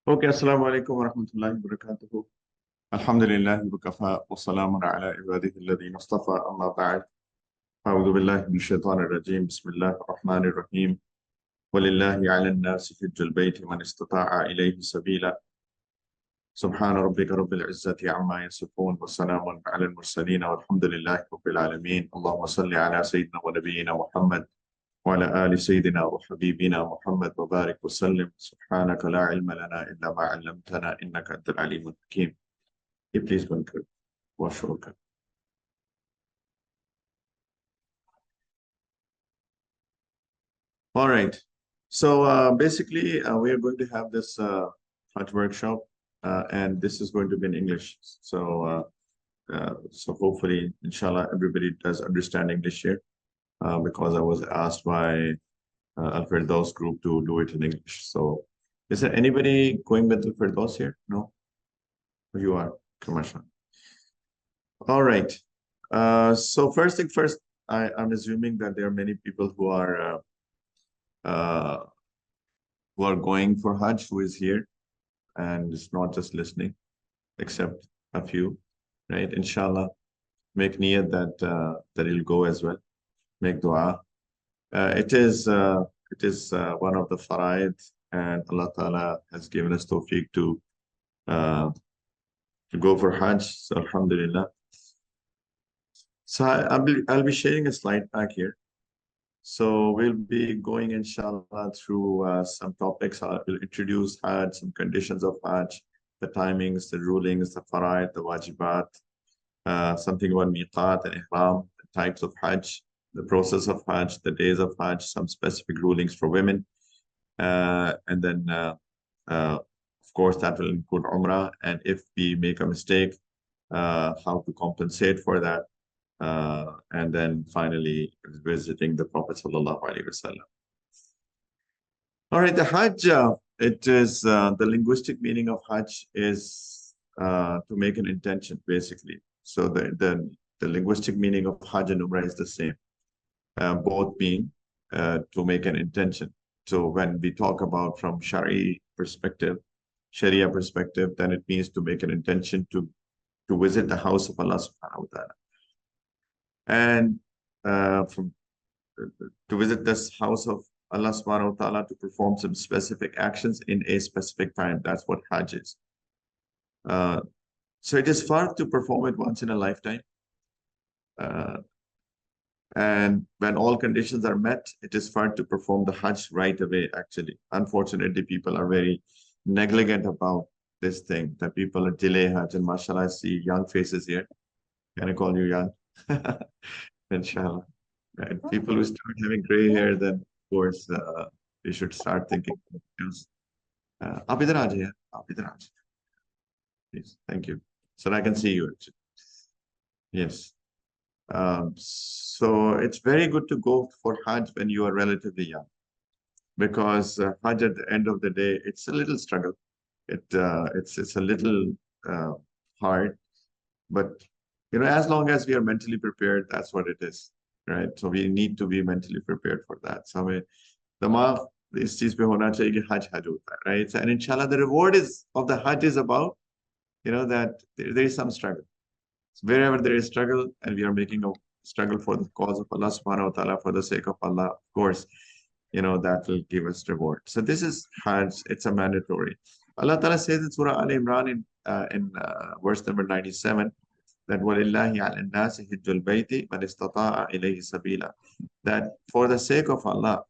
Okay, Assalamu alaikum wa rahmatullahi wa barakatuhu. Alhamdulillah wa kafa wa salamun ala ibadihi alladhina istafa amma ba'd. A'udhu billahi min shaitanir rajim. Bismillahir rahmanir rahim. Walillahi 'ala an-nasi hajjul bayti man istata'a ilayhi sabila. Subhana rabbika rabbil izzati amma yasifun wa salamun ala al-mursalin walhamdulillahi rabbil alamin. Allahumma salli ala sayyidina wa nabiyyina Muhammad وعلى آل سيدنا وحبيبنا محمد وبارك وسلم سبحانك لا علم لنا إلا ما علمتنا إنك أنت العليم الحكيم. Please conclude. وشكرا. All right. So basically, we are going to have this Hajj workshop, and this is going to be in English. So hopefully, inshallah, everybody does understand English here, because I was asked by Al-Firdaus group to do it in English. So is there anybody going with Al-Firdaus here? No? You are. Commercial. All right. So first thing first, I'm assuming that there are many people uh, who are going for Hajj who is here and it's not just listening, except a few, right? Inshallah, make niyat that he'll go as well. Make dua. It is one of the faraid, and Allah Ta'ala has given us tawfiq uh, to go for Hajj. So Alhamdulillah. So I'll be sharing a slide back here. So we'll be going, inshallah, through some topics. I will introduce Hajj, some conditions of Hajj, the timings, the rulings, the faraid, the wajibat, something about Miqat and Ihram, the types of Hajj, the process of Hajj, the days of Hajj, some specific rulings for women. And then, of course, that will include Umrah. And if we make a mistake, how to compensate for that. And then finally visiting the Prophet Sallallahu Alaihi Wasallam. All right, the Hajj, it is the linguistic meaning of Hajj is to make an intention, basically. So the linguistic meaning of Hajj and Umrah is the same. Both mean to make an intention. So when we talk about from Sharia perspective, then it means to make an intention to visit the house of Allah Subhanahu wa Ta'ala. And to visit this house of Allah Subhanahu wa Ta'ala to perform some specific actions in a specific time. That's what Hajj is. So it is far to perform it once in a lifetime. And when all conditions are met, it is far to perform the Hajj right away, actually. Unfortunately, people are very negligent about this thing, that people delay Hajj. And mashallah, I see young faces here. Can I call you young? Inshallah. Right. People who start having gray hair, then of course we should start thinking. आप इधर आ जाइए, आप इधर आ जाइए. Please, thank you. So I can see you actually. Yes. So it's very good to go for Hajj when you are relatively young, because Hajj at the end of the day, it's a little struggle. It's a little hard, but as long as we are mentally prepared, that's what it is, right? So we need to be mentally prepared for that. So हमें दिमाग इस चीज पे होना चाहिए कि Hajj होता है, right? And inshallah, the reward of the Hajj is about, that there is some struggle. So wherever there is struggle, and we are making a struggle for the cause of Allah Subhanahu wa Taala, for the sake of Allah, of course, that will give us reward. So this is Hajj. It's a mandatory. Allah Ta'ala says in Surah Al Imran in verse number 97, that وَلِلَّهِ عَلَى النَّاسِ حِجُّ الْبَيْتِ مَنِ اسْتَطَاعَ إِلَيْهِ سَبِيلًا, that for the sake of Allah,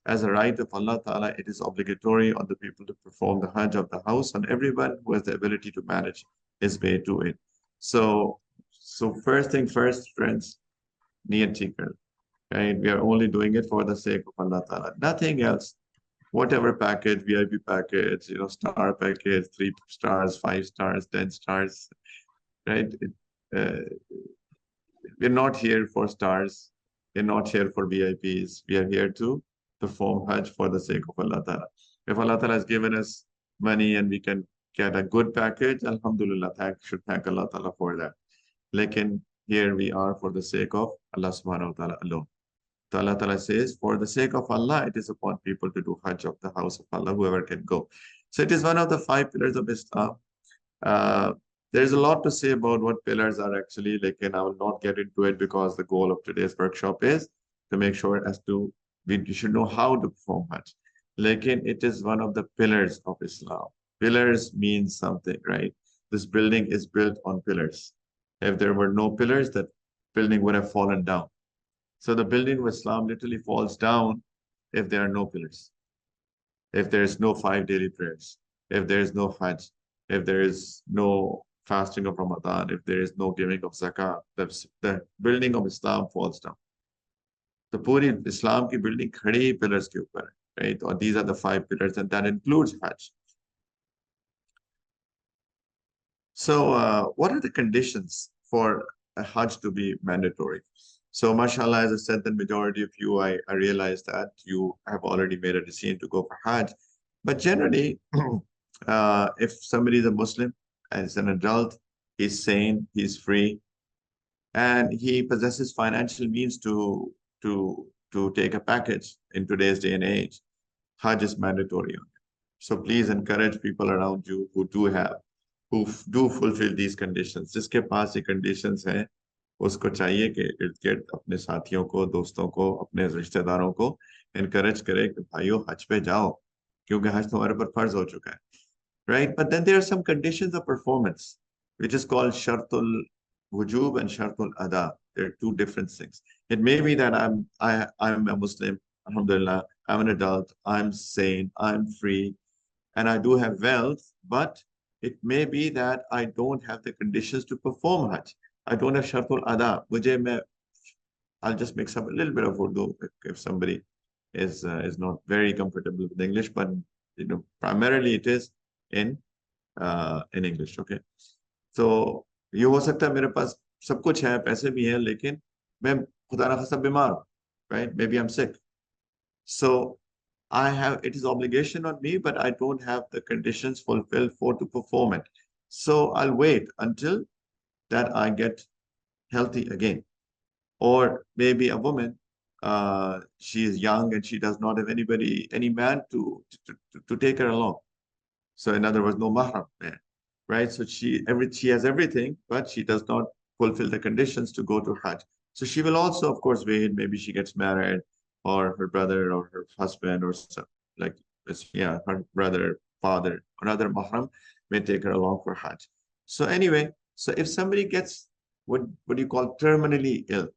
as a right of Allah Ta'ala, it is obligatory on the people to perform the Hajj of the house, on everyone who has the ability to manage his way to it. So first thing first, friends, niyat tikar, right? We are only doing it for the sake of Allah Ta'ala, nothing else. Whatever package, VIP package, star package, 3 stars, 5 stars, 10 stars, right? We're not here for stars. We're not here for VIPs. We are here to perform Hajj for the sake of Allah Ta'ala. If Allah Ta'ala has given us money and we can get a good package, Alhamdulillah, should thank Allah Ta'ala for that. Lekin here we are for the sake of Allah Subhanahu wa Ta'ala alone. So Allah Ta'ala says, for the sake of Allah, it is upon people to do Hajj of the house of Allah, whoever can go. So it is one of the five pillars of Islam. Uh, there's a lot to say about what pillars are actually, like, and I will not get into it because the goal of today's workshop is to make sure as to we should know how to perform Hajj. Like, it is one of the pillars of Islam. Pillars means something, right? This building is built on pillars. If there were no pillars, that building would have fallen down. So the building of Islam literally falls down if there are no pillars, if there is no five daily prayers, if there is no Hajj, if there is no fasting of Ramadan, if there is no giving of Zakah, the building of Islam falls down. The पूरी Islam की building खड़ी ही pillars के ऊपर है, right? Or these are the five pillars, and that includes Hajj. So, what are the conditions for a Hajj to be mandatory? So, mashallah, as I said, the majority of you, I realize that you have already made a decision to go for Hajj. But generally, if somebody is a Muslim and is an adult, he's sane, he's free, and he possesses financial means to take a package in today's day and age, Hajj is mandatory. So please encourage people around you who do fulfill these conditions. जिसके पास ये conditions हैं, उसको चाहिए कि इर्द गिर्द अपने साथियों को, दोस्तों को, अपने रिश्तेदारों को encourage करे कि भाइयों हज पे जाओ, क्योंकि हज तुम्हारे पर फर्ज हो चुका है, right? But then there are some conditions of performance, which is called shartul wujub and shartul ada. They're two different things. It may be that I'm a Muslim, alhamdulillah, I'm an adult, I'm sane, I'm free, and I do have wealth, but it may be that I don't have the conditions to perform Hajj. I don't have shartul ada. I'll just mix up a little bit of Urdu if somebody is not very comfortable with English, but primarily it is in English. Okay, so ये हो सकता है मेरे पास सब कुछ है, पैसे भी हैं, लेकिन मैं खुदा ना खास्ता बीमार हूँ, right? Maybe I'm sick. So it is obligation on me, but I don't have the conditions fulfilled to perform it. So I'll wait until that I get healthy again. Or maybe a woman, she is young and she does not have any man to take her along. So in other words, no mahram man, right? So she has everything, but she does not fulfill the conditions to go to Hajj. So she will also, of course, wait. Maybe she gets married, or her brother or her husband or some, like her brother, father, another mahram may take her along for Hajj. So anyway, so if somebody gets what do you call terminally ill,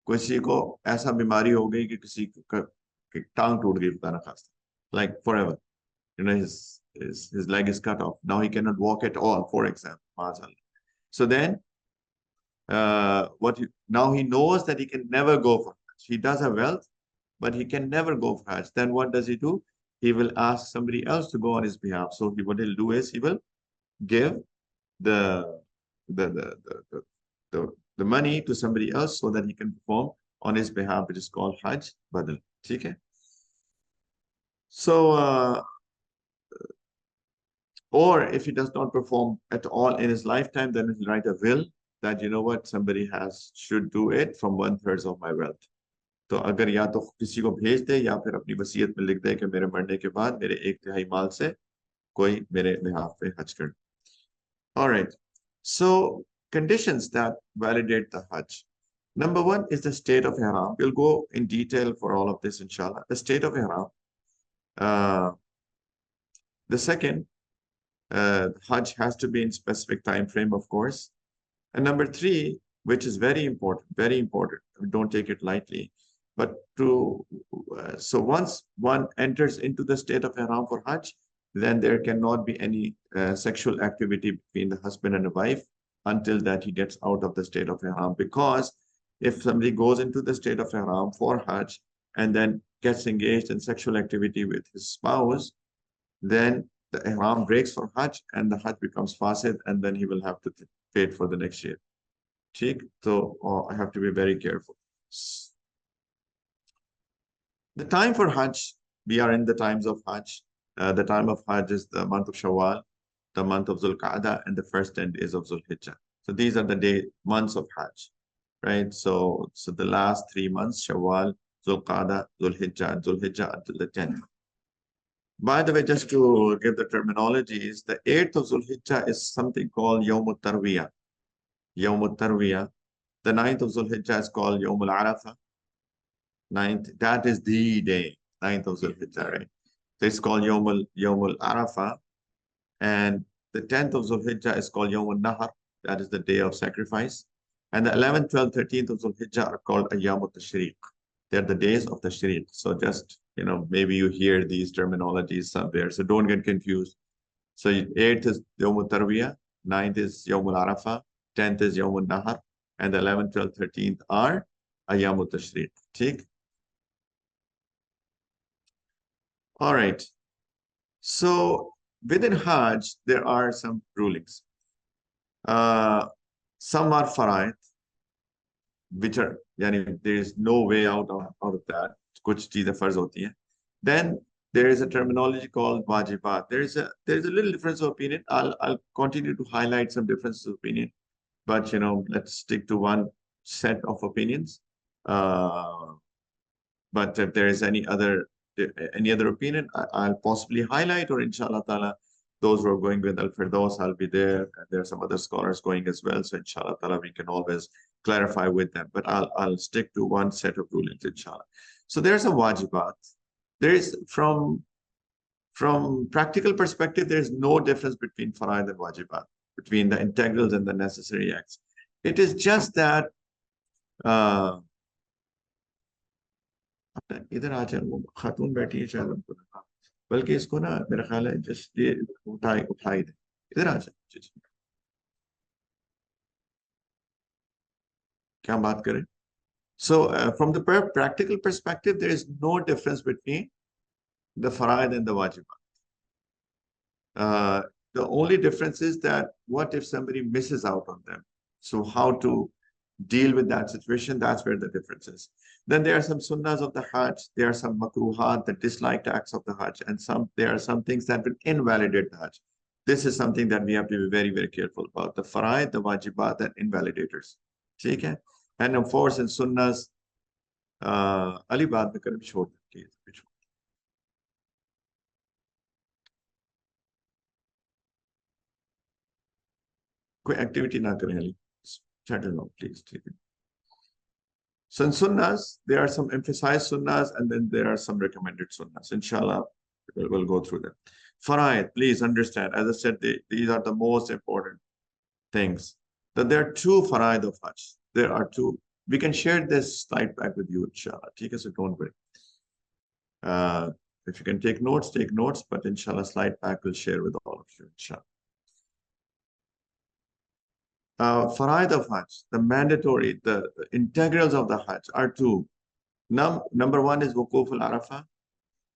किसी को ऐसा बीमारी हो गई कि किसी की टांग टूट गई, खुदा ना खास्ता, like forever, his leg is cut off. Now he cannot walk at all, for example. So then, now he knows that he can never go for Hajj. He does have wealth, but he can never go for Hajj. Then what does he do? He will ask somebody else to go on his behalf. So what he'll do is he will give the the the the, the, the money to somebody else so that he can perform on his behalf, which is called Hajj Badal. Okay. So or if he does not perform at all in his lifetime, then he'll write a will that, you know what, somebody should do it from 1/3 of my wealth. तो अगर या तो किसी को भेज दे या फिर अपनी वसीयत में लिख दे कि मेरे मरने के बाद मेरे 1/3 माल से कोई मेरे बिहाफ पे हज कर. All right. So conditions that validate the Hajj. Number one is the state of Ihram. We'll go in detail for all of this, inshallah. The state of Ihram. The second, Hajj has to be in specific time frame, of course. And number three, which is very important, don't take it lightly. But so once one enters into the state of Ihram for Hajj, then there cannot be any sexual activity between the husband and the wife until that he gets out of the state of Ihram. Because if somebody goes into the state of Ihram for Hajj and then gets engaged in sexual activity with his spouse, then the Ihram breaks for Hajj and the Hajj becomes fasid, and then he will have to pay it for the next year. So I have to be very careful. The time for Hajj, we are in the times of Hajj. The time of Hajj is the month of Shawwal, the month of Dhul-Qa'dah, and the first 10 days of Dhul-Hijjah. So these are the months of Hajj, right? So the last 3 months, Shawwal, Dhul-Qa'dah, Dhul-Hijjah, and Dhul-Hijjah until the 10th. By the way, just to give the terminologies, the 8th of Dhul-Hijjah is something called Yawm al-Tarwiyah. Yawm al-Tarwiyah. The 9th of Dhul-Hijjah is called Yawm al-Arafah. 9th, that is the day, 9th of Dhul-Hijjah, right? So it's called Yawm al-Arafah. And the 10th of Dhul-Hijjah is called Yawm al-Nahar. That is the day of sacrifice. And the 11th, 12th, 13th of Dhul-Hijjah are called Ayyam al-Tashriq. They're the days of the Tashriq. So just, maybe you hear these terminologies somewhere. So don't get confused. So 8th is Yawm al-Tarwiyah, 9th is Yawm al-Arafah, 10th is Yawm al-Nahar, and the 11th, 12th, 13th are Ayyam al-Tashriq. Take. All right. So within Hajj, there are some rulings. Some are faraid, which are, yani, there is no way out of that. Kuch cheezein farz hoti hain. Then there is a terminology called wajibat. There is a little difference of opinion. I'll continue to highlight some differences of opinion, but let's stick to one set of opinions. But if there is any other opinion, I'll possibly highlight, or inshallah ta'ala, those who are going with Al-Firdaus, I'll be there. And there are some other scholars going as well. So inshallah ta'ala, we can always clarify with them. But I'll stick to one set of rulings, inshallah. So there's a wajibat. There is, from practical perspective, there is no difference between faraid and wajibat, between the integrals and the necessary acts. It is just that इधर आ जाए, वो खातून बैठी है शायद उनको ना, बल्कि इसको ना मेरा ख्याल है जस्ट ये उठाई दे, इधर आ जाए। क्या बात करें? So from the practical perspective, there is no difference between the faraid and the wajibat. The only difference is that what if somebody misses out on them? So how to deal with that situation? That's where the difference is. Then there are some sunnahs of the Hajj. There are some makruhat, the disliked acts of the Hajj, and there are some things that will invalidate the Hajj. This is something that we have to be very, very careful about. The faraid, the wajibat, and invalidators. Okay? And of course, in sunnahs, Ali baat mein karam chhod dein, please. कोई activity ना करें Ali. Settle down, please. So in sunnahs, there are some emphasized sunnahs, and then there are some recommended sunnahs. Inshallah, we'll go through them. Faraid, please understand, as I said, these are the most important things. That there are two faraid of Hajj. There are two. We can share this slide back with you, inshallah. So don't worry. If you can take notes, but inshallah, slide back will share with all of you, inshallah. Faraid of Hajj, the mandatory, the integrals of the Hajj are two. Number one is Wukuf al-Arafah,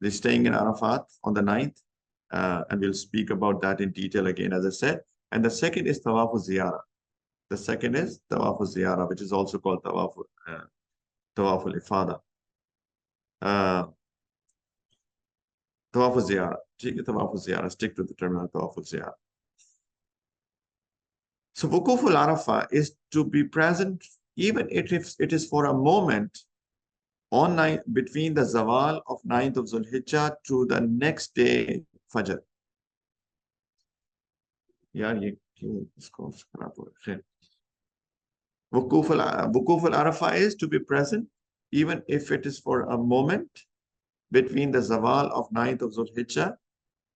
the staying in Arafat on the 9th, and we'll speak about that in detail again, as I said. And the second is Tawaf al-Ziyarah. The second is Tawaf al-Ziyarah, which is also called Tawaf al-Ifada. Tawaf al-Ziyarah. Tawaf al-Ziyarah. Stick to the term Tawaf al-Ziyarah. So Wukuf al-Arafah is to be present, even if it is for a moment, on between the Zawal of 9th of Dhul-Hijjah to the next day, Fajr. Wukuf al-Arafah is to be present, even if it is for a moment, between the Zawal of 9th of Dhul-Hijjah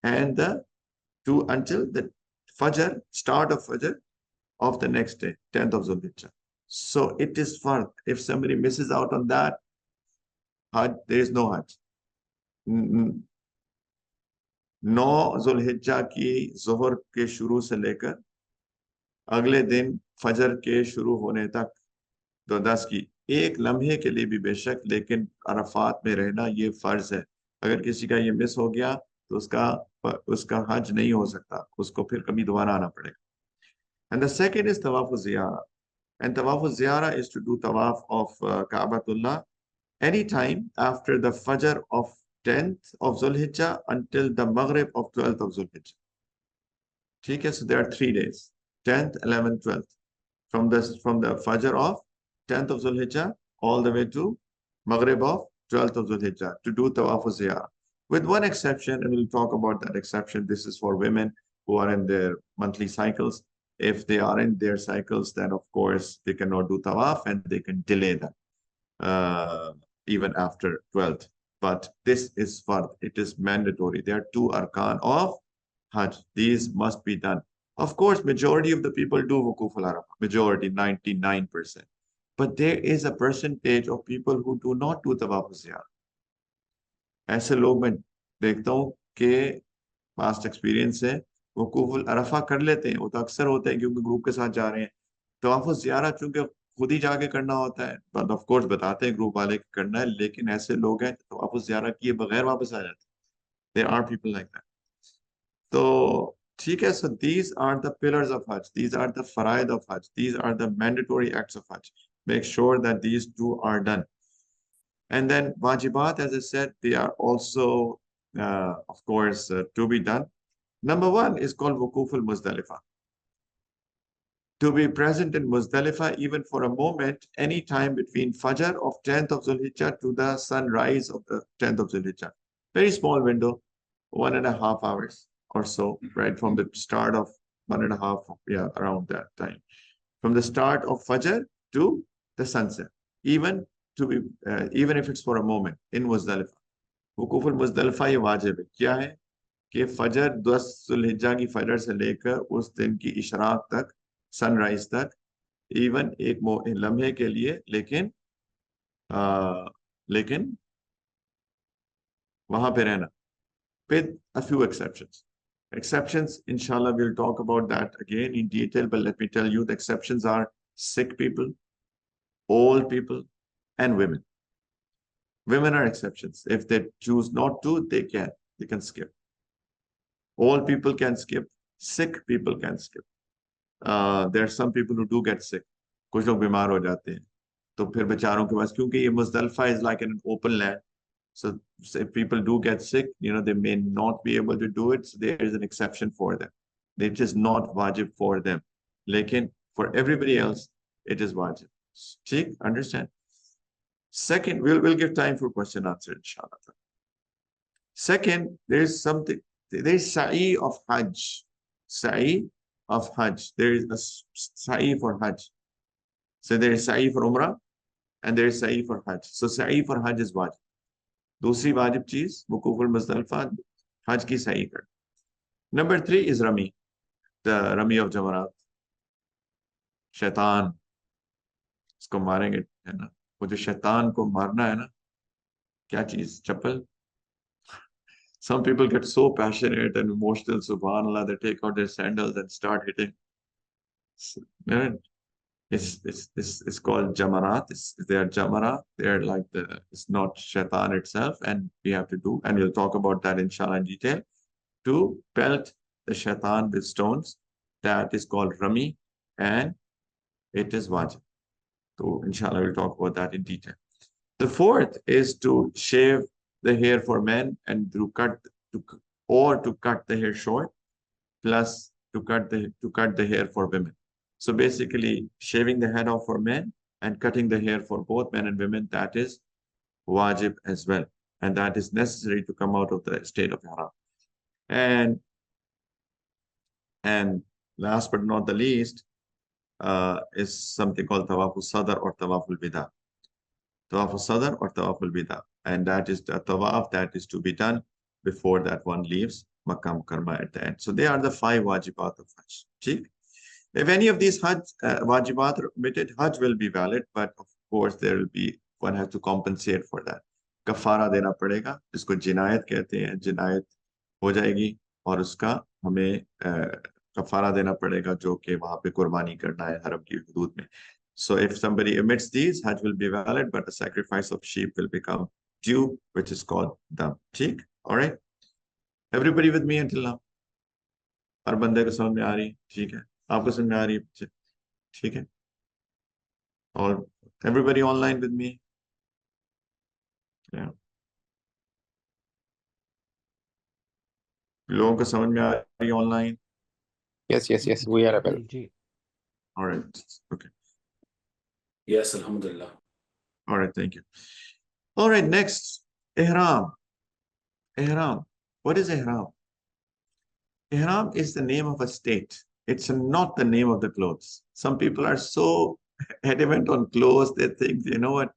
and until the Fajr, start of Fajr of the next day, 10th of Dhul-Hijjah. So it is fard. If somebody misses out on that, Hajj, there is no Hajj. 9 Dhul-Hijjah की ज़ोहर के शुरू से लेकर अगले दिन फजर के शुरू होने तक, तो 10 की एक लम्हे के लिए भी बेशक, लेकिन अरफात में रहना ये फर्ज है. अगर किसी का ये मिस हो गया तो उसका हज नहीं हो सकता, उसको फिर कभी दोबारा आना पड़ेगा. And the second is Tawaf al-Ziyarah. And Tawaf al-Ziyarah is to do Tawaf of Ka'batullah anytime after the Fajr of 10th of Dhul-Hijjah until the Maghrib of 12th of Dhul-Hijjah. Okay, so there are 3 days, 10th, 11th, 12th. From the Fajr of 10th of Dhul-Hijjah all the way to Maghrib of 12th of Dhul-Hijjah to do Tawaf al-Ziyarah. with one exception, and we'll talk about that exception. This is for women who are in their monthly cycles. If they are in their cycles, then of course they cannot do tawaf and they can delay that even after 12th. But this is fard, it is mandatory. There are two arkan of Hajj. These must be done. Of course, majority of the people do wukuf al-Arafah, majority, 99%. But there is a percentage of people who do not do tawaf ziyarah. ऐसे लोग मैं देखता हूँ कि past experience है वकूफ अरफा कर लेते हैं, वो तो अक्सर होता है क्योंकि ग्रुप के साथ जा रहे हैं। तवाफ़ुज़ ज़ियारा चूंकि खुद ही जाके करना होता है, बट ऑफ कोर्स बताते हैं ग्रुप वाले कि करना है, लेकिन ऐसे लोग हैं तवाफ़ुज़ ज़ियारा किए बगैर वापस आ जाते हैं। There are people like that. तो ठीक है, so these are the pillars of Hajj, these are the faraid of Hajj, these are the mandatory acts of Hajj. Make sure that these two are done. And then wajibat, as I said, they are also, of course, to be done. Number one is called wukuf al-Muzdalifah. To be present in Muzdalifah, even for a moment, any time between Fajr of 10th of Dhul-Hijjah to the sunrise of the 10th of Dhul-Hijjah. Very small window, 1.5 hours or so, right? From the start of 1.5, yeah, around that time. From the start of Fajr to the sunset. Even to be, even if it's for a moment in Muzdalifah. वकूफ Muzdalifah ये वाजिब है। क्या है कि फजर 10 ज़ुल्हिज्जा की फजर से लेकर उस दिन की इशराक तक, सनराइज तक, इवन एक लम्हे के लिए, लेकिन वहां पे रहना, with a few exceptions. Exceptions, inshallah, we'll talk about that again in detail, but let me tell you the exceptions are sick people, old people, and women. Women are exceptions. If they choose not to, they can skip. Old people can skip. Sick people can skip. There are some people who do get sick. कुछ लोग बीमार हो जाते हैं, तो फिर बेचारों के पास, क्योंकि ये Muzdalifah is like an open land. So if people do get sick, they may not be able to do it. So there is an exception for them. It is not wajib for them. Lekin for everybody else, it is wajib. Cheek, understand? Second, we'll give time for question answer, inshallah. Second, there's sa'i of Hajj. Sa'i of Hajj. There is a sa'i for Hajj. So there is sa'i for Umrah and there is sa'i for Hajj. So sa'i for Hajj is wajib. दूसरी वाजिब चीज वकूफ Muzdalifah, हज की सही कर। Number 3 is rami, the rami of Jamarat. शैतान, इसको मारेंगे, है ना? वो जो शैतान को मारना है ना, क्या चीज, चप्पल। Some people get so passionate and emotional, subhanallah, they take out their sandals and start hitting. It's called jamarat. They are jamara. They are like it's not shaitan itself, and we have to do, and we'll talk about that inshallah in detail. To pelt the shaitan with stones, that is called rami, and it is wajib. So inshallah we'll talk about that in detail. The fourth is to shave the hair for men and to cut the hair short, plus to cut the hair for women. So basically, shaving the head off for men and cutting the hair for both men and women, that is wajib as well. And that is necessary to come out of the state of Ihram. And last but not the least, is something called Tawaf al-Sadr or Tawaf al-Bida. Tawaf al-Sadr or Tawaf al-Bida. And that is the Tawaf that is to be done before that one leaves Makkah Mukarramah at the end. So they are the 5 wajibat of Hajj. Cheek? If any of these Hajj wajibat are omitted, Hajj will be valid, but of course one has to compensate for that. कफारा देना पड़ेगा, जिसको जिनायत कहते हैं, जिनायत हो जाएगी और उसका हमें कफारा देना पड़ेगा, जो कि वहां पे कुर्बानी करना है हरम की हदूद में. So if somebody omits these, Hajj will be valid, but the sacrifice of sheep will become due, which is called dam. ठीक? All right? Everybody with me until now? हर बंदे को समझ में आ रही? ठीक है. आपको समझ में आ रही है? ठीक है. और everybody online with me? Yeah. लोगों को समझ में आ रही online? Yes, we are available. All right. Okay. Yes, alhamdulillah. All right, thank you. All right, next, Ihram. Ihram. What is Ihram? Ihram is the name of a state. It's not the name of the clothes. Some people are so adamant on clothes, they think, you know what,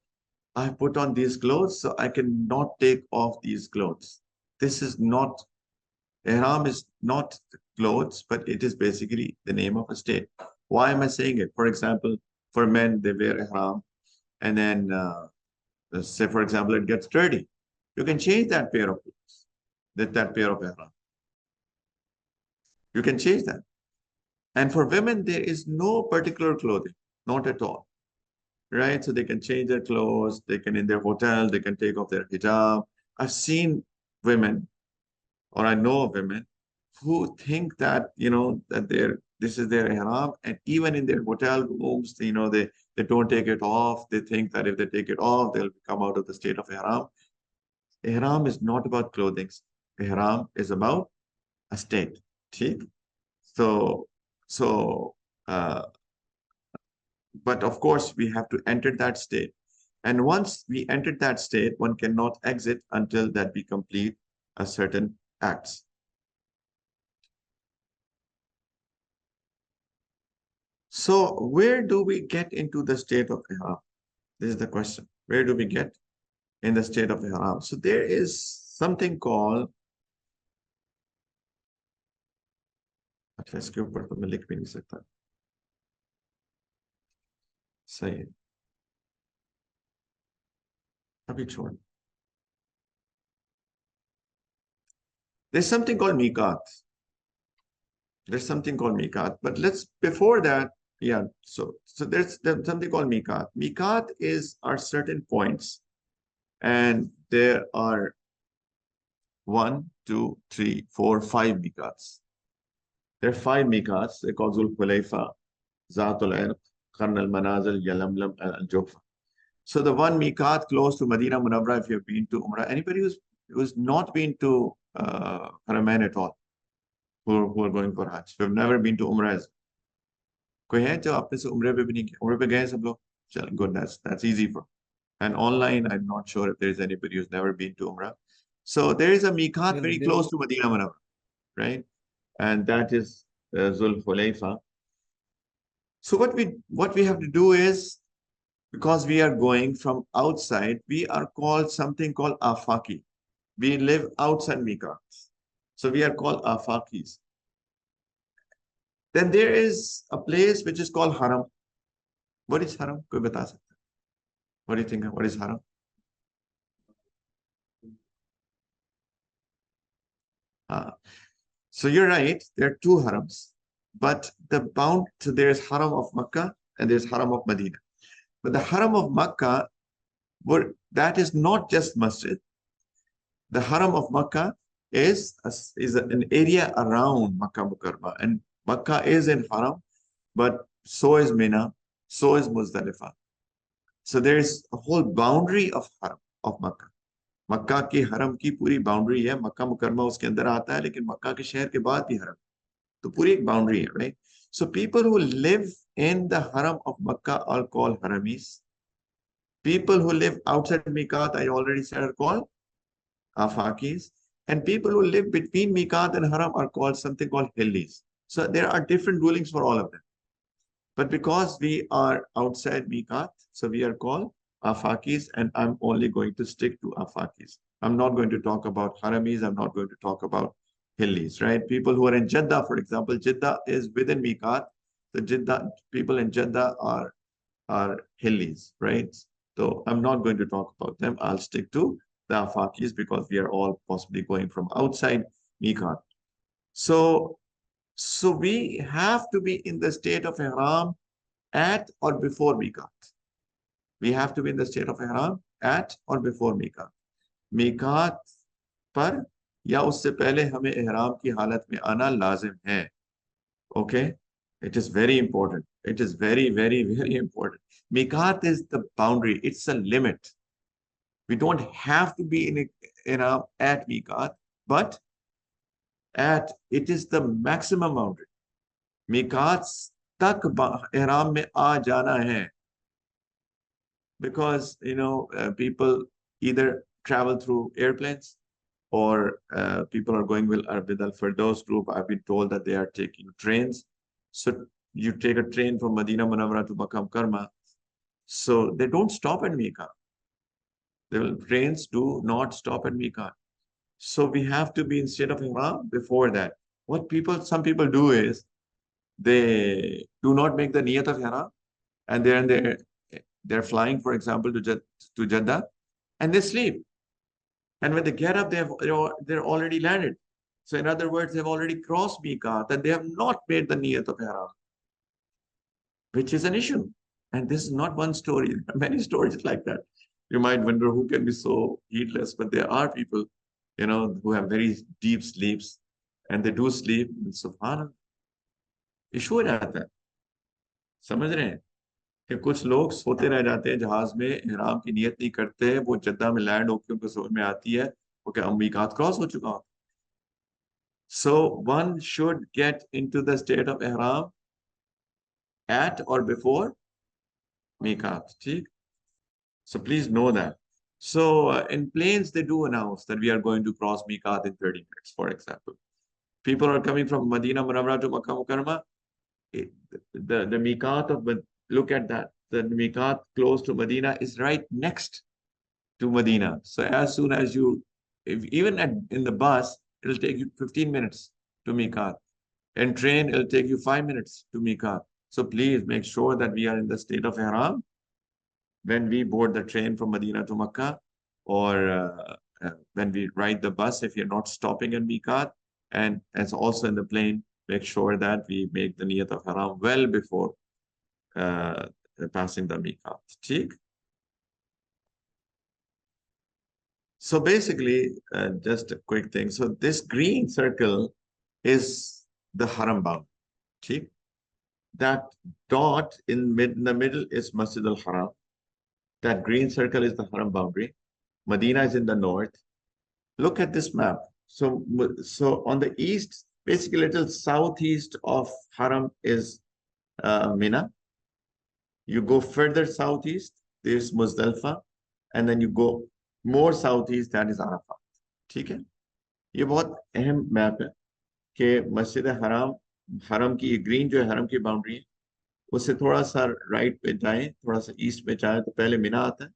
I put on these clothes, so I cannot take off these clothes. This is not, Ihram is not clothes, but it is basically the name of a state. Why am I saying it? For example, for men, they wear Ihram, and then, say, for example, it gets dirty. You can change that pair of clothes, that pair of Ihram. You can change that. And for women, there is no particular clothing, not at all, right? So they can change their clothes, they can, in their hotel, they can take off their hijab. I've seen women, or I know of women, who think that, that this is their ihram, and even in their hotel rooms, they don't take it off. They think that if they take it off, they'll come out of the state of ihram. Ihram is not about clothing. Ihram is about a state. ठीक? So, so, uh, but of course, we have to enter that state. And once we enter that state, one cannot exit until that we complete a certain acts. So where do we get into the state of Ihram? This is the question. Where do we get in the state of Ihram? So there is something called, अच्छा इसके ऊपर तो मैं लिख भी नहीं सकता सही है अभी छोड़ there's something called Miqat. There's something called Miqat. But let's, before that, yeah, so there's something called Miqat. Miqat are certain points, and there are 1, 2, 3, 4, 5 Miqats. There are 5 Miqats. They're called Dhul-Hijjah, Zatul Irq, Qarn al-Manazil, Yalamlam, and Al-Jufa. So the one Miqat close to Madinah Munawwara, if you've been to Umrah, anybody who's not been to Haramain at all, who are going for Hajj, who have never been to Umrah, कोई है जो आपने से उम्रे पे भी नहीं किया उम्रे पे गए सब लोग चल good, that's easy for, and online I'm not sure if there is anybody who's never been to Umrah. So there is a Miqat very close to Madinah Munawwara, right? And that is Zul Hulayfa. So what we have to do is, because we are going from outside, we are called something called Afaki. We live outside Miqat. So we are called Afakis. Then there is a place which is called Haram. What is Haram? Koi bata sakta? What do you think? What is Haram? So you're right, there are 2 Harams, but so there's Haram of Makkah and there's Haram of Medina. But the Haram of Makkah, that is not just Masjid. The Haram of Makkah is an area around Makkah Mukarramah, and Makkah is in Haram, but so is Mina, so is Muzdalifah. So there is a whole boundary of Haram of Makkah. मक्का की हरम की पूरी boundary है मक्का मुकरमा उसके अंदर आता है लेकिन मक्का के शहर के बाद भी हरम तो पूरी एक बाउंड्री है right so people who live in the haram of Mecca are called haramis people who live outside miqat I already said are called afakis and people who live between miqat and haram are called something called hillis. So there are different rulings for all of them, but because we are outside miqat, so we are called Afakis, and I'm only going to stick to Afakis. I'm not going to talk about Haramis. I'm not going to talk about Hillis, right? People who are in Jeddah, for example, Jeddah is within Miqat. The Jeddah people in Jeddah are Hillis, right? So I'm not going to talk about them. I'll stick to the Afakis because we are all possibly going from outside Miqat. So we have to be in the state of Ihram at or before Miqat. We have to be in the state of Ihram at or before Miqat. Miqat पर या उससे पहले हमें ihram की हालत में आना लाजिम है. Okay? It is very important. It is very, very, very important. Miqat is the boundary. It's a limit. We don't have to be in Ihram at Miqat, but it is the maximum boundary. Miqat तक ihram में आ जाना है. Because people either travel through airplanes or people are going with Al Firdaus group. I've been told that they are taking trains. So you take a train from Medina Munawwara to Makkah Mukarramah. So they don't stop at Miqat. Trains do not stop at Miqat. So we have to be in state of Ihram before that. Some people do is they do not make the niyat of Ihram, and they're flying, for example, to Jeddah, and they sleep. And when they get up, they're already landed. So in other words, they've already crossed Miqat and they have not made the niyat of Ihram, which is an issue. And this is not one story. There are many stories like that. You might wonder who can be so heedless, but there are people, who have very deep sleeps, and they do sleep. And subhanallah, issue हो जाता है. समझ रहे हैं कि कुछ लोग सोते रह जाते हैं जहाज में, इहराम की नियत नहीं करते, वो जद्दा में लैंड होकर उनको समझ में आती है वो क्या मीकात क्रॉस हो चुका हो. So one should get into the state of ihram at or before Miqat. So please know that. So in planes, they do announce that we are going to cross Miqat in 30 minutes, for example. People are coming from Medina Munawwara to Makkah Mukarramah. The Miqat look at that. The Miqat close to Medina is right next to Medina. So as soon as in the bus, it'll take you 15 minutes to Miqat. In train, it'll take you 5 minutes to Miqat. So please make sure that we are in the state of Ihram when we board the train from Medina to Makkah, or when we ride the bus, if you're not stopping at Miqat, and as also in the plane, make sure that we make the niyat of Ihram well before passing the Miqat. So basically, just a quick thing. So this green circle is the Haram boundary. That dot in the middle is Masjid al-Haram. That green circle is the Haram boundary. Medina is in the north. Look at this map. So on the east, basically a little southeast of Haram is Mina. You go further southeast, there's Muzdalfa, and then you go more southeast, that is Arafat. ठीक है? ये बहुत अहम map है कि मस्जिद हरम की ग्रीन जो है हरम की बाउंड्री है, उससे थोड़ा सा राइट पे जाएं, थोड़ा सा ईस्ट पे जाएं तो पहले मिना आता है,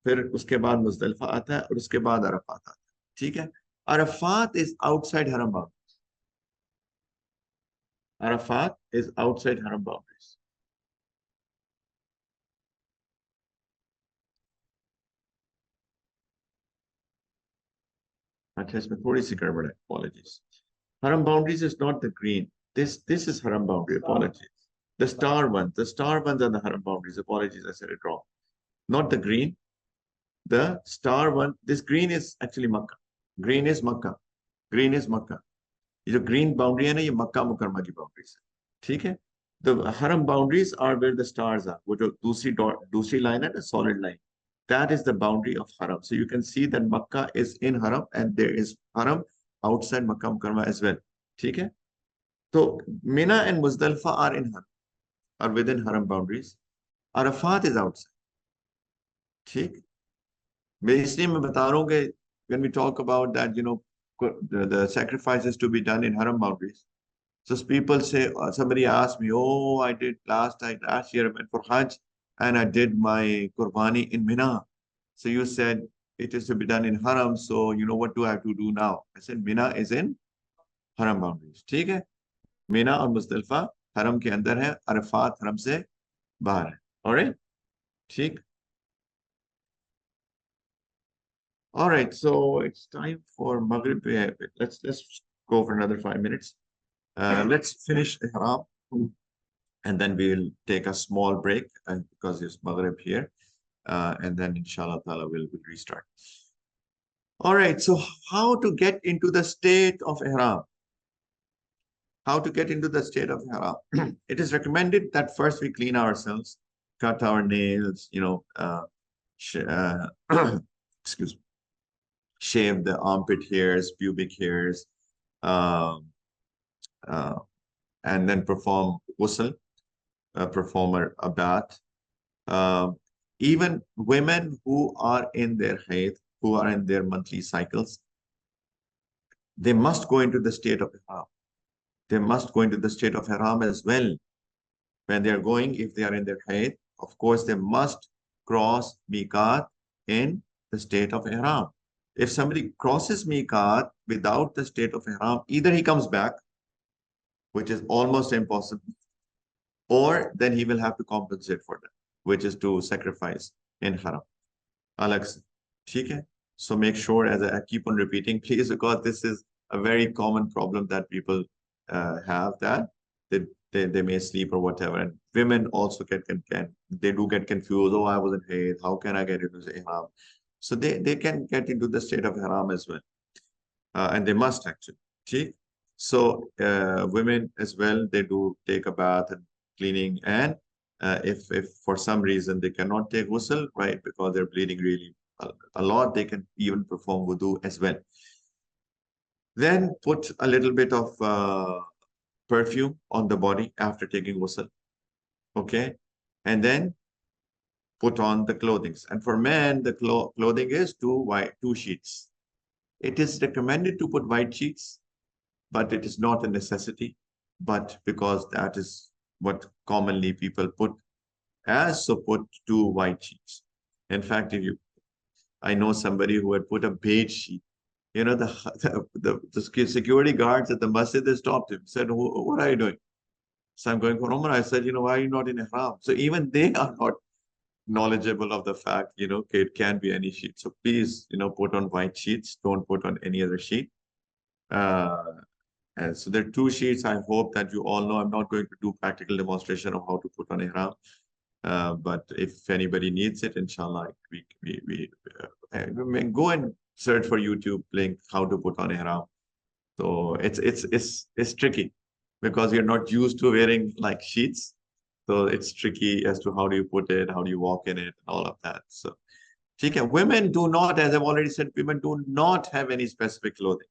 फिर उसके बाद मुजदलिफा आता है, और उसके बाद अरफात आता है. ठीक है? Arafat is outside haram boundaries. Arafat is outside haram boundaries. अच्छा, इसमें थोड़ी सी गड़बड़ है. Apologies. Haram boundaries is not the green. This is haram boundary. Apologies. The star ones are the haram boundaries. Apologies, I said it wrong. Not the green. The star one. This green is actually Makkah. Green is Makkah. Green is Makkah. ये जो green boundary है ना, ये मक्का मुकरमा की boundaries है. ठीक है? The haram boundaries are where the stars are. वो जो दूसरी line है ना, solid line. That is the boundary of haram. So you can see that Makkah is in haram and there is haram outside Makkah Mukarramah as well. ठीक है? So Mina and Muzdalfa are in haram, are within haram boundaries. Arafat is outside. ठीक? इसलिए मैं बता रहा हूँ कि when we talk about that, the sacrifices to be done in haram boundaries. So people say, somebody asked me, oh, I did last year I went for Hajj and I did my Qurbani in Mina. So you said it is to be done in Haram. So, what do I have to do now? I said, Mina is in Haram boundaries. ठीक है? Mina और Muzdalfa Haram के अंदर है, Arafat Haram से बाहर है. All right? ठीक? All right, so it's time for Maghrib. Let's go for another 5 minutes. Let's finish Ihram, and then we'll take a small break because it's Maghrib here, and then inshallah ta'ala we'll restart. All right, so how to get into the state of Ihram? How to get into the state of Ihram? It is recommended that first we clean ourselves, cut our nails, excuse me, shave the armpit hairs, pubic hairs, and then perform ghusl, perform a bath. Even women who are in their haid, who are in their monthly cycles, they must go into the state of Ihram. They must go into the state of Ihram as well. When they are going, if they are in their haid, of course, they must cross Miqat in the state of Ihram. If somebody crosses Miqat without the state of Ihram, either he comes back, which is almost impossible, or then he will have to compensate for that, which is to sacrifice in Haram. Alex, okay? So make sure, as I keep on repeating, please, because this is a very common problem that people have, that they may sleep or whatever. And women also they do get confused. Oh, I wasn't haid. How can I get into the Ihram? So they can get into the state of Ihram as well. And they must actually. Okay? So women as well, they do take a bath and cleaning. And if for some reason they cannot take ghusl, right, because they're bleeding really a lot, they can even perform wudu as well. Then put a little bit of perfume on the body after taking ghusl. Okay. And then put on the clothing. And for men, the clothing is two sheets. It is recommended to put white sheets, but it is not a necessity. But because that is what commonly people put so put two white sheets. In fact, I know somebody who had put a beige sheet. You know, the security guards at the masjid, they stopped him, said, what are you doing? So I'm going for Umrah. I said, why are you not in Ihram? So even they are not knowledgeable of the fact, it can be any sheet. So please, put on white sheets. Don't put on any other sheet. And so there are two sheets. I hope that you all know. I'm not going to do practical demonstration of how to put on Ihram. But if anybody needs it, inshallah, we go and search for YouTube link how to put on Ihram. So it's tricky because you're not used to wearing like sheets. So it's tricky as to how do you put it, how do you walk in it, and all of that. So women do not, as I've already said, women do not have any specific clothing.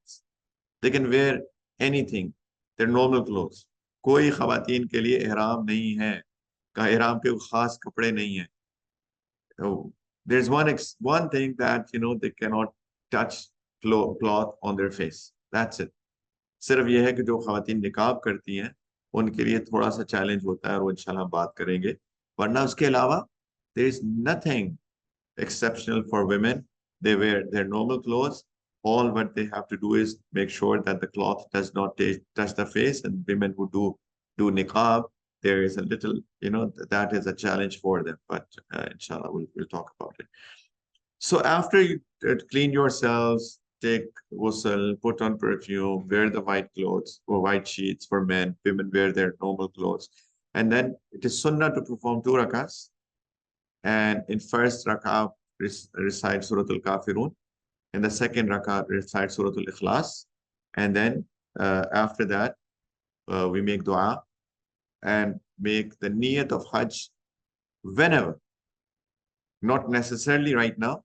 They can wear anything. They're normal clothes. कोई खवातीन के लिए ihram नहीं है. का ihram के खास कपड़े नहीं है. So there's one thing that they cannot touch cloth on their face. That's it. सिर्फ ये है कि जो खवातीन निकाब करती हैं उनके लिए थोड़ा सा चैलेंज होता है और वो इंशाल्लाह बात करेंगे. वरना उसके अलावा there is nothing exceptional for women. They wear their normal clothes. All what they have to do is make sure that the cloth does not touch the face. And women who do niqab, there is a little, that is a challenge for them. But inshallah, we'll talk about it. So after you clean yourselves, take ghusl, put on perfume, wear the white clothes or white sheets for men. Women wear their normal clothes. And then it is sunnah to perform 2 rakahs. And in first rakah, recite Surah Al-Kafirun. In the second rakah, recite Surah Al-Ikhlas. And then after that, we make dua and make the niyat of Hajj whenever. Not necessarily right now,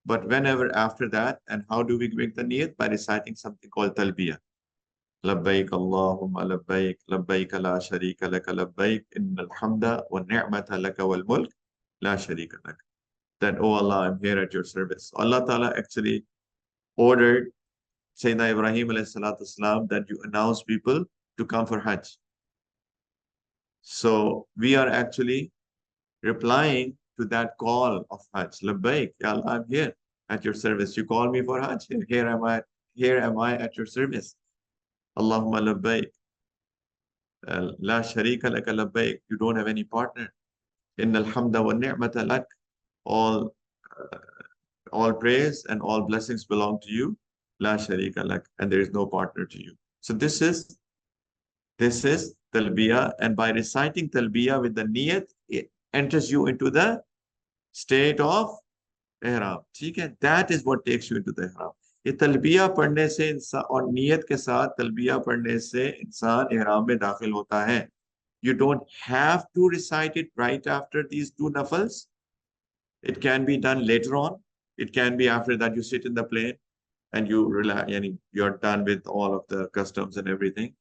but whenever after that. And how do we make the niyat? By reciting something called talbiyah. Labbaik Allahumma labbaik, labbaik la sharika laka labbaik, innal hamda wa ni'mata laka wal mulk, la sharika laka. That, oh Allah, I'm here at your service. Allah Ta'ala actually ordered Sayyidina Ibrahim alayhi salatu wasalam that you announce people to come for Hajj. So we are actually replying to that call of Hajj. Labbaik, Ya Allah, I'm here at your service. You call me for Hajj. Here am I at your service. Allahumma labbaik. La sharika laka labbaik. You don't have any partner. Innal hamda wa ni'mata lak. All praise and all blessings belong to you. La sharika lak. And there is no partner to you. So this is talbiyah. And by reciting talbiyah with the niyat, it enters you into the state of ihram. That is what takes you into the ihram. ये तलबिया पढ़ने से इंसान और नियत के साथ तलबिया पढ़ने से इंसान ihram में दाखिल होता है. You don't have to recite it right after these 2 nafals. It can be done later on. It can be after that you sit in the plane and you're done with all of the customs and everything.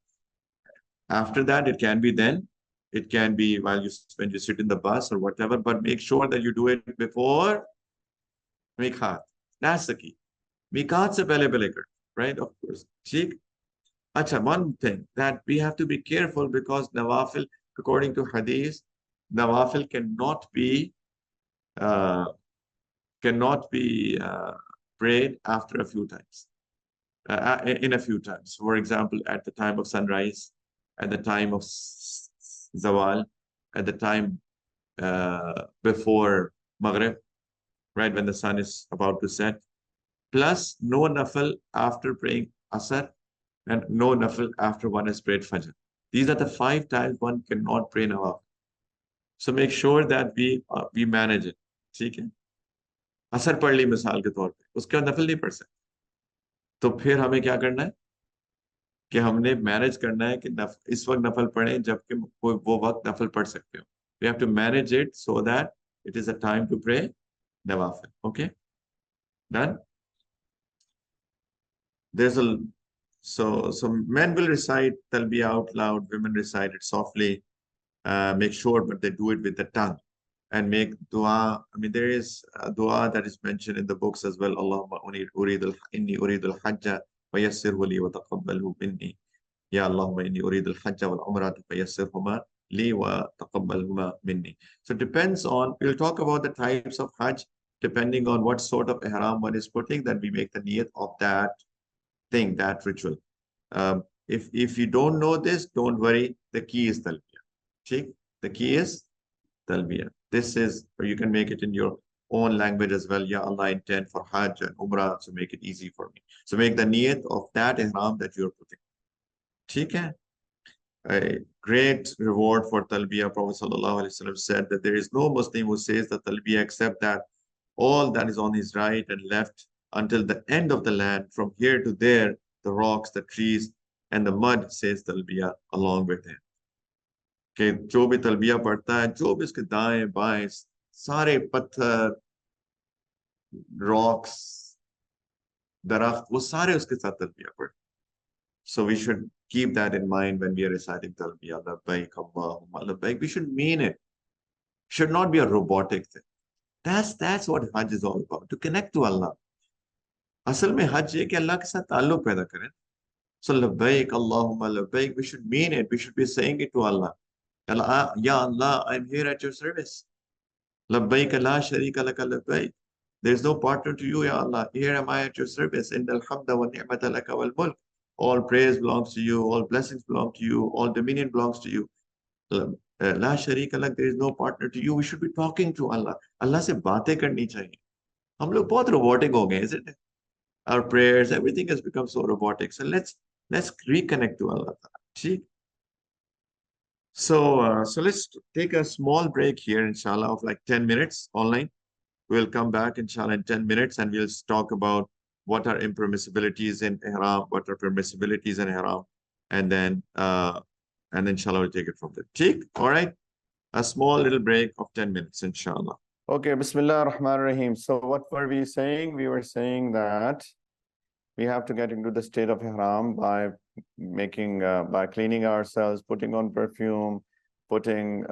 After that, it can be then. It can be when you sit in the bus or whatever, but make sure that you do it before Miqat. That's the key. Miqat se pehle pehle kar. right? Of course. ठीक? Acha, one thing that we have to be careful because nawafil, according to hadith, nawafil uh, cannot be prayed after a few times, in a few times. For example, at the time of sunrise, at the time of zawal, at the time before maghrib, right when the sun is about to set. Plus, no nafil after praying asar, and no nafil after one has prayed fajr. These are the 5 times one cannot pray nawafil. So make sure that we manage it. ठीक है? असर पढ़ ली मिसाल के तौर पे, उसके बाद नफिल नहीं पढ़ सकते, तो फिर हमें क्या करना है कि हमने मैनेज करना है कि इस वक्त नफल पढ़ें जबकि वो वक्त नफल पढ़ सकते हो. We have to manage it so that it is a time to pray nawafil. Okay? Done? There's a so men will recite talbiyah out loud, women recite it softly. Make sure, but they do it with the tongue and make dua. I mean, there is a dua that is mentioned in the books as well. Allahumma inni uridu al-hajja wa yassirhu li wa taqabbalhu minni. Ya Allahumma inni uridu al-hajja wal umrata fa yassirhuma li wa taqabbalhuma minni. So it depends on, we'll talk about the types of hajj depending on what sort of ihram one is putting, then we make the niyat of that thing, that ritual. If you don't know this, don't worry. The key is talbiyah. Okay? The key is talbiyah. This is, or you can make it in your own language as well. Ya Allah, I intend for Hajj and Umrah, so make it easy for me. So make the niyat of that ihram that you're putting. Okay? A great reward for talbiyah. Prophet ﷺ said that there is no Muslim who says the talbiyah except that all that is on his right and left until the end of the land, from here to there, the rocks, the trees, and the mud says talbiyah along with him. कि जो भी तलबिया पढ़ता है, जो भी उसके दाएं बाएं सारे पत्थर, rocks, दरख्त, वो सारे उसके साथ तलबिया पढ़ते. So we should keep that in mind when we are reciting talbiyah. Labbaik Allahumma labbaik. We should mean it. Should not be a robotic thing. That's what Hajj is all about, to connect to Allah. असल में हज ये कि अल्लाह के साथ ताल्लुक पैदा करें. So labbaik Allahumma labbaik. We should mean it. We should be saying it to Allah. Allah, Ya Allah, I'm here at your service. Labbaik la sharika laka labbaik. There's no partner to you, Ya Allah. Here am I at your service. Innal hamda wa ni'mata laka wal mulk. All praise belongs to you. All blessings belong to you. All dominion belongs to you. La sharika lak. There is no partner to you. We should be talking to Allah. Allah se baatein karni chahiye. Hum log bahut robotic ho gaye, isn't it? Our prayers, everything has become so robotic. So let's reconnect to Allah. So let's take a small break here, inshallah, of like 10 minutes online. We'll come back, inshallah, in 10 minutes, and we'll talk about what are impermissibilities in Ihram, what are permissibilities in Ihram, and then inshallah, we'll take it from there. Take, all right? A small little break of 10 minutes, inshallah. Okay, Bismillah ar-Rahman ar-Rahim. So what were we saying? We were saying that we have to get into the state of Ihram by by cleaning ourselves, putting on perfume, putting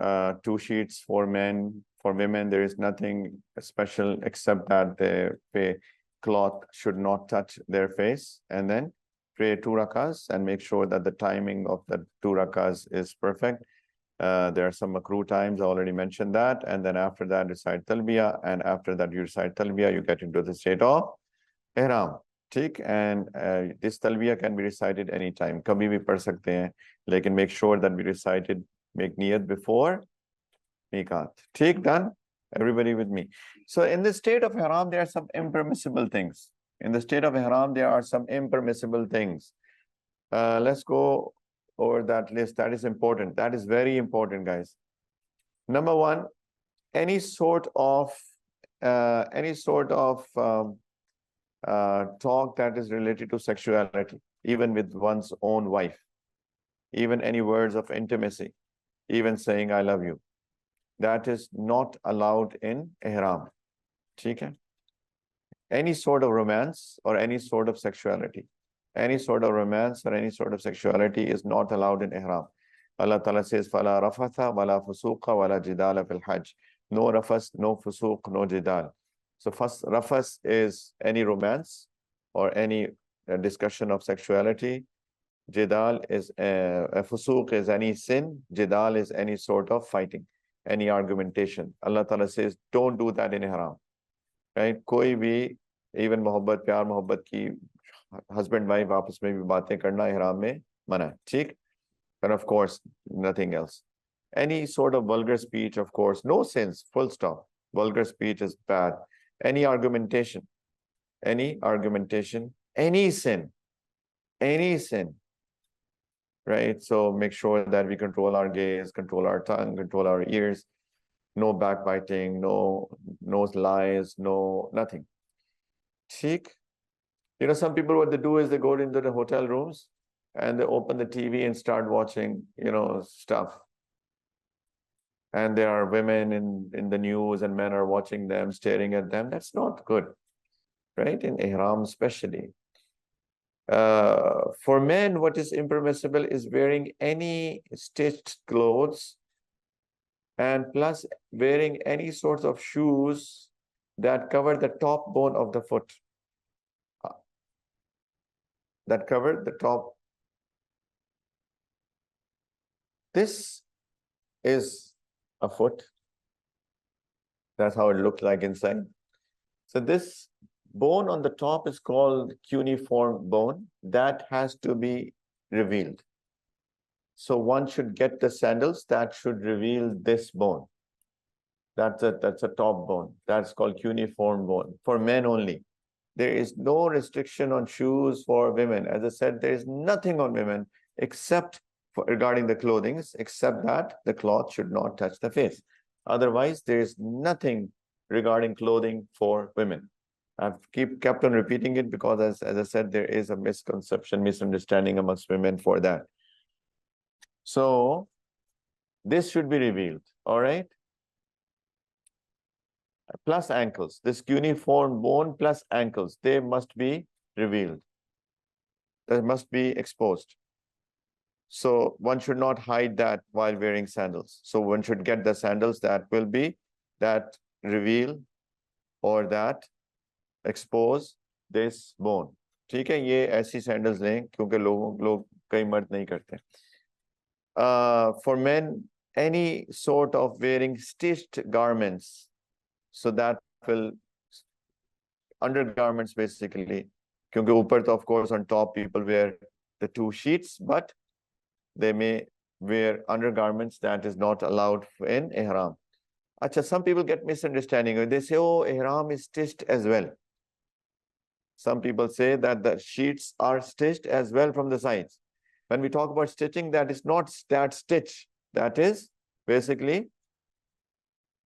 2 sheets for men. For women, there is nothing special except that the cloth should not touch their face, and then pray 2 rakas and make sure that the timing of the 2 rakas is perfect. There are some makruh times, I already mentioned that, and then after that recite talbiyah, and after that you recite talbiyah, you get into the state of Ihram. ठीक, and this talbiyah can be recited anytime. कभी भी पढ़ सकते हैं, लेकिन make sure that we recite it, make niyat before Miqat. ठीक, done? Everybody with me? So in the state of Ihram, there are some impermissible things. In the state of Ihram, there are some impermissible things. Let's go over that list. That is important. That is very important, guys. Number 1, any sort of talk that is related to sexuality, even with one's own wife, even any words of intimacy, even saying I love you, that is not allowed in Ihram. Okay? Any sort of romance or any sort of sexuality, any sort of romance or any sort of sexuality is not allowed in Ihram. Allah Ta'ala says, فَلَا رَفَثَ وَلَا فُسُوقَ وَلَا جِدَالَ فِي الْحَجِّ. No rafas, no fusuq, no jidal. So first, rafas is any romance or any a discussion of sexuality. Jidal is fusuq is any sin. Jidal is any sort of fighting, any argumentation. Allah Ta'ala says, don't do that in ihram. Right? Koi bhi, even mohabbat, pyar mohabbat ki, husband, wife, aapas mein bhi baatein karna ihram mein mana. Theek? And of course, nothing else. Any sort of vulgar speech, of course, no sins, full stop. Vulgar speech is bad. Any argumentation, any sin, right? So make sure that we control our gaze, control our tongue, control our ears, no backbiting, no lies, no nothing. Cheek. You know, some people, what they do is they go into the hotel rooms and they open the TV and start watching, you know, stuff. And there are women in the news and men are watching them, staring at them. That's not good, right? In Ihram especially. For men, what is impermissible is wearing any stitched clothes and plus wearing any sorts of shoes that cover the top bone of the foot. That cover the top. This is a foot. That's how it looks like inside. So this bone on the top is called cuneiform bone. That has to be revealed. So one should get the sandals that should reveal this bone. That's a top bone. That's called cuneiform bone for men only. There is no restriction on shoes for women. As I said, there is nothing on women except regarding the clothing, except that the cloth should not touch the face. Otherwise, there is nothing regarding clothing for women. I've kept on repeating it because, as I said, there is a misconception, misunderstanding amongst women for that. So this should be revealed, all right? Plus ankles, this cuneiform bone plus ankles, they must be revealed. They must be exposed. So one should not hide that while wearing sandals. So one should get the sandals that will be, that reveal or that expose this bone. ठीक है, ये ऐसी sandals लें क्योंकि लोग कई मर्द नहीं करते. For men, any sort of wearing stitched garments, so that will, undergarments basically, क्योंकि ऊपर तो of course on top people wear the two sheets, but they may wear undergarments that is not allowed in ihram. Achha, some people get misunderstanding. They say, oh, ihram is stitched as well. Some people say that the sheets are stitched as well from the sides. When we talk about stitching, that is not that stitch. That is basically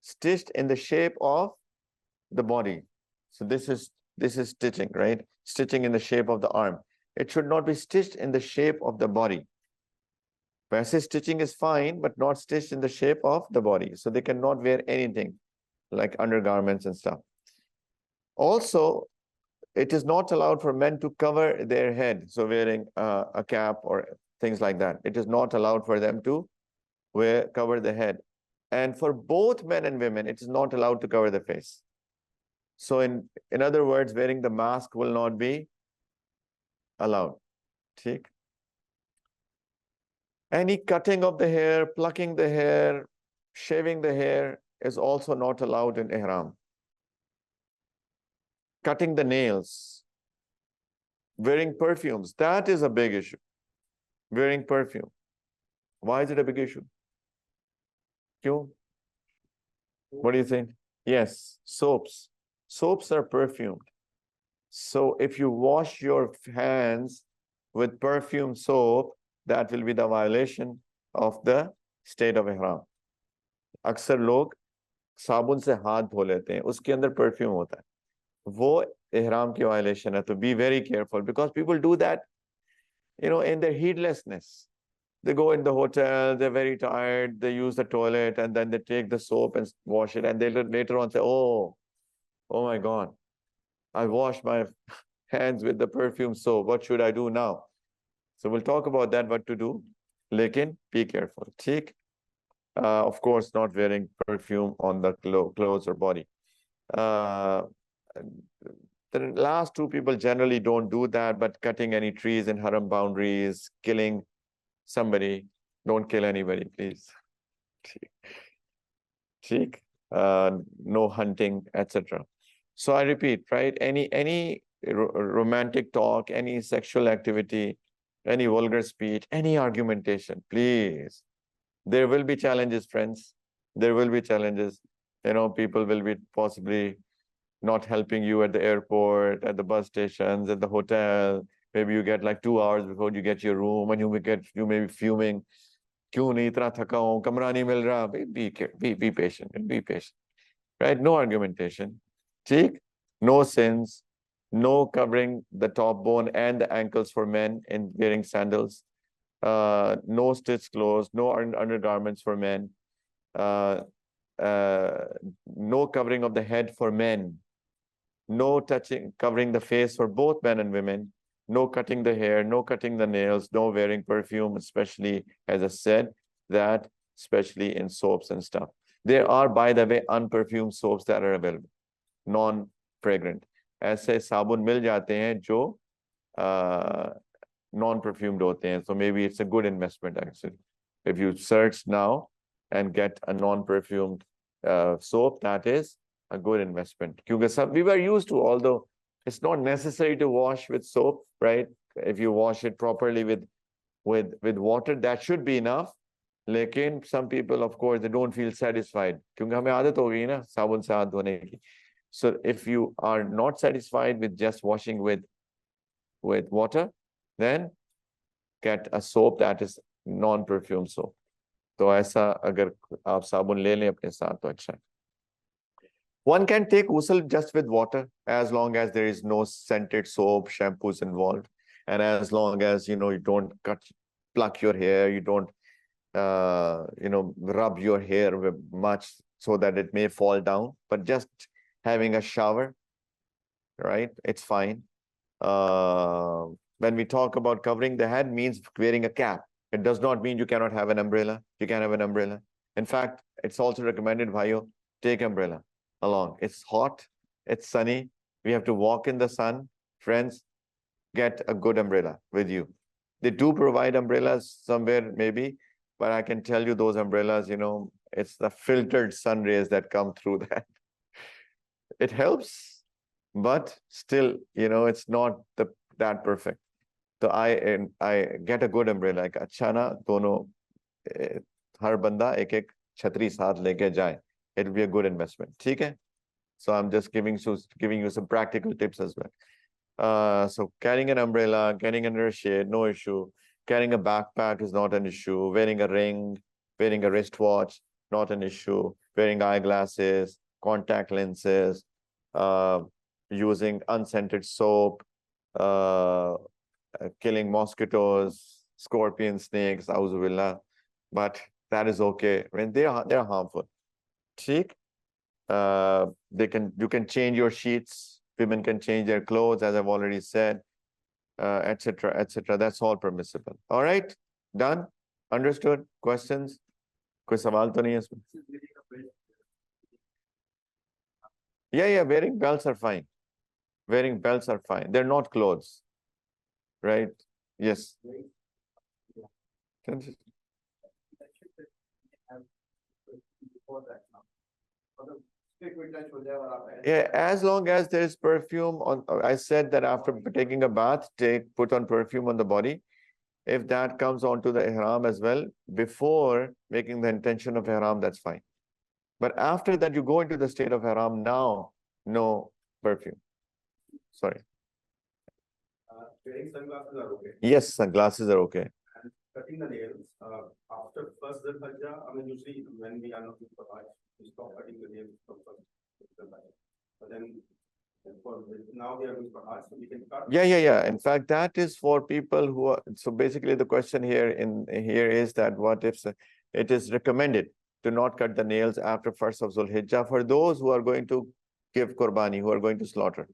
stitched in the shape of the body. So this is stitching, right? Stitching in the shape of the arm. It should not be stitched in the shape of the body. Passive stitching is fine, but not stitched in the shape of the body. So they cannot wear anything like undergarments and stuff. Also, it is not allowed for men to cover their head. So wearing a cap or things like that. It is not allowed for them to cover the head. And for both men and women, it is not allowed to cover the face. So in other words, wearing the mask will not be allowed. Theek? Any cutting of the hair, plucking the hair, shaving the hair is also not allowed in ihram. Cutting the nails, wearing perfumes, that is a big issue. Wearing perfume. Why is it a big issue? Kyun? What do you think? Yes, soaps. Soaps are perfumed. So if you wash your hands with perfume soap, that will be the violation of the state of ihram. अक्सर लोग साबुन से हाथ धो लेते हैं, उसके अंदर परफ्यूम होता है, वो ihram की violation है. तो be very careful because people do that, you know, in their heedlessness. They go in the hotel, they're very tired, they use the toilet and then they take the soap and wash it and they later on say, oh my God, I washed my hands with the perfume soap. What should I do now? So we'll talk about that, what to do. Lekin, be careful. Theek? Of course, not wearing perfume on the clothes or body. The last two people generally don't do that, but cutting any trees in haram boundaries, killing somebody, don't kill anybody, please. Sheikh, no hunting, etc. So I repeat, right? Any romantic talk, any sexual activity, any vulgar speech, any argumentation, please. There will be challenges, friends. There will be challenges. You know, people will be possibly not helping you at the airport, at the bus stations, at the hotel. Maybe you get like 2 hours before you get your room, and you may be fuming. क्यों नहीं इतना थका हूं कमरा नहीं मिल रहा be patient right no argumentation ठीक no sins no covering the top bone and the ankles for men in wearing sandals no stitched clothes no undergarments for men no covering of the head for men no covering the face for both men and women no cutting the hair, no cutting the nails, no wearing perfume, especially, as I said, that especially in soaps and stuff. There are, by the way, unperfumed soaps that are available, non-fragrant. ऐसे साबुन मिल जाते हैं जो non-perfumed होते हैं. So maybe it's a good investment, actually. If you search now and get a non-perfumed soap, that is a good investment. Because we were used to, although it's not necessary to wash with soap, right? If you wash it properly with water, that should be enough. Lekin some people, of course, they don't feel satisfied. क्योंकि हमें आदत हो गई ना साबुन से हाथ धोने की. So if you are not satisfied with just washing with water, then get a soap that is non-perfumed soap. तो ऐसा अगर आप साबुन ले लें अपने साथ तो अच्छा है. One can take ghusl just with water as long as there is no scented soap, shampoos involved. And as long as, you don't pluck your hair, you don't, rub your hair with much so that it may fall down. But just having a shower, right, it's fine. When we talk about covering the head means wearing a cap. It does not mean you cannot have an umbrella. You can have an umbrella. In fact, it's also recommended, bhaiyo, take umbrella along. It's hot, it's sunny, we have to walk in the sun. Friends, get a good umbrella with you. They do provide umbrellas somewhere maybe, but I can tell you those umbrellas, it's the filtered sun rays that come through that. It helps, but still, it's not that perfect. So I get a good umbrella, like अच्छा ना दोनों हर बंदा एक छतरी साथ लेके जाए. It will be a good investment. ठीक है? So I'm just giving you some practical tips as well. So carrying an umbrella, getting under a shade, no issue. Carrying a backpack is not an issue. Wearing a ring, wearing a wristwatch, not an issue. Wearing eyeglasses, contact lenses, using unscented soap, killing mosquitoes, scorpions, snakes, auzubillah. But that is okay when they're harmful. Cheek. You can change your sheets. Women can change their clothes, as I've already said, etc., etc. That's all permissible. All right, done, understood. Questions? कोई सवाल तो नहीं है इसमें? Yeah, wearing belts are fine. Wearing belts are fine. They're not clothes, right? Yes. Yeah, as long as there is perfume on. I said that after taking a bath, put on perfume on the body. If that comes onto the ihram as well, before making the intention of ihram, that's fine. But after that, you go into the state of ihram now, no perfume. Sorry. Wearing sunglasses are okay. Yes, sunglasses are okay. And cutting the nails after first Dhul-Hijjah, usually when we are not in Hajj, we stop cutting the nails from first Dhul-Hijjah. But then now we are going for Hajj, so we can cut. Yeah. In fact, that is for people who are. So basically, the question here is that what if it is recommended to not cut the nails after first of Dhul-Hijjah for those who are going to give qurbani, who are going to slaughter.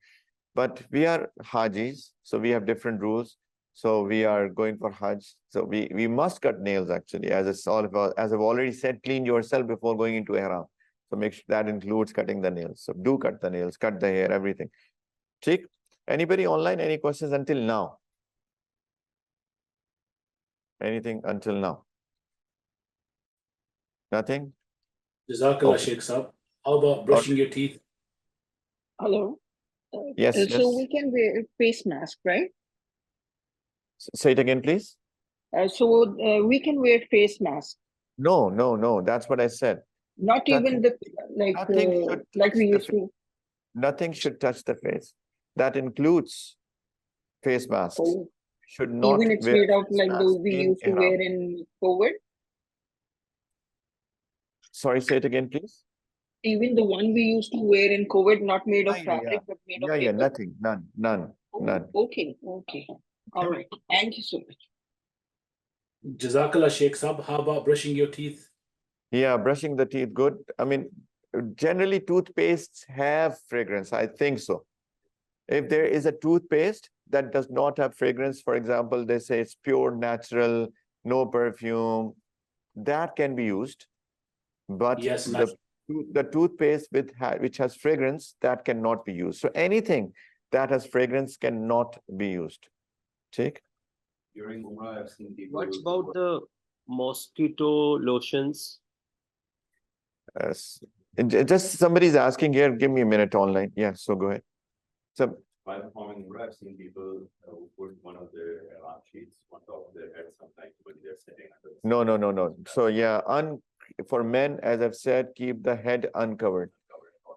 But we are Hajis, so we have different rules. So we are going for Hajj. So we must cut nails actually. As I've already said, clean yourself before going into Ihram. So make sure that includes cutting the nails. So do cut the nails, cut the hair, everything. Check. Anybody online? Any questions until now? Anything until now? Nothing? Jazakallah, Okay. Sheikh Saab. How about brushing your teeth? Hello. Yes, So yes. we can wear a face mask, right? Say it again, please. So we can wear face mask. No, no, no. That's what I said. Not That even the nothing should like touch we the used to. Nothing should touch the face. That includes face masks. Oh, Should not even it's wear made out face like mask those we in used to Ihram. wear in COVID. Sorry, say it again, please. Even the one we used to wear in COVID, not made of Yeah. fabric, but made of Yeah, paper. nothing, none. Oh, okay. All right. Thank you so much. Jazakallah, Sheikh Saab. How about brushing your teeth? Yeah, brushing the teeth, good. I mean, generally toothpastes have fragrance. I think so. If there is a toothpaste that does not have fragrance, for example, they say it's pure, natural, no perfume, that can be used. But Yes, the toothpaste which has fragrance, that cannot be used. So anything that has fragrance cannot be used. Check. During Umrah, I've seen people. What about the mosquito lotions? Yes. Just somebody's asking here. Give me a minute online. Yeah, so go ahead. So While performing Umrah, I've seen people who put one of their alarm sheets on top of their head sometimes when they're sitting under the no. So yeah, for men, as I've said, keep the head uncovered.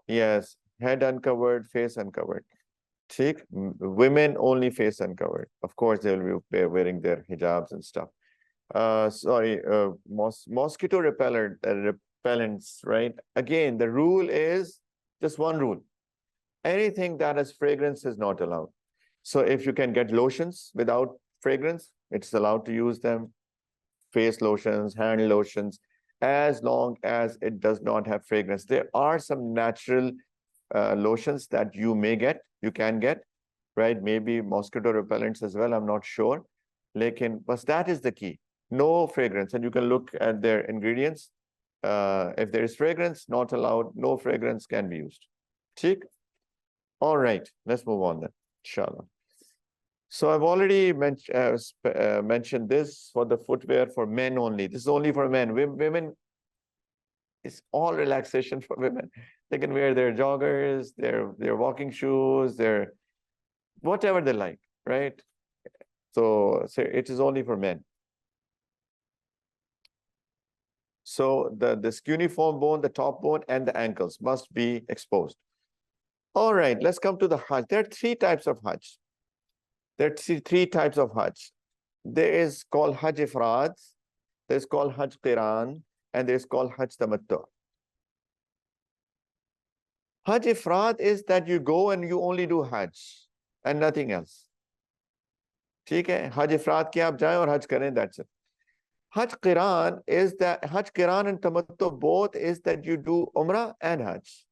Yes, head uncovered, face uncovered. See, women only face uncovered. Of course, they will be wearing their hijabs and stuff. Mosquito repellents, right? Again, the rule is just one rule. Anything that has fragrance is not allowed. So if you can get lotions without fragrance, it's allowed to use them. Face lotions, hand lotions, as long as it does not have fragrance. There are some natural lotions that you can get, right? Maybe mosquito repellents as well, I'm not sure. But that is the key. No fragrance, and you can look at their ingredients. If there is fragrance, not allowed. No fragrance can be used. Check. All right, let's move on then, inshallah. So I've already mentioned this for the footwear for men only. This is only for men. Women, it's all relaxation for women. They can wear their joggers, their walking shoes, their whatever they like, right? So it is only for men. So this cuneiform bone, the top bone, and the ankles must be exposed. All right, let's come to the Hajj. There are three types of Hajj. There are three types of Hajj. There is called Hajj Ifrad, there's called Hajj Qiran, and there's called Hajj Tamattu. Hajj Ifrad is that you go and you only do Hajj and nothing else. ठीक है? Hajj Ifrad कि आप जाएं और Hajj करें, that's it. Hajj Qiran is that Hajj Qiran and Tamattu both is that you do Umrah and Hajj.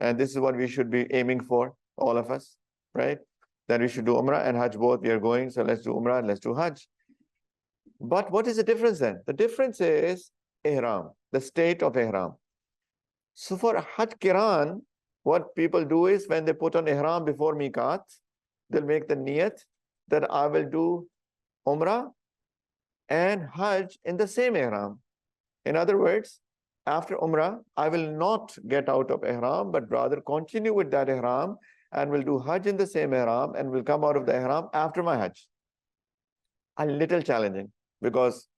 And this is what we should be aiming for, all of us, right? That we should do Umrah and Hajj both. We are going, so let's do Umrah and let's do Hajj. But what is the difference then? The difference is Ihram, the state of Ihram. So for Hajj Qiran, what people do is when they put on Ihram before Miqat, they'll make the niyat that I will do Umrah and Hajj in the same Ihram. In other words, after Umrah, I will not get out of Ihram, but rather continue with that Ihram and will do Hajj in the same Ihram and will come out of the Ihram after my Hajj. A little challenging because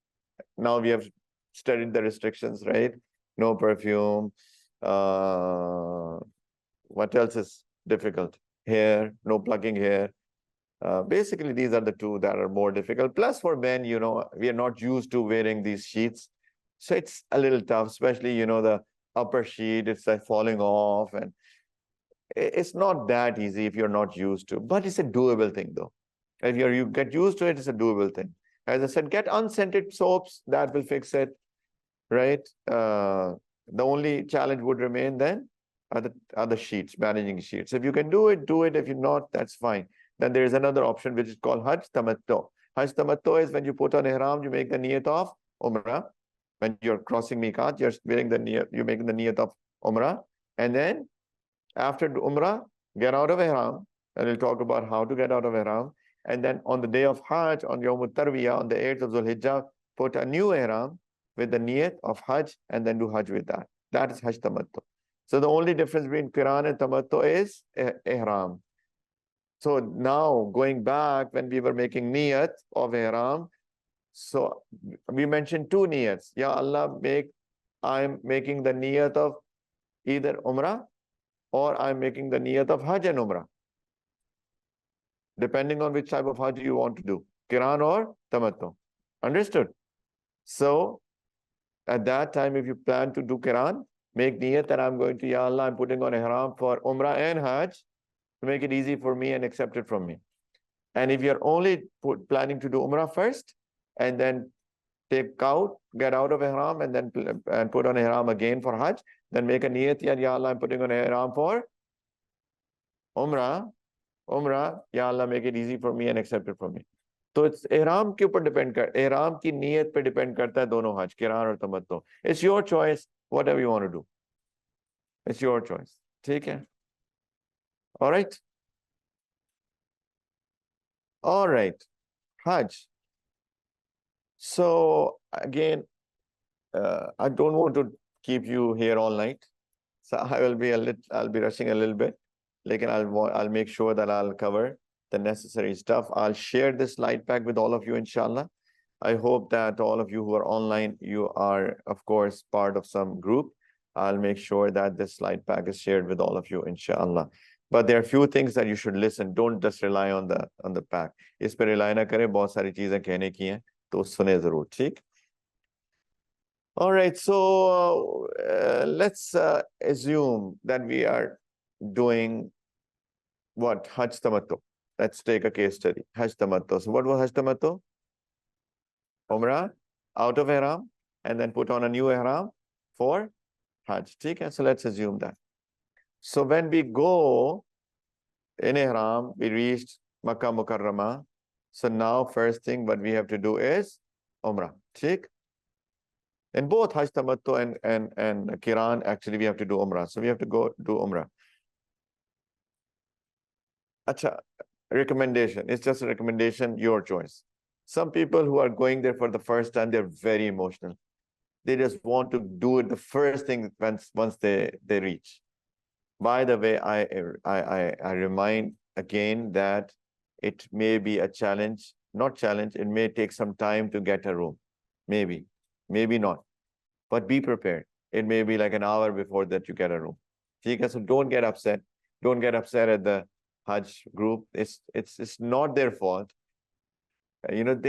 now we have studied the restrictions, right? No perfume. What else is difficult? Hair, no plucking hair. Basically, these are the two that are more difficult. Plus for men, we are not used to wearing these sheets. So it's a little tough, especially, the upper sheet, it's like falling off. And it's not that easy if you're not used to, but it's a doable thing though. If you get used to it, it's a doable thing. As I said, get unscented soaps, that will fix it, right? The only challenge would remain then are the sheets, managing sheets. If you can do it, do it. If you're not, that's fine. Then there is another option, which is called Hajj Tamattu. Hajj Tamattu is when you put on Ihram, you make the niyat of Umrah. When you're crossing Miqat, you're making the niyat of Umrah. And then after Umrah, get out of Ihram and we'll talk about how to get out of Ihram. And then on the day of Hajj, on Yawm Tarwiyah, on the 8th of Dhul-Hijjah, put a new Ihram with the niyat of Hajj and then do Hajj with that. That is Hajj Tamattu. So the only difference between Qiran and Tamattu is Ihram. So now going back when we were making niyat of Ihram, so we mentioned two niyats. Ya Allah, I'm making the niyat of either Umrah or I'm making the niyat of Hajj and Umrah, depending on which type of Hajj you want to do, Qiran or Tamattu. Understood? So at that time, if you plan to do Qiran, make niyat that I'm going to, Ya Allah, I'm putting on Ihram for Umrah and Hajj to make it easy for me and accept it from me. And if you're only planning to do Umrah first and then get out of Ihram and then put on Ihram again for Hajj, then make a niyat, Ya Allah, I'm putting on Ihram for Umrah, Ya Allah, make it easy for me and accept it from me. तो it's ihram के ऊपर depend कर ihram की नीयत पे depend करता है दोनों हज किरान और तमत्तु. It's your choice, whatever you want to do. It's your choice. ठीक है? All right. All right. Hajj. So again, I don't want to keep you here all night. So I'll be rushing a little bit. Like I'll make sure that I'll cover the necessary stuff. I'll share this slide pack with all of you, inshallah. I hope that all of you who are online, you are, of course, part of some group. I'll make sure that this slide pack is shared with all of you, inshallah. But there are a few things that you should listen. Don't just rely on the pack. इस पे rely ना करें, बहुत सारी चीजें कहने की हैं, तो सुने जरूर, ठीक? All right, so let's assume that we are doing what? Hajj Tamattu. Let's take a case study. Hajj Tamattu. So what was Hajj Tamattu? Umrah, out of Ihram, and then put on a new Ihram for Hajj. Okay? So let's assume that. So when we go in Ihram, we reached Makkah Mukarramah. So now first thing what we have to do is Umrah. Okay? In both Hajj Tamattu and Qiran, actually we have to do Umrah. So we have to go do Umrah. Acha, recommendation. It's just a recommendation, your choice. Some people who are going there for the first time, they're very emotional. They just want to do it the first thing once they reach. By the way, I remind again that it may be a challenge, not challenge, it may take some time to get a room. Maybe not. But be prepared. It may be like an hour before that you get a room. So don't get upset. Don't get upset at the Hajj group. It's not their fault. You know,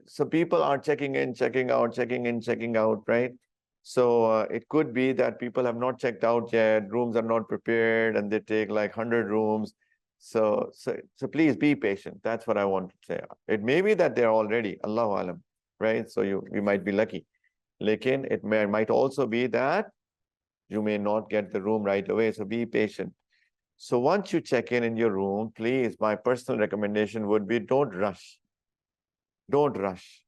so people are checking in, checking out, checking in, checking out, right? So it could be that people have not checked out yet, rooms are not prepared, and they take like 100 rooms. So please be patient. That's what I want to say. It may be that they're all ready, Allahu Alam, right? So you might be lucky. Lekin it might also be that you may not get the room right away. So be patient. So once you check in your room, please, my personal recommendation would be don't rush. Don't rush.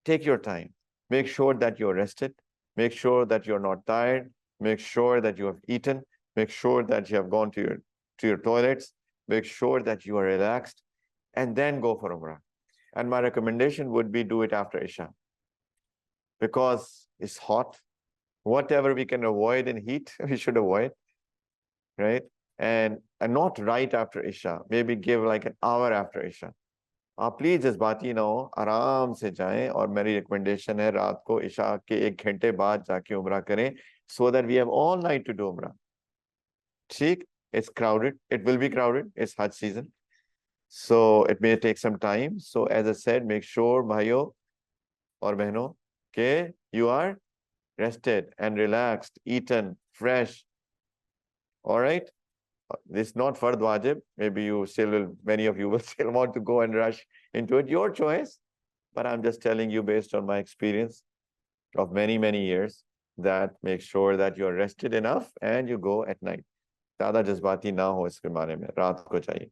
Take your time. Make sure that you're rested. Make sure that you're not tired. Make sure that you have eaten. Make sure that you have gone to your toilets. Make sure that you are relaxed. And then go for Umrah. And my recommendation would be do it after Isha. Because it's hot. Whatever we can avoid in heat, we should avoid. Right? And not right after Isha. Maybe give like an hour after Isha. आप please जज्बाती ना हो, आराम से जाएं. और मेरी recommendation है रात को इशा के 1 घंटे बाद जाके उम्रा करें, so that we have all night to do umrah. ठीक? It's crowded. It will be crowded. It's Hajj season. So it may take some time. So as I said, make sure भाइयों और बहनों के you are rested and relaxed, eaten, fresh. All right? This is not Farad Wajib. Maybe many of you will still want to go and rush into it. Your choice. But I'm just telling you based on my experience of many, many years that make sure that you're rested enough and you go at night. ज़्यादा जज्बाती ना हो इसके बारे में, रात को चाहिए.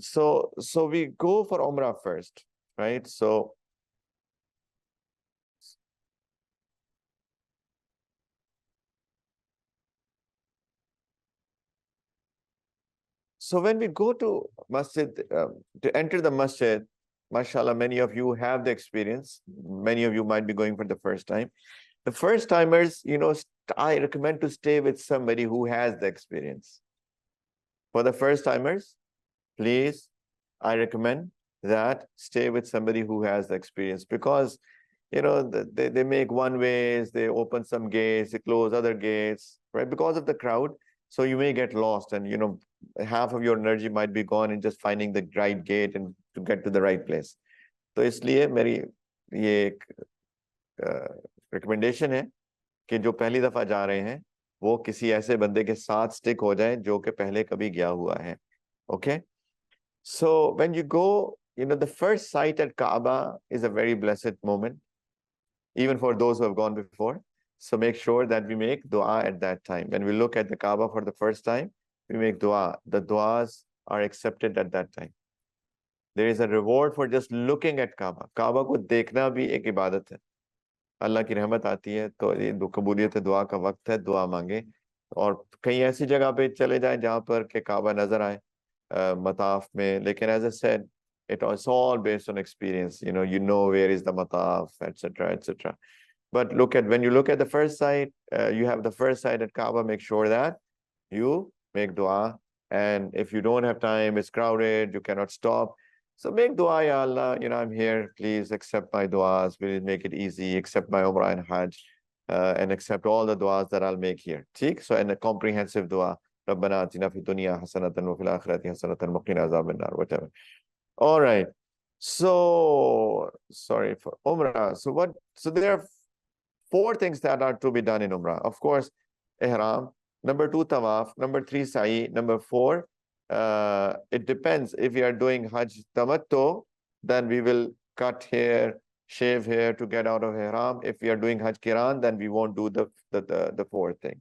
So we go for Umrah first, right? So So when we go to masjid, to enter the masjid, mashallah, many of you have the experience. Many of you might be going for the first time. The first timers, I recommend to stay with somebody who has the experience. For the first timers, please, I recommend that stay with somebody who has the experience, because they make one ways, they open some gates, they close other gates, right? Because of the crowd. So you may get lost, and half of your energy might be gone in just finding the right gate and to get to the right place. तो इसलिए मेरी ये एक recommendation है कि जो पहली दफा जा रहे हैं वो किसी ऐसे बंदे के साथ स्टिक हो जाए जो कि पहले कभी गया हुआ है. Okay? So when you go, the first sight at Kaaba is a very blessed moment, even for those who have gone before. So make sure that we make dua at that time. When we look at the Kaaba for the first time, we make dua. The duas are accepted at that time. There is a reward for just looking at Kaaba. Kaaba को देखना भी एक इबादत है. अल्लाह की रहमत आती है तो ये कबूलियत दुआ का वक्त है, दुआ मांगे. और कहीं ऐसी जगह पे चले जाएं जहाँ पर के काबा नजर आए मताफ में. लेकिन as I said, it's all based on experience. You know where is the mataf, etc., etc. But when you look at the first sight, you have the first sight at Kaaba, make sure that you make dua. And if you don't have time, it's crowded, you cannot stop. So make dua, Ya Allah, I'm here, please accept my duas, please make it easy, accept my Umrah and Hajj, and accept all the duas that I'll make here. So in a comprehensive dua, رَبَّنَا آتِنَا فِي الدُّنْيَا حَسَنَةً وَفِي الْآخِرَةِ حَسَنَةً وَقِنَا عَذَابَ النَّارِ, whatever. All right. So, sorry for Umrah. So there are 4 things that are to be done in Umrah. Of course, Ihram. Number 2, Tawaf. Number 3, Sa'i. Number 4, it depends. If we are doing Hajj Tamattu, then we will cut hair, shave hair to get out of Ihram. If we are doing Hajj Kiran, then we won't do the 4th thing.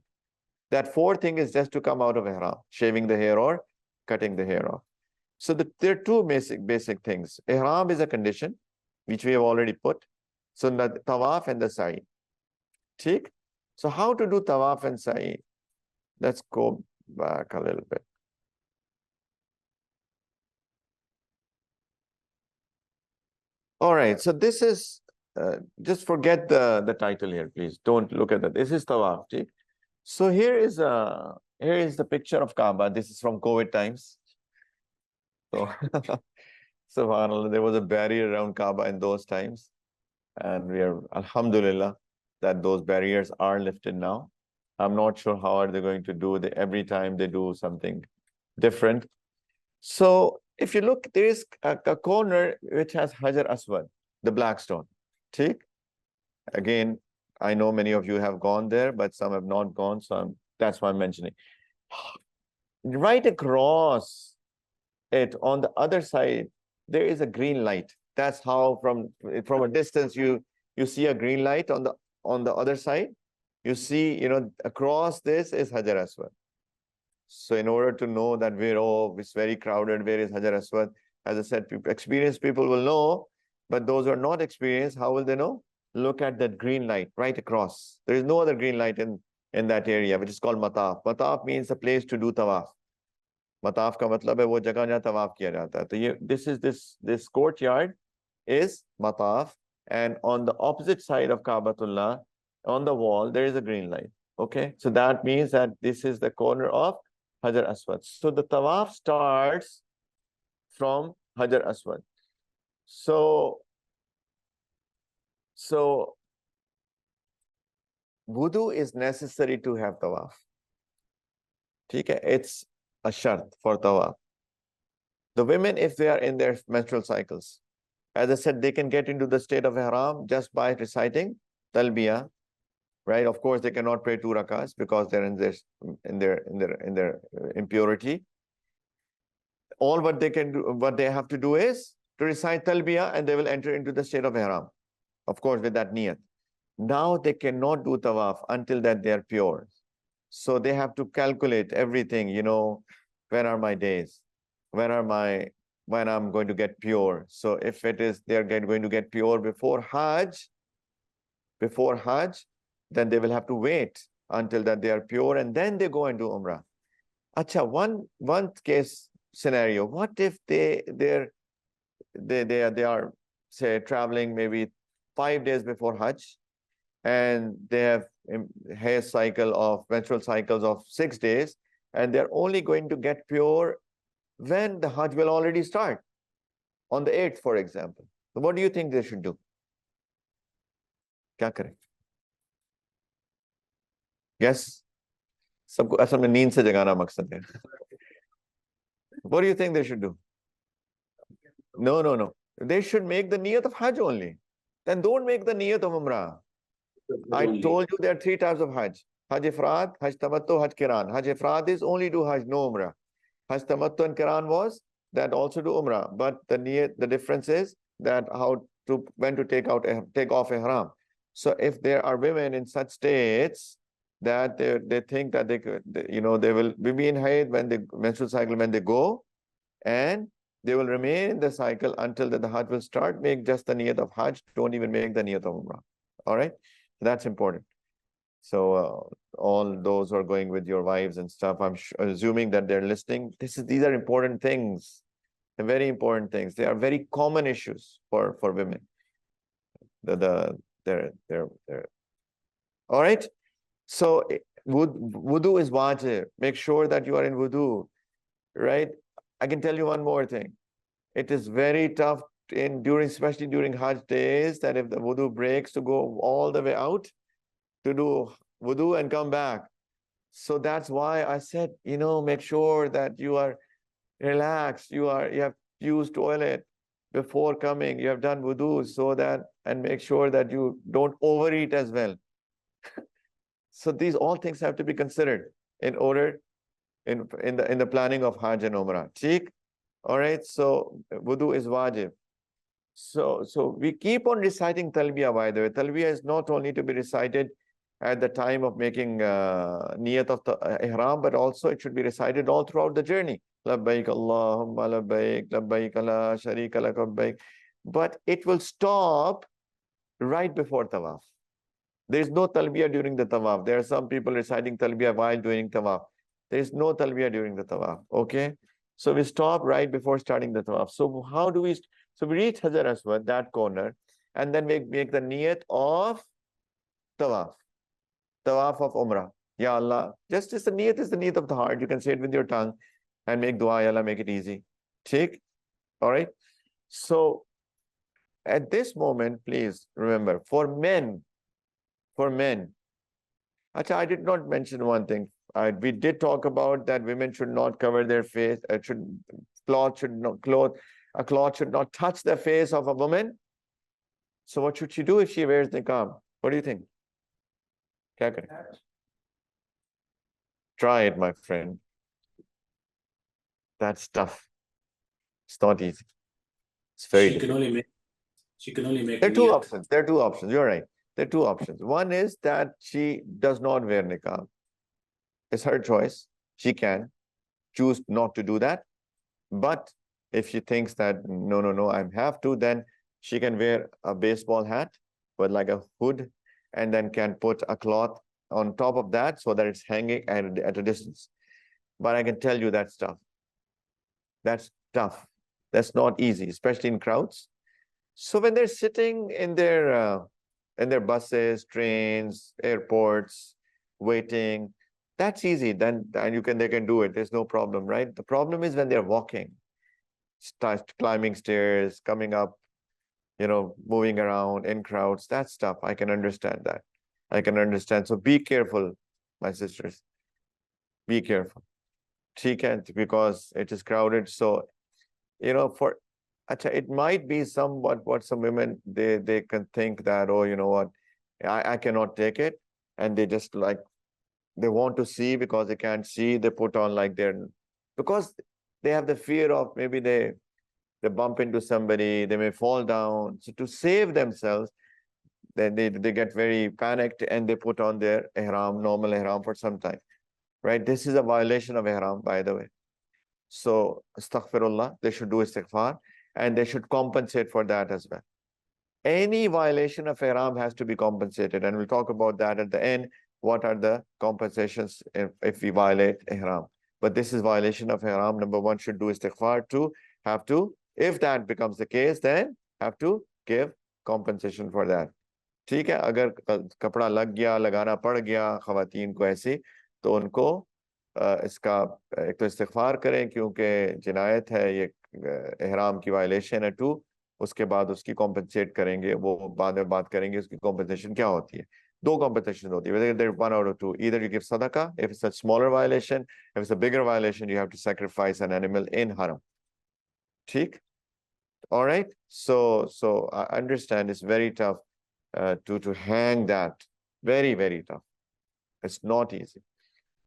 That 4th thing is just to come out of Ihram, shaving the hair or cutting the hair off. So there are 2 basic things. Ihram is a condition, which we have already put. So the Tawaf and the Sa'i. ठीक? So how to do Tawaf and Sa'i? Let's go back a little bit. All right, so this is, just forget the title here, please. Don't look at that. This is Tawaf. ठीक? So here is the picture of Kaaba. This is from COVID times. So, subhanAllah, there was a barrier around Kaaba in those times. And we are, alhamdulillah, that those barriers are lifted now. I'm not sure how are they going to do it. Every time they do something different. So if you look, there is a corner which has Hajar Aswad, the black stone. ठीक? Again, I know many of you have gone there, but some have not gone. So that's why I'm mentioning. Right across it, on the other side, there is a green light. That's how from a distance you see a green light on the other side. You see, across this is Hajar Aswad. So in order to know that it's very crowded, where is Hajar Aswad? As I said, experienced people will know, but those who are not experienced, how will they know? Look at that green light right across. There is no other green light in that area, which is called Mataf. Mataf means a place to do tawaf. Mataf ka matlab hai wo jagah jahan tawaf kiya jata hai. So this courtyard is Mataf, and on the opposite side of Kaabatullah, on the wall, there is a green light. Okay, so that means that this is the corner of Hajar Aswad. So the tawaf starts from Hajar Aswad. So wudu is necessary to have tawaf. Okay, it's a shart for tawaf. The women, if they are in their menstrual cycles, as I said, they can get into the state of ihram just by reciting talbiyah, right? Of course, they cannot pray 2 rakahs because they're in their impurity. All what they have to do is to recite talbiyah, and they will enter into the state of ihram, of course, with that niyat. Now they cannot do tawaf until that they are pure. So they have to calculate everything, when are my days? When I'm going to get pure? So if it is they're going to get pure before Hajj, then they will have to wait until that they are pure, and then they go and do Umrah. Acha, one case scenario. What if they are say traveling maybe 5 days before Hajj, and they have hair cycle of menstrual cycles of 6 days, and they're only going to get pure when the Hajj will already start on the 8th, for example. So what do you think they should do? क्या करें? Yes? सबको असल में नींद से जगाना मकसद है. What do you think they should do? No. They should make the niyat of Hajj only. Then don't make the niyat of Umrah. I told you there are 3 types of Hajj. Hajj Ifrad, Hajj Tamattu, Hajj Qiran. Hajj Ifrad is only do Hajj, no Umrah. Hajj Tamattu and Qiran was that also do Umrah. But the niyat, the difference is that when to take off Ihram. So if there are women in such states that they think that they will be in Hayd when the menstrual cycle, when they go, and they will remain in the cycle until the Hajj will start. Make just the niyat of Hajj. Don't even make the niyat of Umrah. All right? That's important. So all those who are going with your wives and stuff, I'm assuming that they're listening. These are important things. They're very important things. They are very common issues for women. They're all right. So wudu is wajib. Make sure that you are in wudu, right? I can tell you one more thing. It is very tough especially during Hajj days, that if the wudu breaks, to go all the way out to do wudu and come back. So that's why I said, make sure that you are relaxed. You have used toilet before coming. You have done wudu and make sure that you don't overeat as well. So these all things have to be considered in the planning of Hajj and Umrah. Cheek. All right. So wudu is wajib. So we keep on reciting talbiyah, by the way. Talbiyah is not only to be recited at the time of making niyat of the ihram, but also it should be recited all throughout the journey. Labbaik Allahumma labbaik, labbaik la sharika lak labbaik. But it will stop right before tawaf. There is no talbiyah during the tawaf. There are some people reciting talbiyah while doing tawaf. There is no talbiyah during the tawaf. Okay? So we stop right before starting the tawaf. So how do we... So we reach Hajar Aswad, that corner, and then we make the niyat of tawaf of Umrah. Ya Allah. Just the niyat is the niyat of the heart. You can say it with your tongue and make dua, Ya Allah, make it easy. Check. All right. So at this moment, please remember, for men, Acha, I did not mention one thing. We did talk about that women should not cover their face. A cloth should not touch the face of a woman. So what should she do if she wears niqab? What do you think? Kya kare? Try it, my friend. That's tough. It's not easy. It's very difficult. She can only make There are two niyat. options. There are 2 options. You're right. There are 2 options. One is that she does not wear niqab. It's her choice. She can choose not to do that. But if she thinks that, no, I have to, then she can wear a baseball hat with like a hood, and then can put a cloth on top of that so that it's hanging at a distance. But I can tell you that's tough. That's tough. That's not easy, especially in crowds. So when they're sitting in their buses, trains, airports, waiting, that's easy. Then they can do it. There's no problem, right? The problem is when they're walking, climbing stairs, coming up, moving around in crowds. That's tough. I can understand that. I can understand. So be careful, my sisters. Be careful. She can't, because it is crowded. So, it might be somewhat what some women, they can think that, oh, you know what, I cannot take it. And they just they want to see, because they can't see, they put on because they have the fear of maybe they bump into somebody, they may fall down. So to save themselves, then they get very panicked and they put on their ihram, normal ihram for some time, right? This is a violation of ihram, by the way. So astaghfirullah, they should do istighfar, and they should compensate for that as well. Any violation of ihram has to be compensated, and we'll talk about that at the end. What are the compensations if we violate ihram? but this is violation of Ihram. Number one, should do istighfar. Two, have to, if that becomes the case, then have to give compensation for that. ठीक है, अगर कपड़ा लग गया, लगाना पड़ गया खवातीन को ऐसे, तो उनको इसका एक तो इस्तिग़फ़ार करें क्योंकि जिनायत है ये, इहराम की वायलेशन है। टू, उसके बाद उसकी कॉम्पनसेट करेंगे, वो बाद में बात करेंगे उसकी कॉम्पनसेशन क्या होती है। दो कॉम्पनसेशन होती है, whether there one out of two, either you give sadaqah if it's a smaller violation, if it's a bigger violation you have to sacrifice an animal in haram. ठीक, all right, so I understand it's very tough to hang that, very tough. It's not easy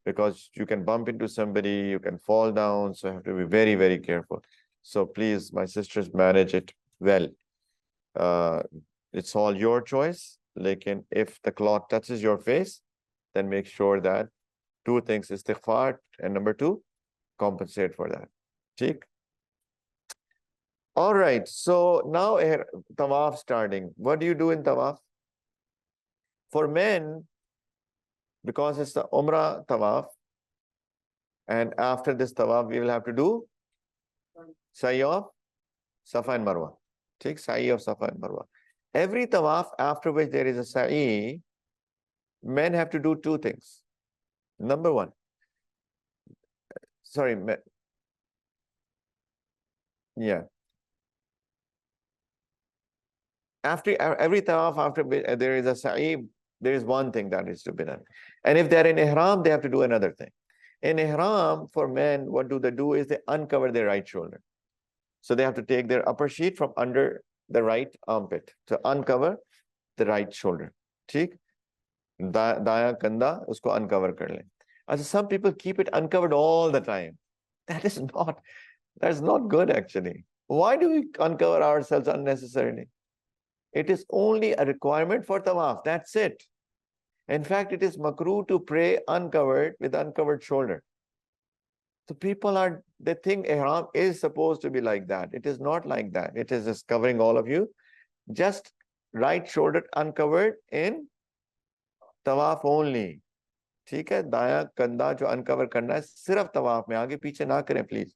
because you can bump into somebody, you can fall down, so you have to be very careful. So please, my sisters, manage it well. It's all your choice. Like, if the cloth touches your face, then make sure that two things, istighfar, and number two, compensate for that. ठीक? All right, so now tawaf starting. What do you do in tawaf? For men, because it's the Umrah tawaf, and after this tawaf, we will have to do sa'i of Safa and Marwa. Take sa'i of Safa and Marwa. Every tawaf after which there is a sa'i, men have to do two things. Number one, sorry, yeah. After every tawaf, after there is a sa'i, there is one thing that is to be done. And if they're in Ihram, they have to do another thing. In Ihram, for men, what do? They do is they uncover their right shoulder. So they have to take their upper sheet from under the right armpit to uncover the right shoulder. ठीक? Daya kanda, usko uncover kar le. As some people keep it uncovered all the time. That's not good actually. Why do we uncover ourselves unnecessarily? It is only a requirement for tawaf. That's it. In fact, it is makruh to pray uncovered with uncovered shoulder. So people they think Ihram is supposed to be like that. It is not like that. It is just covering all of you. Just right shoulder uncovered in tawaf only. ठीक है, दाया कंधा जो uncover करना है सिर्फ तवाफ में, आगे पीछे ना करें please.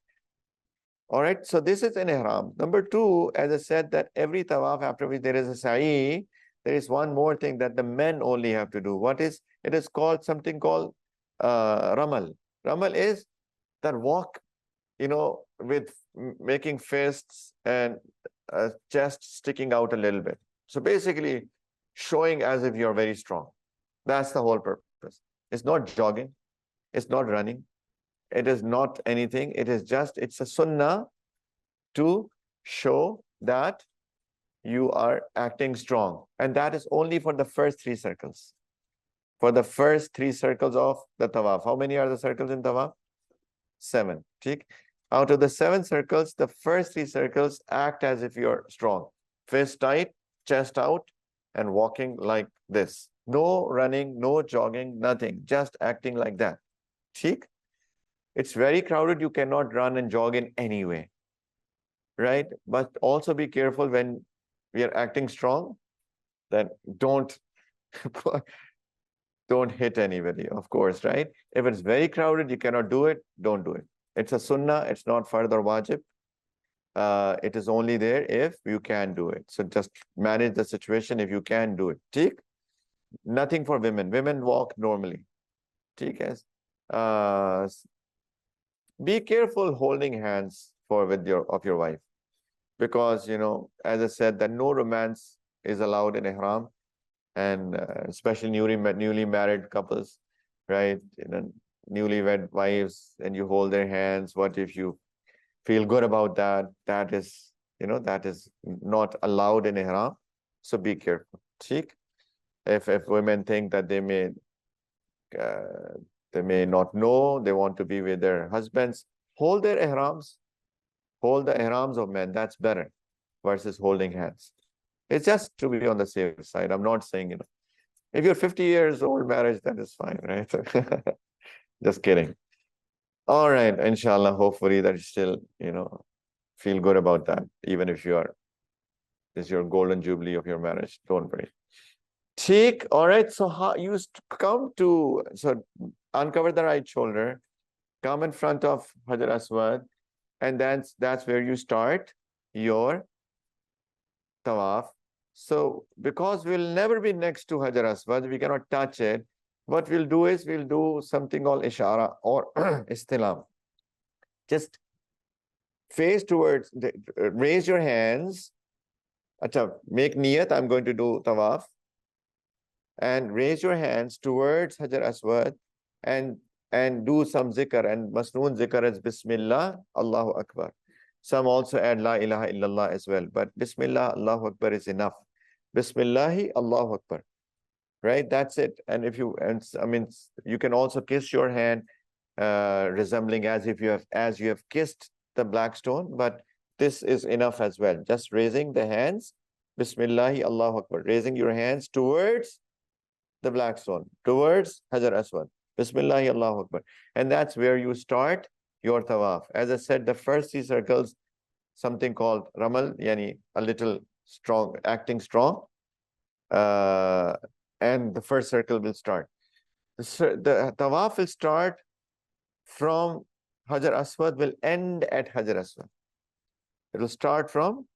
All right, so this is an Ihram. Number two, as I said, that every tawaf after which there is a sa'i, there is one more thing that the men only have to do. What is? It is called something called ramal. Ramal is that walk, with making fists and chest sticking out a little bit. So basically showing as if you're very strong. That's the whole purpose. It's not jogging. It's not running. It is not anything. It is just, it's a sunnah to show that you are acting strong. And that is only for the first three circles. For the first three circles of the tawaf. How many are the circles in tawaf? 7. ठीक? Out of the 7 circles, the first 3 circles act as if you're strong. Fist tight, chest out, and walking like this. No running, no jogging, nothing. Just acting like that. ठीक? It's very crowded. You cannot run and jog in any way. Right? But also be careful when we are acting strong, then don't hit anybody, of course, right? If it's very crowded, you cannot do it, don't do it. It's a sunnah, it's not Farad or Wajib. It is only there if you can do it. So just manage the situation if you can do it. ठीक? Nothing for women. Women walk normally. ठीक है? Be careful holding hands of your wife. Because, as I said, that no romance is allowed in Ihram. And especially newly married couples, right? Newlywed wives, and you hold their hands. What if you feel good about that? That is not allowed in Ihram. So be careful. ठीक? If women think that they may not know, they want to be with their husbands, hold their ihrams. Hold the ihrams of men. That's better versus holding hands. It's just to be on the safe side. I'm not saying, if you're 50 years old marriage, that is fine, right? Just kidding. All right, inshallah, hopefully that you still, feel good about that, even if it's your golden jubilee of your marriage. Don't worry. All right, so how you come to, so uncover the right shoulder. come in front of Hajar Aswad, and that's where you start your tawaf. So because we'll never be next to Hajar Aswad, we cannot touch it. What we'll do is we'll do something called ishara or istilam. Just face towards, raise your hands. Acha, make niyat, I'm going to do tawaf. And raise your hands towards Hajar Aswad and do some zikr. And masnoon zikr is Bismillah, Allahu Akbar. Some also add La ilaha illallah as well. But Bismillah, Allahu Akbar is enough. Bismillahi, Allahu Akbar. Right? That's it. And if you, I mean, you can also kiss your hand, resembling as if you have kissed the black stone, but this is enough as well. Just raising the hands, Bismillahi, Allahu Akbar, raising your hands towards the black stone, towards Hajar Aswad, Bismillahi, Allahu Akbar. And that's where you start your tawaf. As I said, the first 3 circles, something called Ramal, yani a little strong, acting strong. And the first circle will start. The tawaf will start from Hajar Aswad, will end at Hajar Aswad. It will start from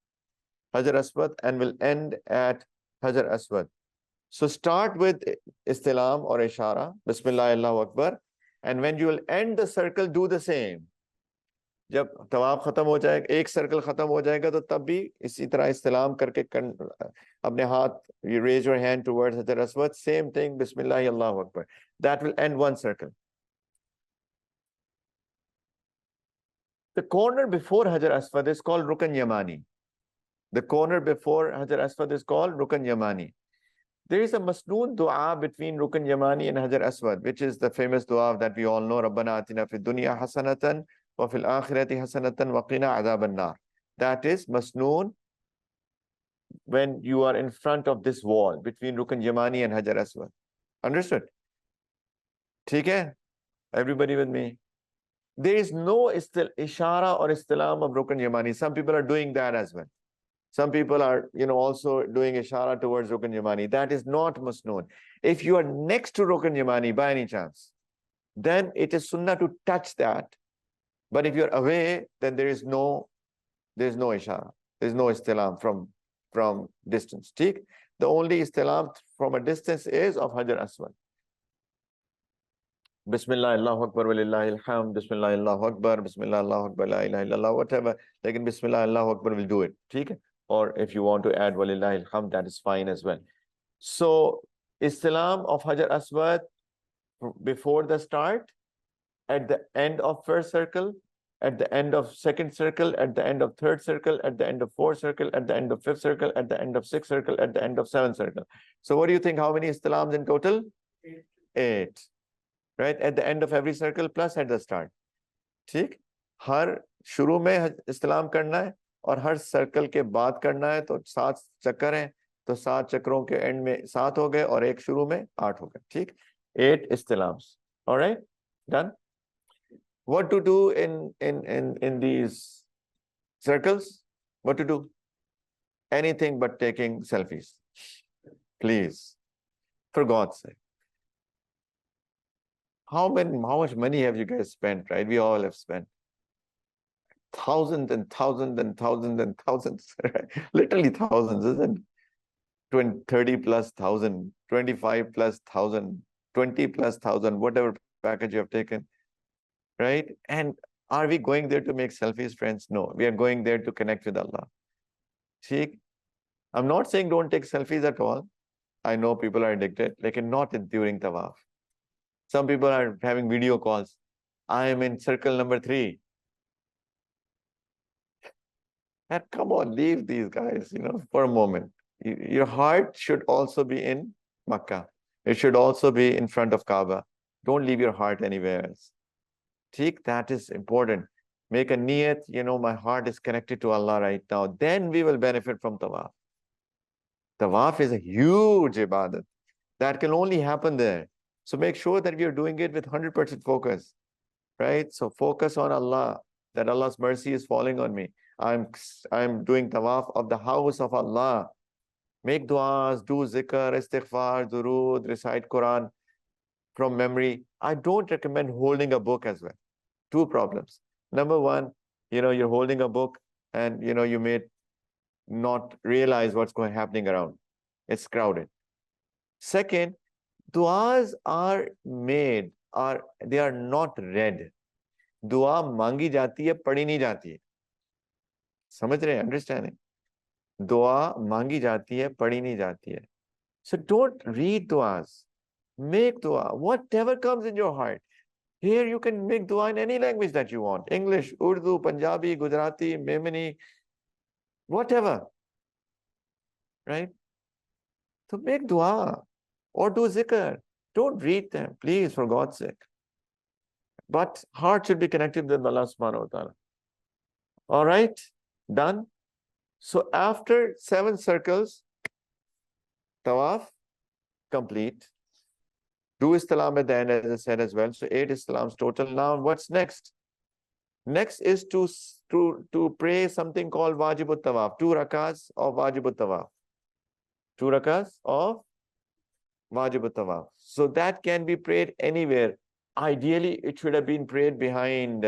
Hajar Aswad and will end at Hajar Aswad. So start with istilam or ishara, Bismillah, Allahu Akbar. And when you will end the circle, do the same. जब तवाफ खत्म हो जाएगा, एक circle खत्म हो जाएगा, तो तब भी इसी तरह इस्तिलाम करके अपने हाथ, you raise your hand towards Hajar Aswad, same thing, Bismillah, Allahu Akbar. That will end one circle. The corner before Hajar Aswad is called Rukn Yamani. The corner before Hajar Aswad is called Rukn Yamani. There is a masnoon dua between Rukn Yamani and Hajar Aswad, which is the famous dua that we all know, Rabbana atina fid dunya hasanatan wa fil akhirati hasanatan wa qina adhaban nar. That is masnoon when you are in front of this wall between Rukn Yamani and Hajar Aswad. Understood? ठीक है? Everybody with me? There is no ishara or istilam of Rukn Yamani. Some people are doing that as well. Some people are, also doing ishara towards Rukn Yamani. That is not masnoon. If you are next to Rukn Yamani by any chance, then it is sunnah to touch that. But if you're away, then there is no ishara. There is no istilam from distance. The only istilam from a distance is of Hajar Aswad. Bismillah, Allahu Akbar, walillahi alhamd, Bismillah, Allahu Akbar, Bismillah, Allahu Akbar, la ilaha illallah, whatever. Like in Bismillah, Allahu Akbar will do it. Or if you want to add walillahi alhamd, that is fine as well. So, istilam of Hajar Aswad before the start, at the end of first circle, at the end of second circle, at the end of third circle, at the end of fourth circle, at the end of fifth circle, at the end of sixth circle, at the end of seventh circle. So what do you think? How many istilams in total? 8. Right? At the end of every circle plus at the start. ठीक? हर शुरू में इस्तेलाम करना है और हर circle के बाद करना है, तो 7 चक्कर हैं, तो 7 चक्करों के एंड में 7 हो गए और एक शुरू में 8 हो गए. ठीक? 8 istilams. All right? Done? What to do in these circles? What to do? Anything but taking selfies. Please. For God's sake. How much money have you guys spent, right? We all have spent thousands and thousands and thousands and thousands, right? Literally thousands, isn't it? 30 plus thousand, 25 plus thousand, 20 plus thousand, whatever package you have taken, right? And are we going there to make selfies, friends? No, we are going there to connect with Allah. See, I'm not saying don't take selfies at all. I know people are addicted, like not during tawaf. Some people are having video calls. I am in circle number 3. And come on, leave these guys, for a moment. Your heart should also be in Makkah. It should also be in front of Kaaba. Don't leave your heart anywhere else. That is important. Make a niyat, my heart is connected to Allah right now. Then we will benefit from tawaf. Tawaf is a huge ibadat. That can only happen there. So make sure that we are doing it with 100% focus, right? So focus on Allah, that Allah's mercy is falling on me. I'm doing tawaf of the house of Allah. Make du'as, do zikr, istighfar, durood, recite Quran from memory. I don't recommend holding a book as well. Two problems. Number one, you're holding a book and, you may not realize what's happening around. It's crowded. Second, du'as are made, they are not read. Dua मांगी जाती है, पढ़ी नहीं जाती है. समझ रहे हैं? Understanding? Dua मांगी जाती है, पढ़ी नहीं जाती है. So don't read du'as. Make dua, whatever comes in your heart. Here you can make dua in any language that you want. English, Urdu, Punjabi, Gujarati, Memoni, whatever. Right? So make dua or do zikr. Don't read them, please, for God's sake. But heart should be connected with Allah subhanahu wa ta'ala. All right? Done? So after 7 circles, tawaf, complete. Do istilam at the end, as I said as well. So 8 istilams total. Now what's next? Next is to pray something called wajibut tawaf. 2 rakats of wajibut tawaf. 2 rakats of wajibut tawaf. So that can be prayed anywhere. Ideally, it should have been prayed behind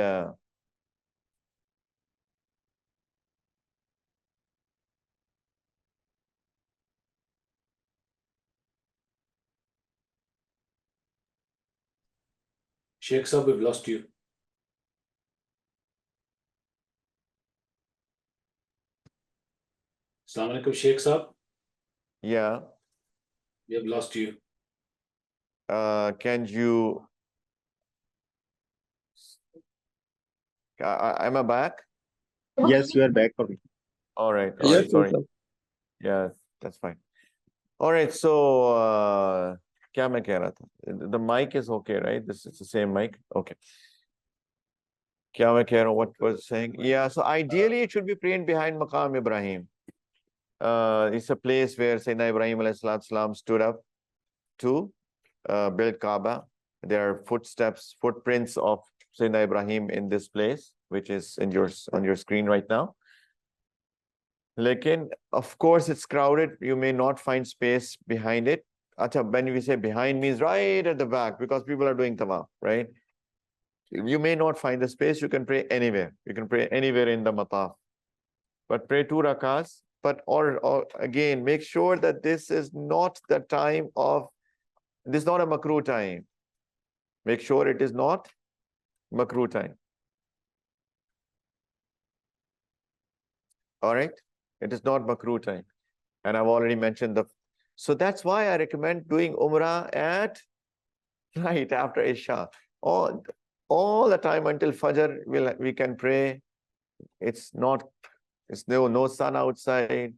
Sheikh Sahib, we've lost you. Assalamu alaikum, Sheikh Sahib. yeah. We have lost you. Can you am I back? Yes, you are back for me. All right. Yes, Sorry. Yeah, that's fine. All right. So क्या मैं कह रहा था? The mic is okay, right? This is the same mic. Okay. क्या मैं कह रहा हूँ? What was saying? Yeah. So ideally, it should be prayed behind Maqam Ibrahim. It's a place where Sayyidina Ibrahim alayhi salam stood up to build Kaaba. There are footprints of Sayyidina Ibrahim in this place, which is on your screen right now. Lekin, of course, it's crowded. You may not find space behind it. Acha, when we say behind means right at the back, because people are doing tawaf, right? You may not find the space. You can pray anywhere. You can pray anywhere in the mataf. But pray 2 rakats. But or again, make sure that this is not the time of, this is not a makruh time. Make sure it is not makruh time. All right? It is not makruh time. And I've already mentioned so that's why I recommend doing Umrah at right after Isha. All the time until Fajr we can pray. It's no sun outside.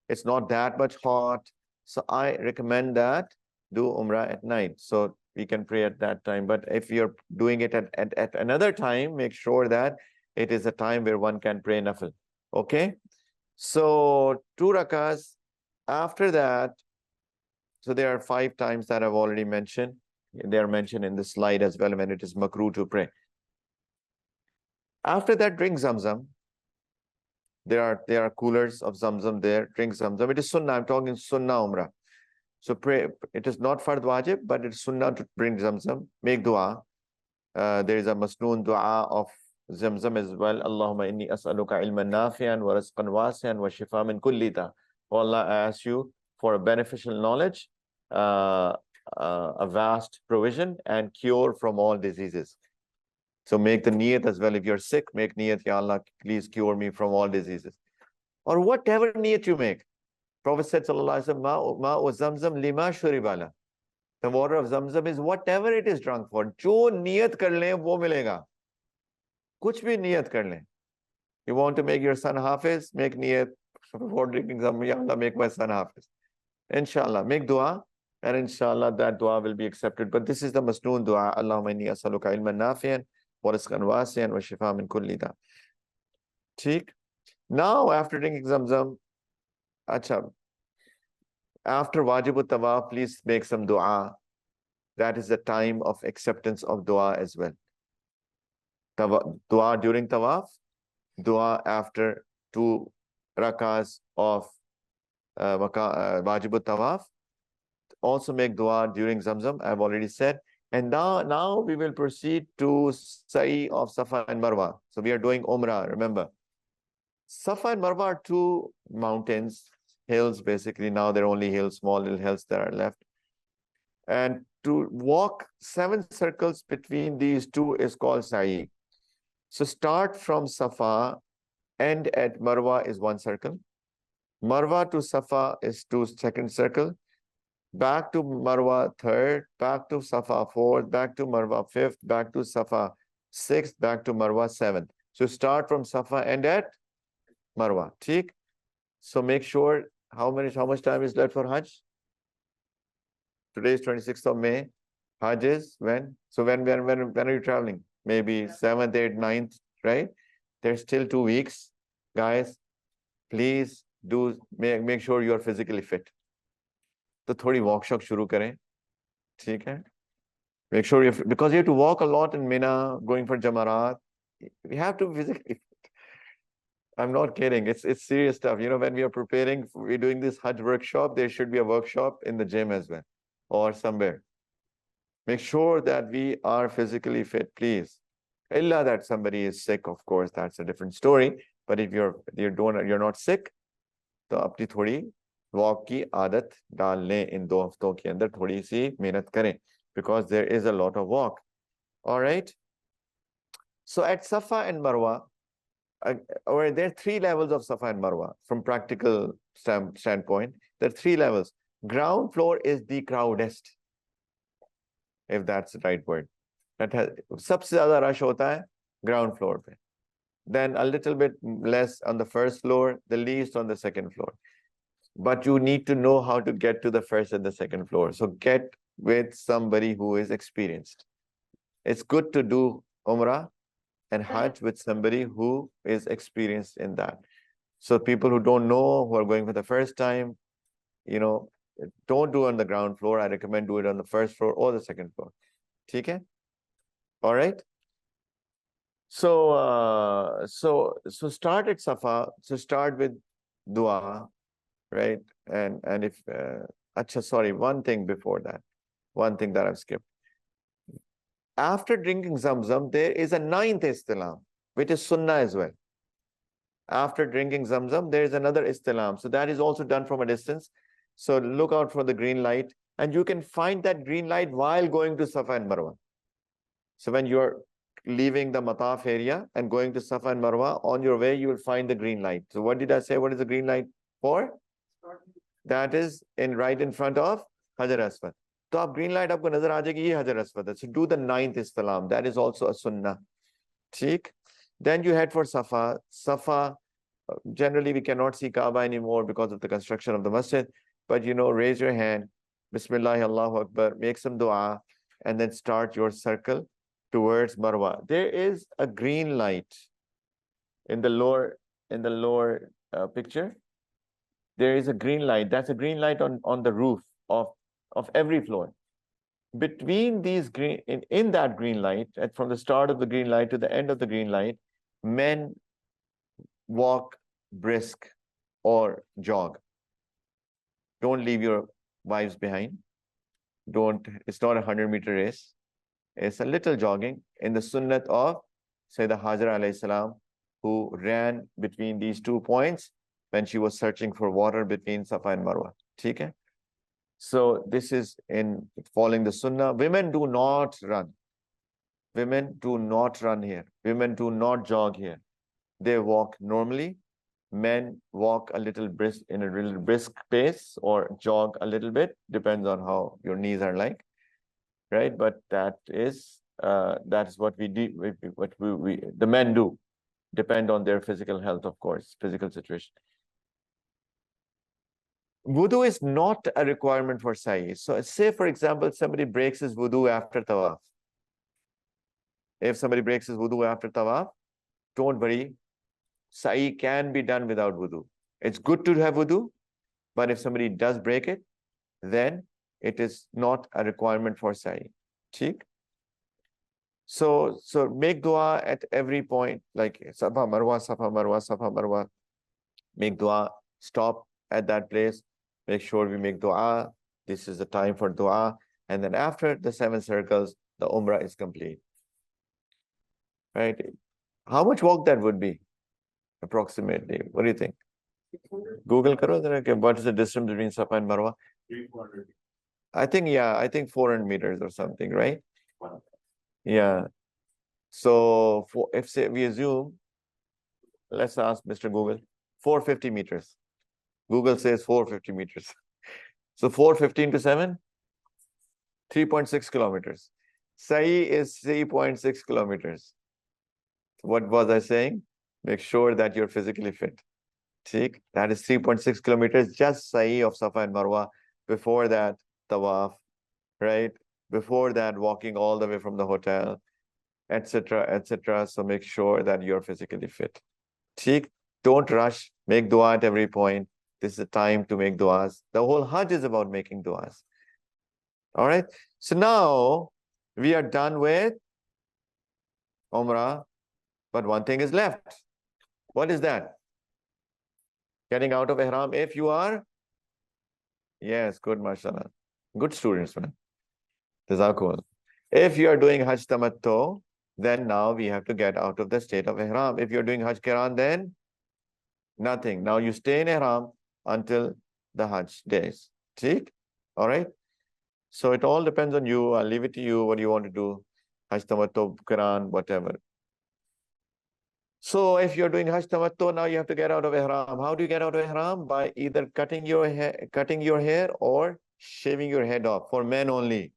It's not that much hot. So I recommend that do Umrah at night. So we can pray at that time. But if you're doing it at another time, make sure that it is a time where one can pray nafil. Okay? So 2 rakahs. After that, so there are 5 times that I've already mentioned. They are mentioned in the slide as well when it is makruh to pray. After that, drink Zamzam. There are coolers of Zamzam there. Drink Zamzam. It is sunnah. I'm talking sunnah Umrah. So pray. It is not Fard Wajib, but it's sunnah to drink Zamzam. Make dua. There is a masnoon dua of Zamzam as well. Allahumma inni as'aluka ilman nafi'an wa rizqan wasi'an wa shifa min kulli da. Oh Allah, I ask you for a beneficial knowledge, a vast provision, and cure from all diseases. So make the niyat as well. If you're sick, make niyat, Ya Allah, please cure me from all diseases. Or whatever niyat you make. Prophet said, Sallallahu Alaihi Wasallam, ma'u zamzam lima shuribala. The water of Zamzam is whatever it is drunk for. Jo niyat kar le, wo milega. Kuch bhi niyat kar le. You want to make your son Hafiz? Make niyat for drinking Zamzam. Ya Allah, make my son Hafiz. Inshallah, make dua. And inshallah, that dua will be accepted. But this is the masnoon dua. Allahumma inni as'aluka ilman nafi'an wa rizqan wasi'an wa shifa min kulli da. Theek? Now, after drinking Zamzam, acha, after wajibut tawaf, please make some dua. That is the time of acceptance of dua as well. Dua during tawaf, dua after 2 rakas of wajibut tawaf. Also make dua during Zamzam, I've already said. And now we will proceed to Sa'i of Safa and Marwa. So we are doing Umrah, remember. Safa and Marwa are two mountains, hills basically. Now they're only hills, small little hills that are left. And to walk 7 circles between these two is called Sa'i. So start from Safa, end at Marwa is 1 circle. Marwa to Safa is 2 circle. Back to Marwa 3rd, back to Safa 4th, back to Marwa 5th, back to Safa 6th, back to Marwa 7th. So start from Safa, end at Marwa. Theek? So make sure how much time is left for Hajj? Today is 26th of May. Hajj is when? So when are you traveling? Maybe 7th, 8th, 9th, right? There's still 2 weeks. Guys, please do make sure you are physically fit. तो थोड़ी walk shop शुरू करें, ठीक है? Make sure because you have to walk a lot in Mina, going for Jamarat. We have to physically. I'm not kidding. It's serious stuff. You know, when we are preparing, we're doing this Hajj workshop. There should be a workshop in the gym as well, or somewhere. Make sure that we are physically fit, please. Illa that somebody is sick, of course, that's a different story. But if you're not sick, तो अपनी थोड़ी walk की आदत डाल लें इन 2 हफ्तों के अंदर थोड़ी सी मेहनत करें because there is a lot of walk. All right. So at Safa and Marwa, or there are 3 levels of Safa and Marwa from practical standpoint. There are 3 levels. Ground floor is the crowdest, if that's the right word. That has सबसे ज़्यादा rush होता है ground floor पे. Then a little bit less on the first floor, the least on the second floor. But you need to know how to get to the first and the second floor. So get with somebody who is experienced. It's good to do Umrah and Hajj with somebody who is experienced in that. So people who don't know, who are going for the first time, you know, don't do it on the ground floor. I recommend do it on the first floor or the second floor. Okay? All right. So start at Safa. So start with dua, right? And if sorry, one thing before that, one thing that I've skipped. After drinking Zamzam, there is a 9th istilam, which is sunnah as well. After drinking Zamzam, there is another istilam. So that is also done from a distance. So look out for the green light, and you can find that green light while going to Safa and Marwa. So when you're leaving the Mataf area and going to Safa and Marwa, on your way, you will find the green light. So what did I say? What is the green light for? That is right in front of Hajar Aswad. So आप green light आपको नजर आ जाएगी ये Hajar Aswad है. So do the 9th istilam. That is also a sunnah. ठीक? Then you head for Safa. Safa, generally we cannot see Kaaba anymore because of the construction of the masjid. But you know, raise your hand, Bismillah, Allahu Akbar, make some dua, and then start your circle towards Marwa. There is a green light in the lower picture. There is a green light. That's a green light on the roof of every floor. Between these in that green light, from the start of the green light to the end of the green light, men walk brisk or jog. Don't leave your wives behind. It's not a 100-meter race. It's a little jogging in the sunnat of Sayyidah Hajar alayhi salam, who ran between these 2 points when she was searching for water between Safa and Marwa. Okay? So this is in following the sunnah. Women do not run. Women do not run here. Women do not jog here. They walk normally. Men walk a little brisk in a little brisk pace or jog a little bit, depends on how your knees are like, right? But that's what we do. The men do, depend on their physical health, of course, physical situation. Wudu is not a requirement for sa'i. So say, for example, somebody breaks his wudu after tawaf. If somebody breaks his wudu after tawaf, don't worry. Sa'i can be done without wudu. It's good to have wudu, but if somebody does break it, then it is not a requirement for sa'i. Cheek. So make dua at every point, like Safa Marwa, Safa Marwa, Safa Marwa. Make dua, stop at that place. Make sure we make dua. This is the time for dua. And then after the 7 circles, the Umrah is complete. Right? How much walk that would be? Approximately. What do you think? 600. Google karo zara ke what is the distance between Safa and Marwa? 300. I think 400 meters or something, right? Yeah. So if say we assume, let's ask Mr. Google, 450 meters. Google says 450 meters. So 415 to 7, 3.6 kilometers. Sahi is 3.6 kilometers. What was I saying? Make sure that you're physically fit. See, that is 3.6 kilometers, just Sa'i of Safa and Marwa. Before that, Tawaf, right? Before that, walking all the way from the hotel, etc., etc. So make sure that you're physically fit. See, don't rush, make dua at every point. This is the time to make duas. The whole Hajj is about making duas. All right. So now we are done with Umrah, but one thing is left. What is that? Getting out of Ihram if you are? Yes, good, mashallah. Good students, man. Jazakumullah. If you are doing Hajj Tamattu, then now we have to get out of the state of Ihram. If you're doing Hajj Qiran, then nothing. Now you stay in Ihram until the Hajj days. See? All right? So it all depends on you. I'll leave it to you. What do you want to do? Hajj Tamattu, Qiran, whatever. So if you're doing Hajj Tamattu, now you have to get out of Ihram. How do you get out of Ihram? By either cutting your hair or shaving your head off, for men only.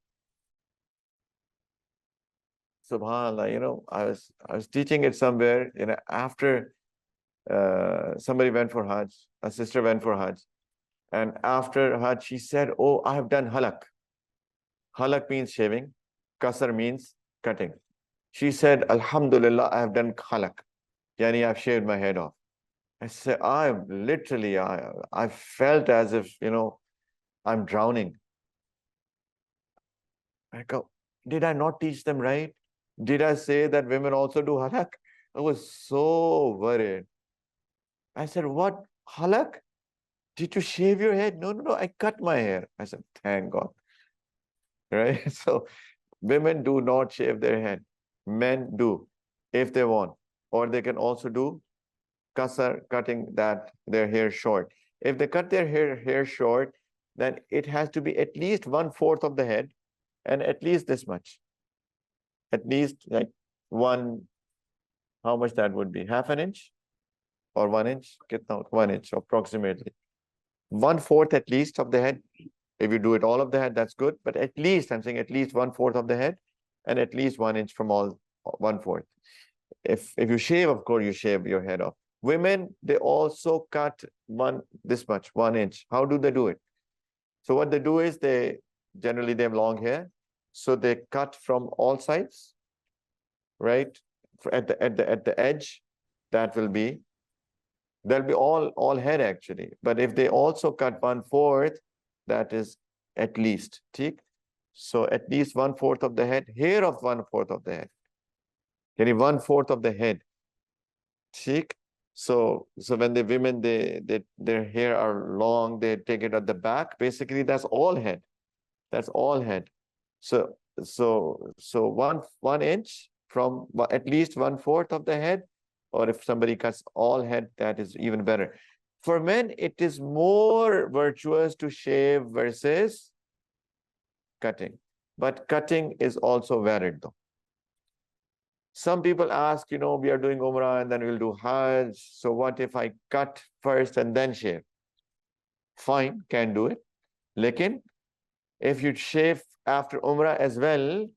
SubhanAllah, I was teaching it somewhere, after somebody went for Hajj, a sister went for Hajj, and after Hajj, she said, "Oh, I have done halak." Halak means shaving, kasar means cutting. She said, "Alhamdulillah, I have done halak." Yani, I've shaved my head off. I said, I felt as if, I'm drowning. I go, did I not teach them right? Did I say that women also do halak? I was so worried. I said, what? Halak? Did you shave your head? No, no, no, I cut my hair. I said, thank God. Right? So women do not shave their head. Men do, if they want. Or they can also do kasar, cutting their hair short. If they cut their hair short, then it has to be at least 1/4 of the head and at least this much. At least like how much that would be? 1/2 inch or 1 inch? 1 inch approximately. 1/4 at least of the head. If you do it all of the head, that's good. But at least, I'm saying at least 1/4 of the head and at least 1 inch from all 1/4. If you shave, of course, you shave your head off. Women, they also cut this much, 1 inch. How do they do it? So what they do is generally they have long hair. So they cut from all sides, right? At the edge, there'll be all head actually. But if they also cut 1/4, that is at least, ठीक? So at least 1/4 of the head, hair of 1/4 of the head. Yani 1/4 of the head. ठीक? So when the women their hair are long, they take it at the back. Basically, that's all head. That's all head. So 1 inch from at least 1/4 of the head, or if somebody cuts all head, that is even better. For men, it is more virtuous to shave versus cutting. But cutting is also valid though. Some people ask, we are doing Umrah and then we'll do Hajj. So what if I cut first and then shave? Fine, can do it. Lekin, if you shave after Umrah as well,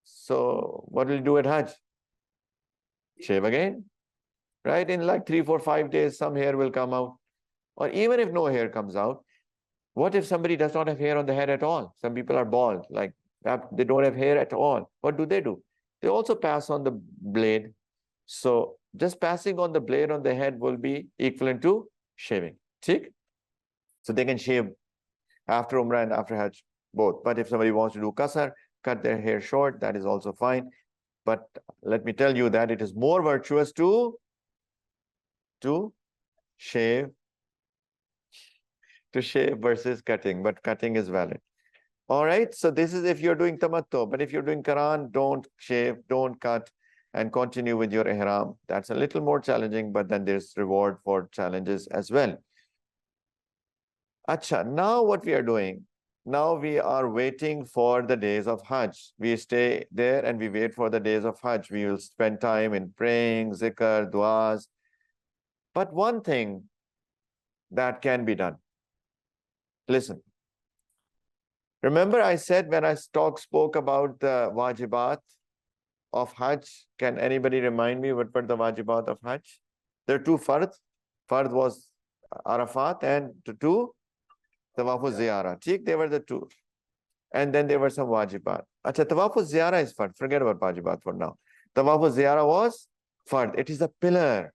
so what will you do at Hajj? Shave again, right? In like 3, 4, 5 days, some hair will come out. Or even if no hair comes out, what if somebody does not have hair on the head at all? Some people are bald, like they don't have hair at all. What do? They also pass on the blade. So just passing on the blade on the head will be equivalent to shaving. Tick? So they can shave after Umrah and after Hajj, both. But if somebody wants to do kasar, cut their hair short, that is also fine. But let me tell you that it is more virtuous to shave versus cutting. But cutting is valid. All right. So this is if you're doing tamattu, but if you're doing Quran, don't shave, don't cut, and continue with your ihram. That's a little more challenging, but then there's reward for challenges as well. Acha, now what we are doing? Now we are waiting for the days of Hajj. We stay there and we wait for the days of Hajj. We will spend time in praying, zikr, du'as. But one thing that can be done. Listen. Remember I said when I spoke about the wajibat of Hajj, can anybody remind me what were the wajibat of Hajj? There are two fard. Fard was Arafat and two, Tawaf Ziyara. They were the two. And then there were some wajibat. Acha, Tawaf Ziyara is fard. Forget about wajibat for now. Tawaf Ziyara was fard. It is a pillar.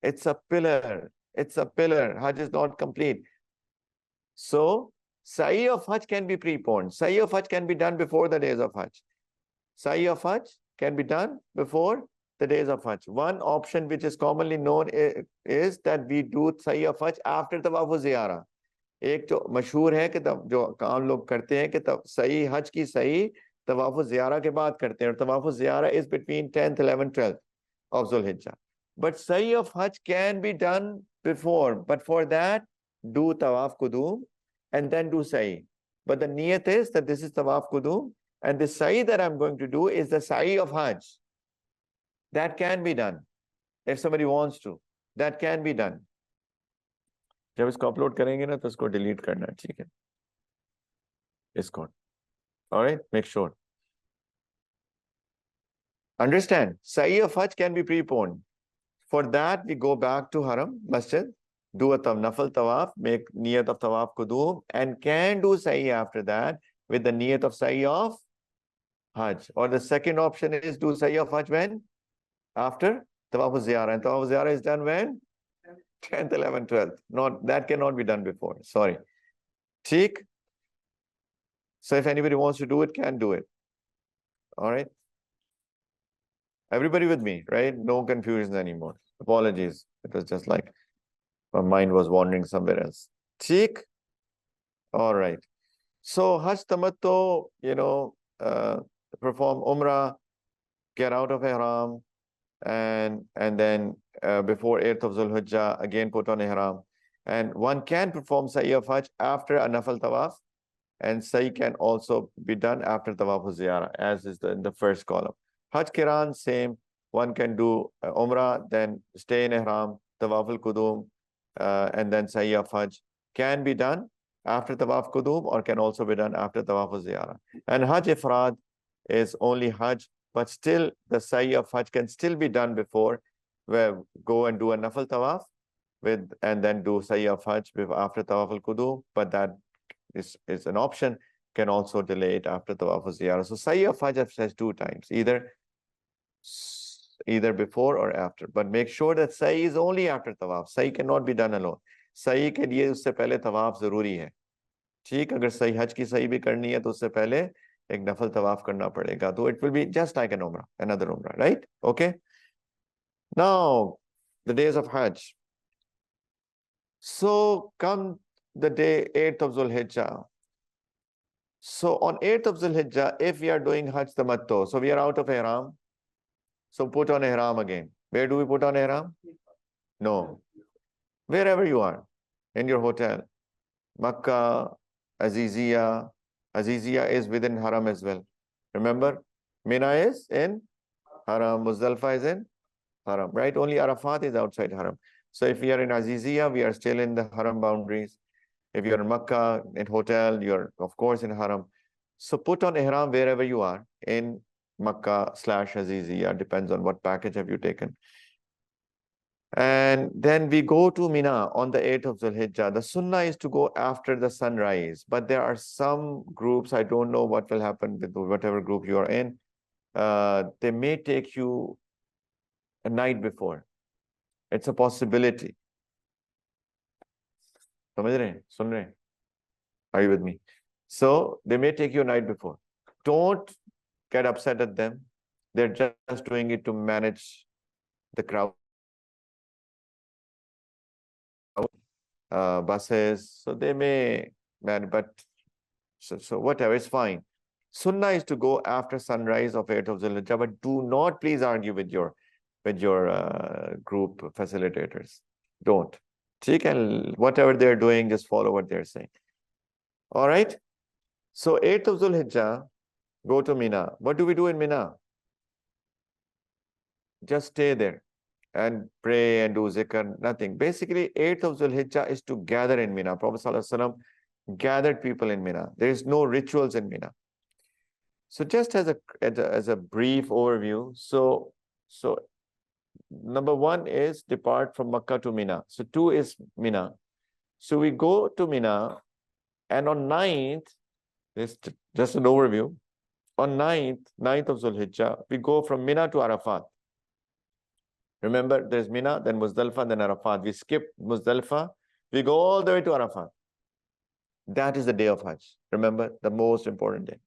It's a pillar. It's a pillar. Hajj is not complete. So, Sa'i of Hajj can be preponed. Sa'i of Hajj can be done before the days of Hajj. Sa'i of Hajj can be done before the days of Hajj. One option which is commonly known is that we do Sa'i of Hajj after Tawaf Ziyara. एक जो मशहूर है कि तब जो काम लोग करते हैं कि तब सही हज की सही तवाफ ज़ियारा के बाद करते हैं और तवाफ ज़ियारा is between 10th, 11th, 12th of Dhul-Hijjah. But sa'i of Hajj can be done before, but for that do tawaf qudum and then do sa'i. But the niyat is that this is tawaf qudum and the sa'i that I'm going to do is the sa'i of Hajj. That can be done if somebody wants to. That can be done. जब इसको upload करेंगे ना तो इसको delete करना है, ठीक है, इसको. All right, make sure. Understand, Sa'i of Hajj can be preponed. For that, we go back to Haram, Masjid, do a nafal tawaf, make niyat of tawaf qudum, and can do Sa'i after that with the niyat of Sa'i of Hajj. Or the second option is do Sa'i of Hajj when? After Tawaf Ziyara. And Tawaf Ziyara is done when? 10th, 11th, 12th. Not, that cannot be done before. Sorry. Theek? So if anybody wants to do it, can do it. All right. Everybody with me, right? No confusion anymore. Apologies. It was just like my mind was wandering somewhere else. Theek? All right. So Hajj Tamattu, perform Umrah, get out of Ihram, and then before 8th of Dhul-Hijjah, again put on Ihram. And one can perform Sa'i of Hajj after a Nafal Tawaf, and Sa'i can also be done after Tawaf Ziyara, as is in the first column. Hajj Kiran, same. One can do Umrah, then stay in Ihram, Tawaf al-Qudum, and then Sa'i of Hajj. Can be done after Tawaf Qudum or can also be done after Tawaf Ziyara. And Hajj Ifrad is only Hajj, but still the Sa'i of Hajj can still be done before, where go and do a Nafal Tawaf and then do Sa'i of Hajj after Tawaf al-Qudum, but that is an option, can also delay it after Tawaf Ziyara. So Sa'i of Hajj says 2 times, either before or after, but make sure that Sa'i is only after Tawaf. Sa'i cannot be done alone. Sa'i के लिए उससे पहले तवाफ जरूरी है. ठीक, अगर सही हज की सही भी करनी है तो उससे पहले एक नफल तवाफ करना पड़ेगा. तो it will be just like an Umrah, another Umrah, right? Okay. Now, the days of Hajj. So come the day 8th of Dhul-Hijjah. So on 8th of Dhul-Hijjah, if we are doing Hajj Tamattu, so we are out of Ihram, so put on Ihram again. Where do we put on Ihram? No. Wherever you are, in your hotel. Makkah, Aziziyah. Aziziyah is within Haram as well. Remember, Mina is in Haram, Muzdalifah is in Haram, right? Only Arafat is outside Haram. So if we are in Aziziyah, we are still in the Haram boundaries. If you're in Makkah, in hotel, you're of course in Haram. So put on Ihram wherever you are, in Makkah/Aziziyah, depends on what package have you taken. And then we go to Mina on the 8th of Dhul-Hijjah. The sunnah is to go after the sunrise, but there are some groups, I don't know what will happen with whatever group you are in. They may take you a night before. It's a possibility. समझ रहे हैं? सुन रहे हैं? Are you with me? So they may take you a night before. Don't get upset at them. They're just doing it to manage the crowd. Buses, so they may, but So whatever, it's fine. Sunnah is to go after sunrise of 8th of Dhul-Hijjah, but do not please argue with your group facilitators. Don't. Take and whatever they're doing, just follow what they're saying. All right. So 8th of Dhul-Hijjah, go to Mina. What do we do in Mina? Just stay there and pray and do zikr, nothing. Basically, 8th of Dhul-Hijjah is to gather in Mina. Prophet ﷺ gathered people in Mina. There is no rituals in Mina. So just as a brief overview, so number 1 is depart from Makkah to Mina. So 2 is Mina. So we go to Mina, and on 9th, this just an overview. On 9th of Dhul-Hijjah, we go from Mina to Arafat. Remember, there's Mina, then Muzdalifah, then Arafat. We skip Muzdalifah, we go all the way to Arafat. That is the day of Hajj. Remember, the most important day.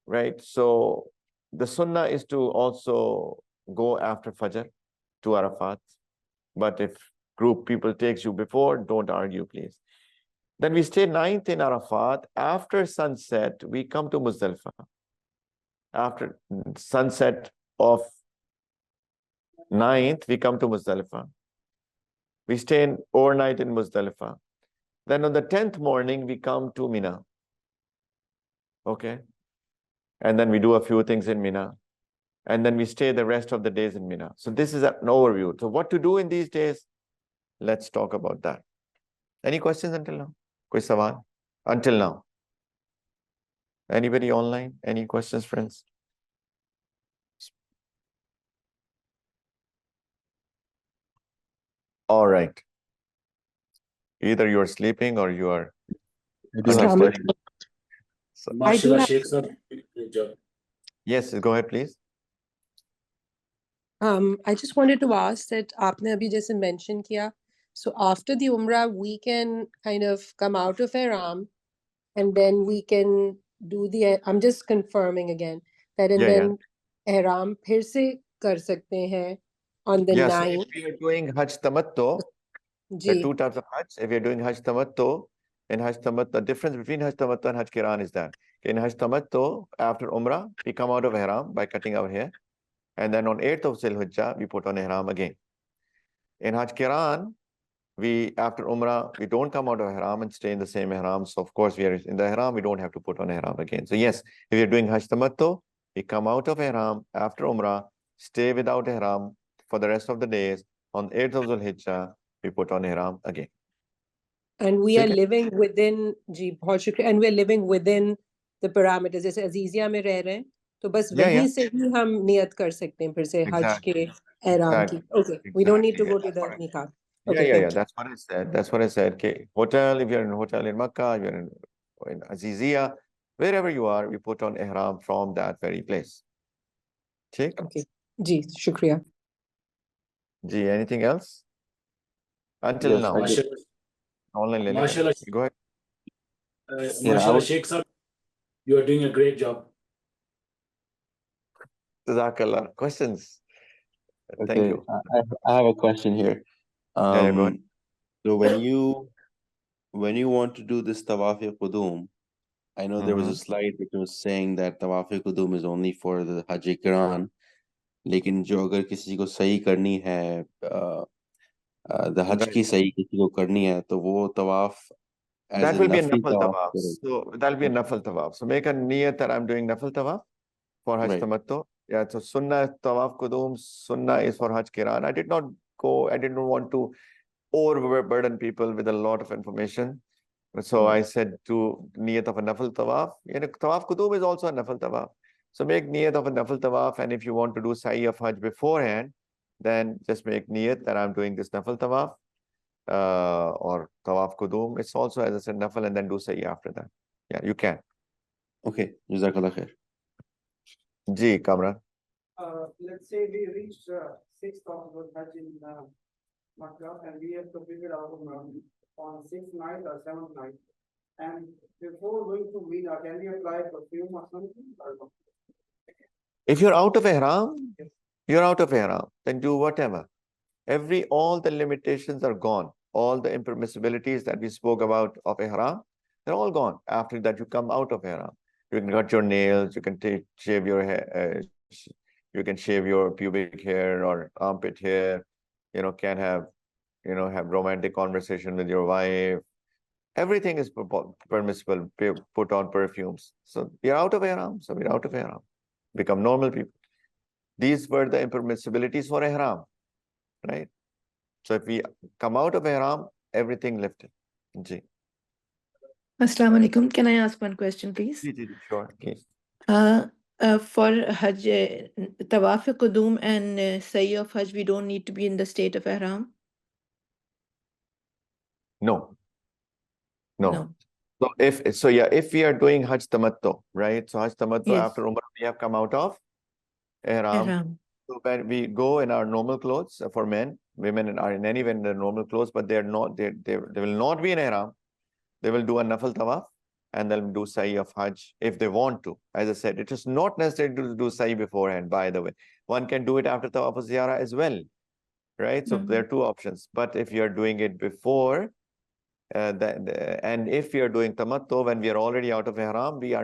Right? So the sunnah is to also go after Fajr to Arafat. But if group people takes you before, don't argue, please. Then we stay 9th in Arafat. After sunset, we come to Muzdalifah. After sunset of 9th, we come to Muzdalifah. We stay overnight in Muzdalifah. Then on the 10th morning, we come to Mina. Okay. And then we do a few things in Mina. And then we stay the rest of the days in Mina. So this is an overview. So what to do in these days? Let's talk about that. Any questions until now? Koi sawal? Until now. Anybody online? Any questions, friends? All right. Either you are sleeping or you are I do have Assalamu questions. So, MashaAllah, have- Sheikh Sahab, great job. yes, go ahead, please. I just wanted to ask that आपने अभी जैसे mention किया, so after the Umrah we can kind of come out of Ihram and then we can do the, I'm just confirming again that, and Yeah, then Ihram फिर से कर सकते हैं on the Yeah, so 9th. if we are doing Hajj Tamattu, there are ji, two types of Hajj. If you're doing Hajj Tamattu, in Hajj Tamattu, the difference between Hajj Tamattu and Hajj Qiran is that in Hajj Tamattu, after Umrah, we come out of Ihram by cutting our hair. And then on 8th of Dhul-Hijjah, we put on Ihram again. In Hajj Qiran, after Umrah, we don't come out of Ihram and stay in the same Ihram. So of course, we are in the Ihram, we don't have to put on Ihram again. So yes, if you're doing Hajj Tamattu, we come out of Ihram after Umrah, stay without Ihram for the rest of the days. On 8th of Dhul-Hijjah, we put on Ihram again. and we are ठीक है? living within, जी बहुत शुक्रिया, and we are living within the parameters. जैसे अजीजिया में रह रहे हैं तो बस Yeah, वहीं yeah. से ही हम नियत कर सकते हैं फिर से हज Exactly. के ihram की. Okay, we don't need to Exactly. go Yeah, to that's the what I- Miqat. Yeah, Okay, yeah, thank yeah. you. That's what I said. That's what I said. Okay, hotel, if you're in a hotel in Makkah, if you're in Azizia, wherever you are, we put on Ihram from that very place. ठीक? Okay, जी शुक्रिया. Gee, anything else? Until Yes, now. I did. MashaAllah, Online ले लेंगे. MashaAllah, Go ahead. Yeah, I MashaAllah, was, Sheikh Sahab, you are doing a great job. Jazakallah. Questions? Thank okay. you. I have a question here. Yeah, go ahead. So when you want to do this Tawaf-e-Qudum, I know there was a slide which was saying that Tawaf-e-Qudum is only for the Hajj-e-Qiran, लेकिन जो अगर किसी को सही करनी है the Hajj Right. की सही किसी को करनी है तो वो तवाफ as That a will be a नफली nafal तवाफ tawaf. करे. So that'll be a nafal tawaf. So make a niyat that I'm doing nafal tawaf for Hajj Right. Tamattu. Yeah, so Sunnah Tawaf Qudum, Sunnah is for Hajj Qiran. I didn't want to overburden people with a lot of information. So I said to niyat of a nafal tawaf. Tawaf Qudum is also a nafal tawaf. So make niyat of a nafal tawaf, and if you want to do sa'i of Hajj beforehand, then just make niyat that I'm doing this nafal tawaf or tawaf Qudum. It's also, as I said, nafal, and then do sa'i after that. Yeah, you can. Okay, Jazakallah khair. Ji, Kamran. Let's say we reached 6th of Dhul-Hijjah in Makkah and we have completed our Umrah on 6th night or 7th night. And before going to Mina, can we apply perfume or something? Or no? If you're out of Ihram, you're out of Ihram, then do whatever. All the limitations are gone. All the impermissibilities that we spoke about of Ihram They're all gone after that you come out of Ihram. You can cut your nails, you can shave your hair, you can shave your pubic hair or armpit hair, can have, have romantic conversation with your wife. Everything is permissible, put on perfumes. So we are out of Ihram, so we're out of Ihram. Become normal people. These were the impermissibilities for Ihram, right? So if we come out of Ihram, everything lifted. Ji. Assalamu alaikum. Can I ask one question, please? Sure, please. For Hajj, Tawaf Qudum and Sa'i of Hajj, we don't need to be in the state of Ihram? No. No. So if we are doing Hajj Tamattu, right? So Hajj Tamattu Yes. after Umrah, we have come out of Ihram. Ihram. So when we go in our normal clothes for men, women are in any way in their normal clothes, but they will not be in Ihram. They will do a Nafal Tawaf and they'll do Sa'i of Hajj if they want to. As I said, it is not necessary to do Sa'i beforehand, by the way. One can do it after Tawaf Ziyarah as well, right? So there are two options. But if you're doing it before, and if we are doing Tamattu when we are already out of Ihram, we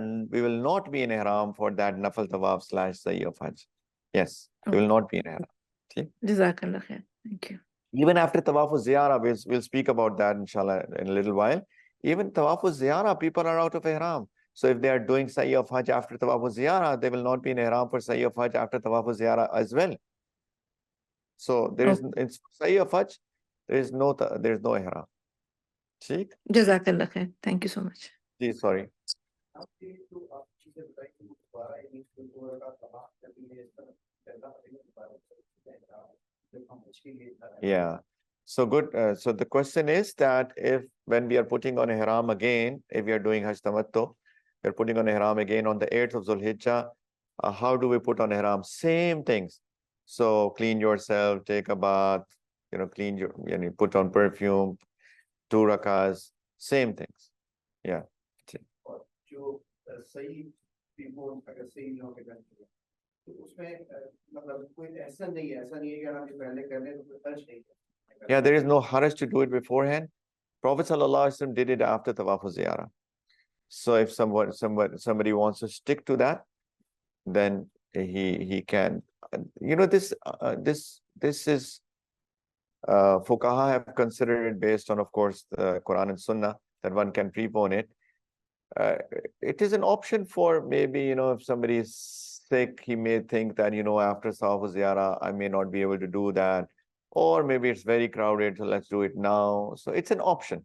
will not be in Ihram for that Nafal Tawaf / Sa'i of Hajj. Yes, we will not be in Ihram. Okay? Jazakallah khair. Thank you. Even after Tawaf Ziyarah, we'll speak about that inshallah in a little while. Even Tawaf Ziyarah, people are out of Ihram. So if they are doing Sa'i of Hajj after Tawaf Ziyarah, they will not be in Ihram for Sa'i of Hajj after Tawaf Ziyarah as well. So there is in Sa'i of Hajj, there is no Ihram. See? Jazakallah khair. Thank you so much. Sorry. Yeah. So good. So the question is that when we are putting on Ihram again, if we are doing Hajj Tamattu, we're putting on Ihram again on the 8th of Dhul-Hijjah, how do we put on Ihram? Same things. So clean yourself, take a bath, clean your, put on perfume, 2 rakas, same things. Yeah. Yeah, there is no hurry to do it beforehand. Prophet ﷺ did it after Tawaf Ziyarah. So if somebody wants to stick to that, then he can. This is Fuqaha have considered it based on, of course, the Quran and Sunnah, that one can prepone it. It is an option for maybe, if somebody is sick, he may think that, after Tawaf Ziyarah, I may not be able to do that. Or maybe it's very crowded, so let's do it now. So it's an option.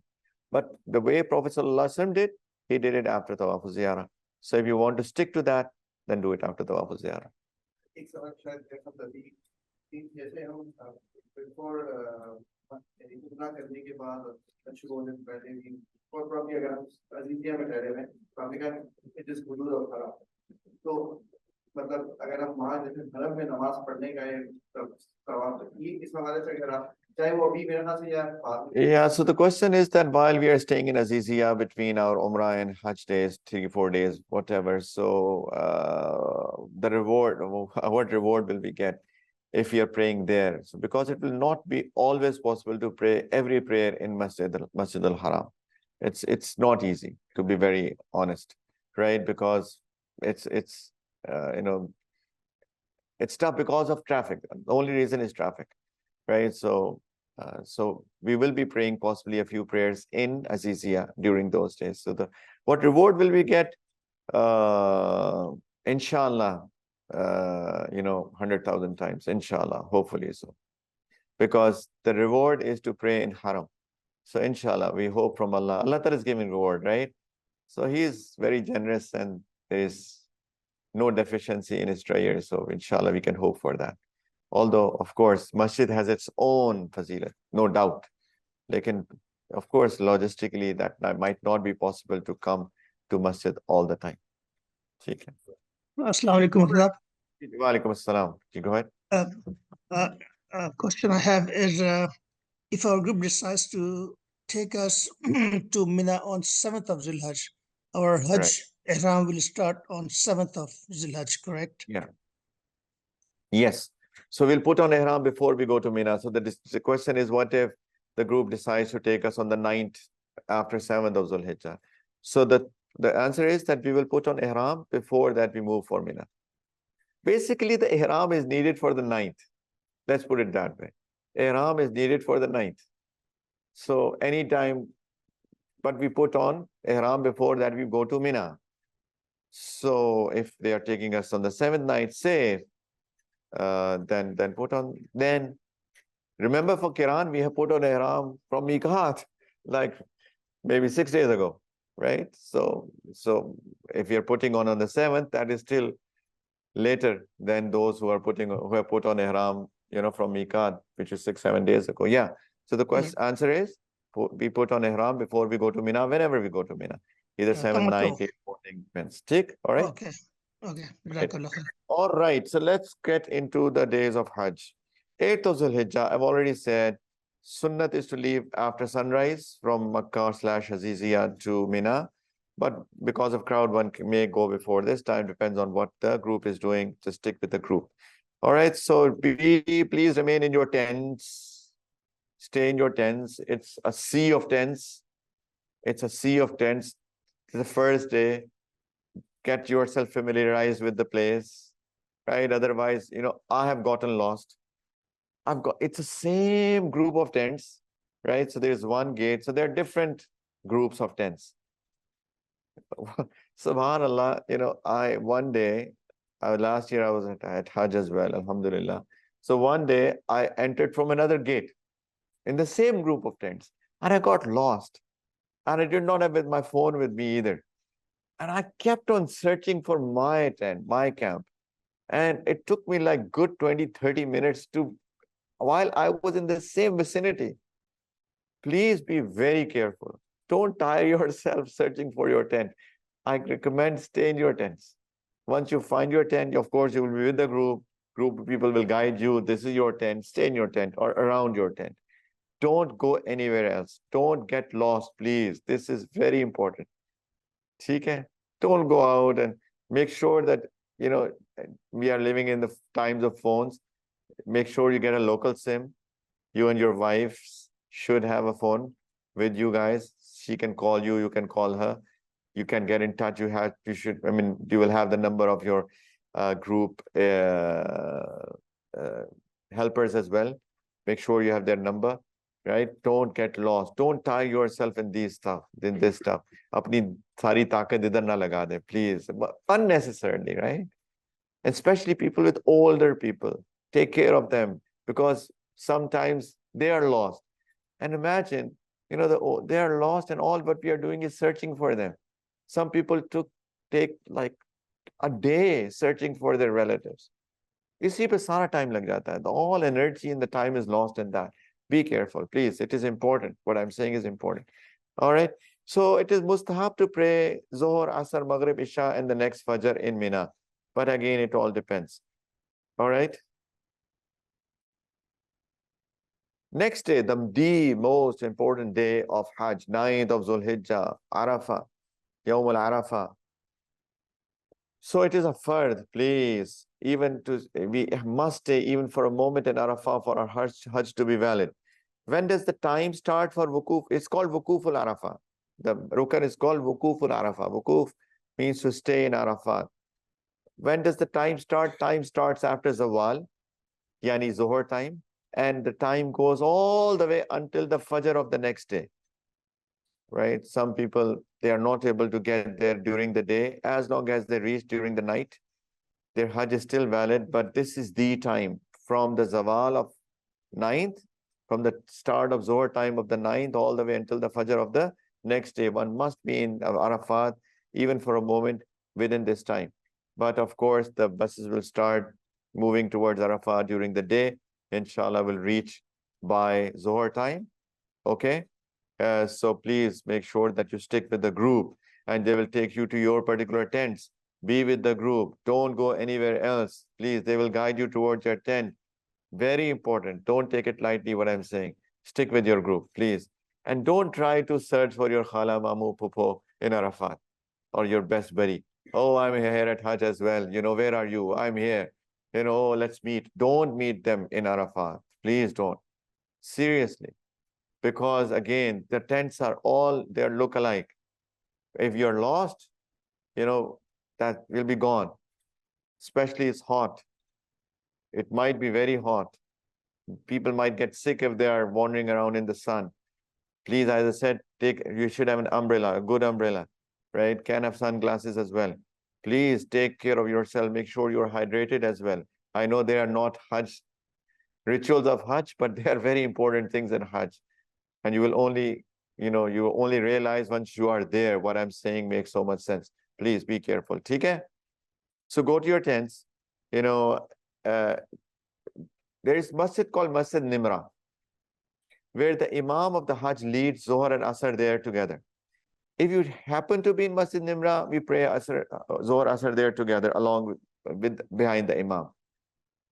But the way Prophet ﷺ did, he did it after Tawaf Ziyarah. So if you want to stick to that, then do it after Tawaf Ziyarah. Yeah, so the question is that while we are staying in Azizia between our Umrah and Hajj days, 3-4 days, whatever, so the reward, what reward will we get if we are praying there? So because it will not be always possible to pray every prayer in Masjid al-Haram. It's not easy, to be very honest, right? Because it's tough because of traffic. The only reason is traffic, right? So we will be praying possibly a few prayers in Azizia during those days. So what reward will we get? Inshallah, 100,000 times, inshallah, hopefully so. Because the reward is to pray in Haram. So inshallah, we hope from Allah. Allah Ta'ala is giving reward, right? So He is very generous and there is no deficiency in His prayers. So inshallah, we can hope for that. Although, of course, masjid has its own fazilat, no doubt. Of course, logistically, that might not be possible to come to masjid all the time. Assalamu alaikum. Wa alaikum assalam. Go ahead. Question I have is, if our group decides to take us to Mina on 7th of Dhul-Hijjah, our Hajj Ihram will start on 7th of Dhul-Hijjah, correct? Yeah. Yes. So we'll put on Ihram before we go to Mina. So the question is, what if the group decides to take us on the 9th after 7th of Dhul-Hijjah? So the answer is that we will put on Ihram before that we move for Mina. Basically, the Ihram is needed for the 9th. Let's put it that way. Ihram is needed for the 9th. So anytime, but we put on Ihram before that we go to Mina. So if they are taking us on the 7th night, say, then put on, then remember for Qiran, we have put on Ihram from Miqat, like maybe 6 days ago, right? So if you're putting on the 7th, that is still later than those who have put on Ihram, from Miqat, which is 6-7 days ago. Yeah. So the answer is we put on Ihram before we go to Mina, whenever we go to Mina, either 7, 9, 8, 14, depends. Tick, all right? Okay. Right. All right, so let's get into the days of Hajj. 8th of Dhul-Hijjah, I've already said, Sunnat is to leave after sunrise from Makkah/Aziziyah to Mina. But because of crowd, one may go before this time, depends on what the group is doing, to stick with the group. All right, so please remain in your tents. Stay in your tents. It's a sea of tents. It's a sea of tents. The first day, get yourself familiarized with the place, right? Otherwise, I have gotten lost. It's the same group of tents, right? So there's one gate. So there are different groups of tents. Subhanallah, one day, last year I was at Hajj as well, alhamdulillah. So one day I entered from another gate in the same group of tents, and I got lost. And I did not have my phone with me either. And I kept on searching for my tent, my camp. And it took me like good 20, 30 minutes while I was in the same vicinity. Please be very careful. Don't tire yourself searching for your tent. I recommend stay in your tents. Once you find your tent, of course, you will be with the group. Group of people will guide you. This is your tent. Stay in your tent or around your tent. Don't go anywhere else. Don't get lost, please. This is very important. Okay? Don't go out, and make sure that, we are living in the times of phones. Make sure you get a local SIM. You and your wife should have a phone with you guys. She can call you, you can call her. You can get in touch. You will have the number of your group helpers as well. Make sure you have their number, right? Don't get lost. Don't tie yourself in this stuff. Apni sari taakat idhar na laga de, please. But unnecessarily, right? Especially people with older people. Take care of them, because sometimes they are lost. And imagine, they are lost, and all what we are doing is searching for them. Some people take like a day searching for their relatives. Isi pe sara time lag jata hai. All energy and the time is lost in that. Be careful, please. It is important. What I'm saying is important. All right. So it is mustahab to pray Zohar, Asr, Maghrib, Isha, and the next Fajr in Mina. But again, it all depends. All right. Next day, the most important day of Hajj, 9th of Dhul-Hijjah, Arafah, Yawm al-Arafah. So it is a fard, please. We must stay even for a moment in Arafah for our Hajj to be valid. When does the time start for Wukuf? It's called Wukuf al-Arafah. The Rukn is called Wukuf al-Arafah. Wukuf means to stay in Arafah. When does the time start? Time starts after Zawal, yani Zuhur time. And the time goes all the way until the Fajr of the next day, right? Some people, they are not able to get there during the day. As long as they reach during the night, their Hajj is still valid. But this is the time from the Zawal of 9th, from the start of Zohar time of the 9th, all the way until the Fajr of the next day. One must be in Arafat, even for a moment, within this time. But of course, the buses will start moving towards Arafat during the day. Inshallah, will reach by Zohar time. Okay. So please make sure that you stick with the group, and they will take you to your particular tents. Be with the group. Don't go anywhere else. Please, they will guide you towards your tent. Very important. Don't take it lightly what I'm saying. Stick with your group, please. And don't try to search for your Khala, Mamu, Pupo in Arafat, or your best buddy. Oh, I'm here at Hajj as well. Where are you? I'm here. Let's meet. Don't meet them in Arafat. Please don't. Seriously. Because again, the tents are all, they're look-alike. If you're lost, that will be gone. Especially it's hot. It might be very hot. People might get sick if they are wandering around in the sun. Please, as I said, you should have an umbrella, a good umbrella, right? Can have sunglasses as well. Please take care of yourself. Make sure you're hydrated as well. I know they are not Hajj, rituals of Hajj, but they are very important things in Hajj. And you will only, you will only realize once you are there, what I'm saying makes so much sense. Please be careful. Okay? So go to your tents. There is masjid called Masjid Nimra, where the Imam of the Hajj leads Zohar and Asr there together. If you happen to be in Masjid Nimra, we pray Zohar, Asr there together along with behind the Imam.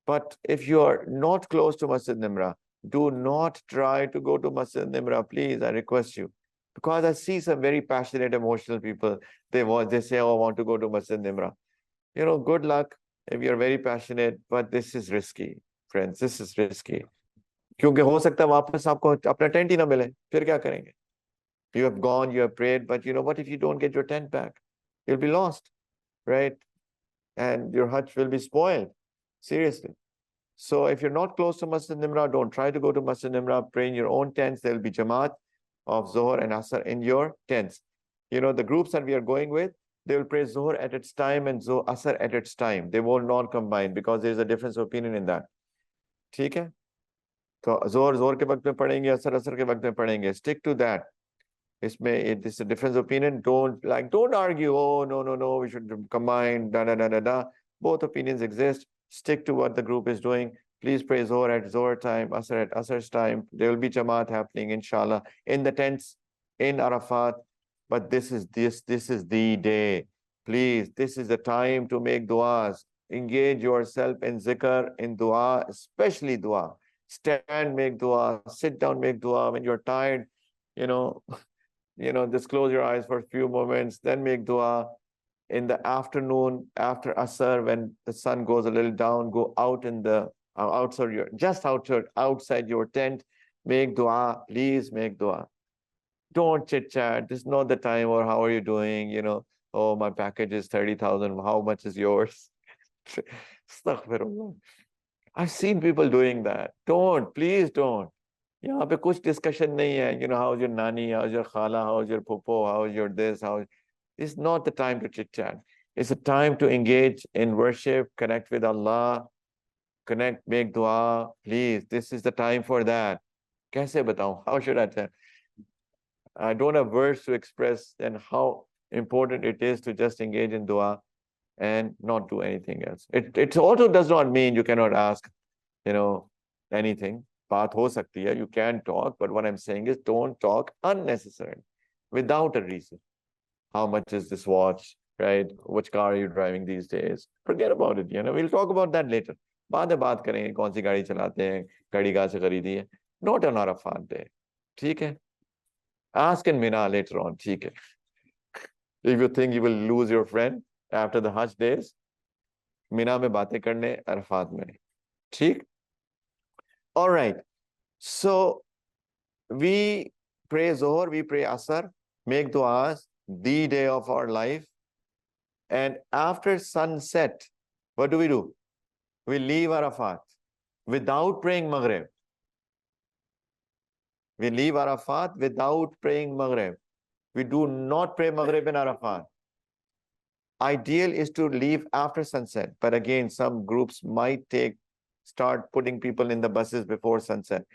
But if you are not close to Masjid Nimra, do not try to go to Masjid Nimra, please, I request you. Because I see some very passionate, emotional people. They say, oh, I want to go to Masjid Nimra. Good luck if you're very passionate, but this is risky, friends. This is risky. क्योंकि हो सकता है वापस आपको अपना tent ही ना मिले, फिर क्या करेंगे? You have gone, you have prayed, but what if you don't get your tent back? You'll be lost, right? And your Hajj will be spoiled. Seriously. So if you're not close to Masjid Nimra, don't try to go to Masjid Nimra. Pray in your own tents. There will be Jamaat of Zohar and Asr in your tents. The groups that we are going with, they will pray Zohar at its time and Asr at its time. They will not combine because there is a difference of opinion in that. ठीक है? तो जोर के वक्त में पढ़ेंगे, असर के वक्त में पढ़ेंगे. Stick to that. This is a difference of opinion. Don't argue. Oh, no, we should combine, da. Both opinions exist. Stick to what the group is doing. Please pray Zohar at Zohar time, Asr at Asr's time. There will be Jamaat happening, inshallah, in the tents, in Arafat. But this is the day. Please, this is the time to make du'as. Engage yourself in zikr, in dua, especially dua. Stand, make dua. Sit down, make dua. When you're tired, just close your eyes for a few moments, then make dua. In the afternoon, after Asr, when the sun goes a little down, go out in the outside your tent, make dua. Please make dua. Don't chit chat. This is not the time. Or how are you doing? Oh, my package is 30,000. How much is yours? Astaghfirullah. I've seen people doing that. Please don't. यहाँ पे कुछ discussion नहीं है. How's your nani, how's your khala, how's your popo, how's your this, It's not the time to chit chat. It's a time to engage in worship, connect with Allah, make dua. Please, this is the time for that. कैसे बताऊं? How should I tell? I don't have words to express and how important it is to just engage in dua and not do anything else. It also does not mean you cannot ask, anything. Baat ho sakti hai, you can talk, but what I'm saying is don't talk unnecessarily, without a reason. How much is this watch, right? Which car are you driving these days? Forget about it, we'll talk about that later. बाद में बात करेंगे कौन सी गाड़ी चलाते हैं, गाड़ी कहाँ से खरीदी है. Not on Arafat day. ठीक है? Ask in Mina later on. ठीक है? If you think you will lose your friend after the Hajj days, Mina में बातें करने, Arafat में. ठीक? All right. So we pray Zohar, we pray Asr, make du'as, the day of our life. And after sunset, what do? We leave Arafat without praying Maghrib. We leave Arafat without praying Maghrib. We do not pray Maghrib in Arafat. Ideal is to leave after sunset. But again, some groups might start putting people in the buses before sunset.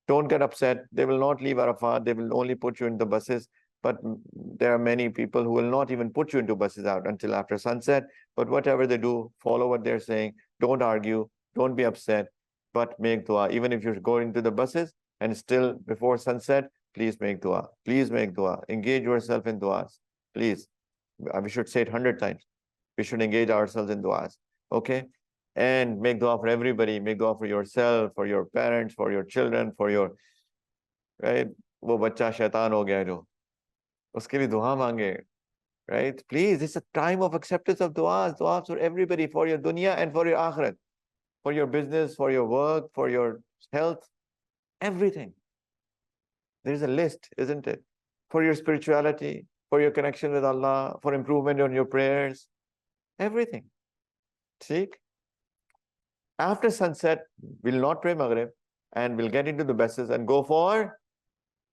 Don't get upset. They will not leave Arafat. They will only put you in the buses. But there are many people who will not even put you into buses out until after sunset. But whatever they do, follow what they're saying. Don't argue. Don't be upset. But make dua. Even if you're going to the buses and still before sunset, please make dua. Please make dua. Engage yourself in duas. Please. We should say it 100 times. We should engage ourselves in duas. Okay? And make dua for everybody. Make dua for yourself, for your parents, for your children, for your, right? वो बच्चा शैतान हो गया जो, उसके लिए दुआ मांगे, right? Please, it's a time of acceptance of duas for everybody, for your dunya and for your akhirat, for your business, for your work, for your health, everything. There's a list, isn't it? For your spirituality, for your connection with Allah, for improvement on your prayers, everything. See? After sunset, we'll not pray Maghrib and we'll get into the buses and go for,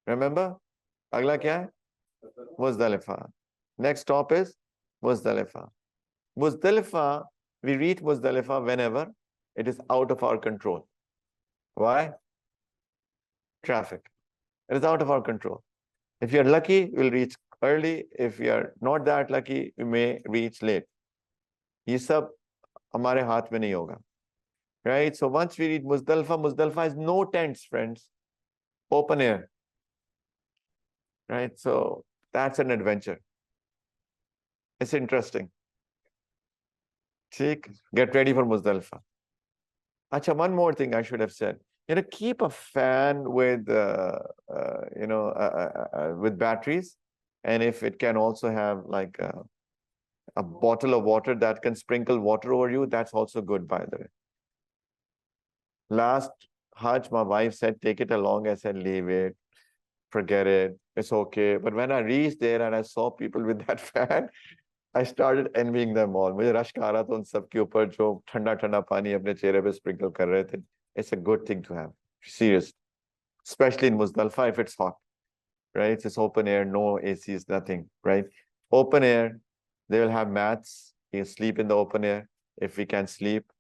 remember, Agla kya hai? Muzdalifah. Next stop is Muzdalifah. Muzdalifah, we reach Muzdalifah whenever it is out of our control. Why? Traffic. It is out of our control. If you're lucky, we'll reach early. If you're not that lucky, we may reach late. ये सब हमारे हाथ में नहीं होगा. Right? So once we reach Muzdalifah, Muzdalifah is no tents, friends. Open air. Right? So that's an adventure. It's interesting. Get ready for Muzdalifah. Acha, one more thing I should have said. Keep a fan with, with batteries. And if it can also have like a bottle of water that can sprinkle water over you, that's also good, by the way. Last Hajj, my wife said, take it along. I said, leave it, forget it, it's okay. But when I reached there and I saw people with that fan, I started envying them all. मुझे rush आ रहा था उन सब के ऊपर जो ठंडा ठंडा पानी अपने चेहरे पे sprinkle कर रहे थे. It's a good thing to have, serious, especially in Muzdalifah if it's hot, right? It's open air, no ACs, nothing, right? Open air, they will have mats. You can sleep in the open air if we can sleep.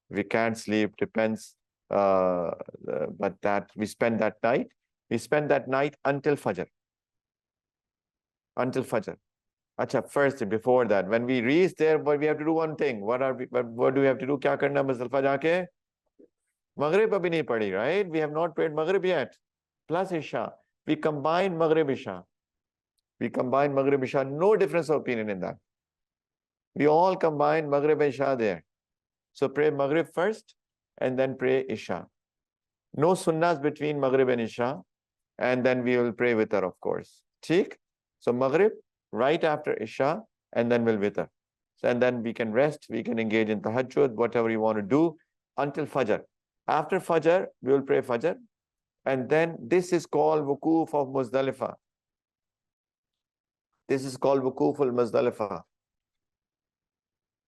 We can't sleep, depends. But that we spend that night. We spend that night until Fajr. Until Fajr. Acha, first, before that, when we reach there, but we have to do one thing. What do we have to do? Kya karna Muzdalifah jaake? Maghrib abhi nahi padi, right? We have not prayed Maghrib yet. Plus Isha. We combine Maghrib Isha. We combine Maghrib Isha. No difference of opinion in that. We all combine Maghrib and Isha there. So pray Maghrib first and then pray Isha. No sunnahs between Maghrib and Isha. And then we will pray Witr, of course. Theek? So Maghrib, right after Isha, and then we'll Witr. So, and then we can rest, we can engage in Tahajjud, whatever you want to do, until Fajr. After Fajr, we will pray Fajr. And then this is called Wukuf of Muzdalifah. This is called Wukuf al-Muzdalifah.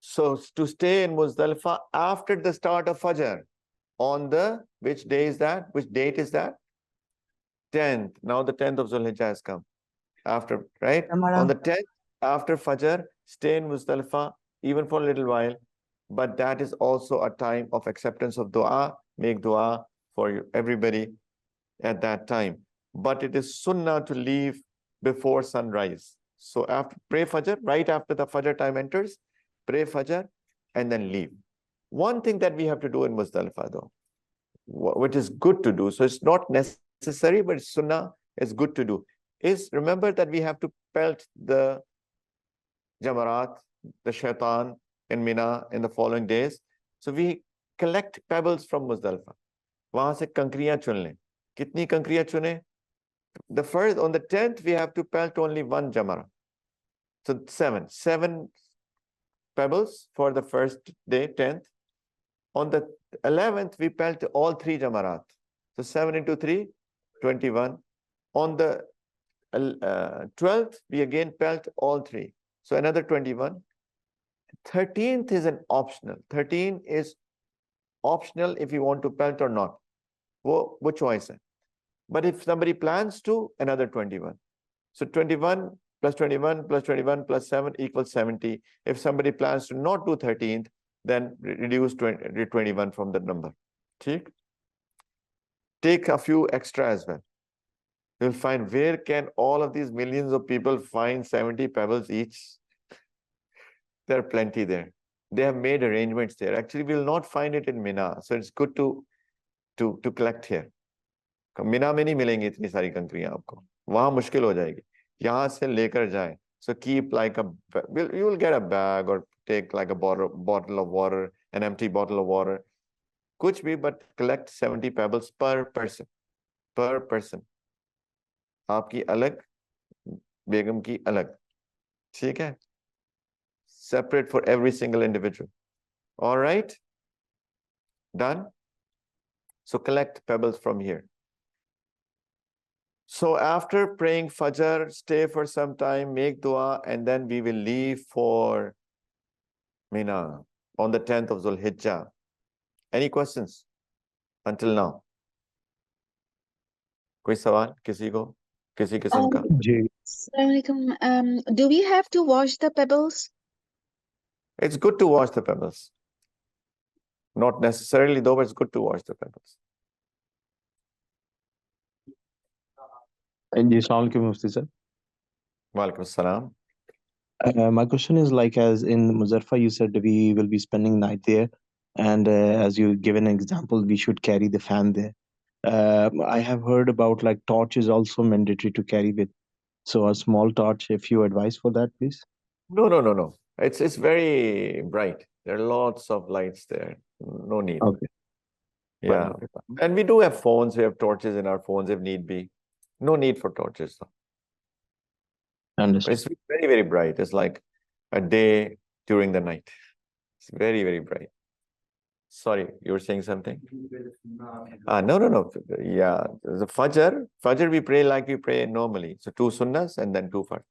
So to stay in Muzdalifah after the start of Fajr, on the, which day is that? Which date is that? 10th. Now the 10th of Dhul-Hijjah has come. After, right? On the 10th, after Fajr, stay in Muzdalifah, even for a little while. But that is also a time of acceptance of dua. Make dua for everybody at that time. But it is sunnah to leave before sunrise. So after pray Fajr, right after the Fajr time enters, pray Fajr and then leave. One thing that we have to do in Muzdalifah though, which is good to do, so it's not necessary, but sunnah is good to do, is remember that we have to pelt the jamarat, the shaitan in Mina in the following days. So we collect pebbles from Muzdalifah. Wahan se kankriyan chun le. Kitni kankriyan chune? The first, on the 10th, we have to pelt only one jamara. So seven pebbles for the first day, 10th. On the 11th, we pelt all three jamarat. So 7 into 3, 21. On the 12th, we again pelt all three. So another 21. 13th is an optional. 13 is optional if you want to pelt or not. What choice? But if somebody plans to, another 21. So 21 plus 21 plus 21 plus 7 equals 70. If somebody plans to not do 13th, then reduce 21 from the number. Take a few extra as well. You'll find where can all of these millions of people find 70 pebbles each? There are plenty there. They have made arrangements there. Actually, we will not find it in Mina. So it's good to collect here. Mina में नहीं मिलेंगी इतनी सारी कंकरियां आपको. वहां मुश्किल हो जाएगी. यहाँ से लेकर जाएं. So keep like you will get a bag or take like a bottle of water, an empty bottle of water. Kuch bhi, but collect 70 pebbles per person. Per person. आपकी अलग, बेगम की अलग. ठीक है? Separate for every single individual. All right? Done? So collect pebbles from here. So after praying Fajr, stay for some time, make dua, and then we will leave for Mina on the 10th of Dhul-Hijjah. Any questions until now? कोई सवाल किसी को किसी किस्म का? Do we have to wash the pebbles? It's good to wash the pebbles. Not necessarily though, but it's good to wash the pebbles. Assalamu alaikum, Mufti sir. Walaikum assalam. My question is like, as in Muzarfa, you said we will be spending night there, and as you give an example, we should carry the fan there. I have heard about like torch is also mandatory to carry with. So a small torch, if you advise for that, please. No. It's very bright. There are lots of lights there. No need. Okay. Yeah. Fine. And we do have phones. We have torches in our phones if need be. No need for torches though. Understood. It's very, very bright. It's like a day during the night. It's very, very bright. Sorry, you were saying something? No. Yeah, the Fajr we pray like we pray normally. So 2 sunnahs and then 2 fard.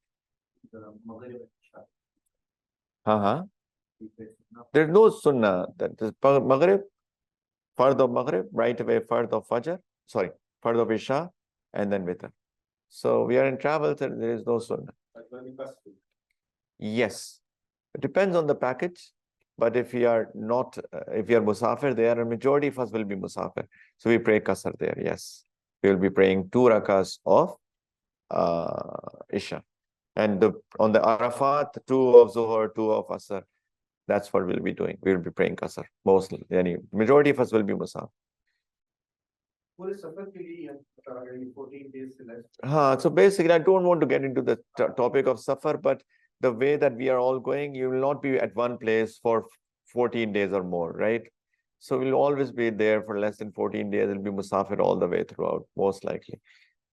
There's no sunnah. That is Maghrib, fard of Maghrib, right away fard of Fajr. Sorry, fard of Isha, and then Witr. So we are in travel, so there is no sunnah. Yes, it depends on the package. But if we are not, if we are Musafir there, a majority of us will be Musafir. So we pray Qasr there, yes. We will be praying 2 rakas of Isha. And on the Arafat, 2 of Zuhr, 2 of Asr. That's what we'll be doing. We'll be praying Qasr. Mostly. Yani, majority of us will be Musafir. So basically, I don't want to get into the topic of Safar, but the way that we are all going, you will not be at one place for 14 days or more, right? So we'll always be there for less than 14 days. It'll be Musafir all the way throughout, most likely.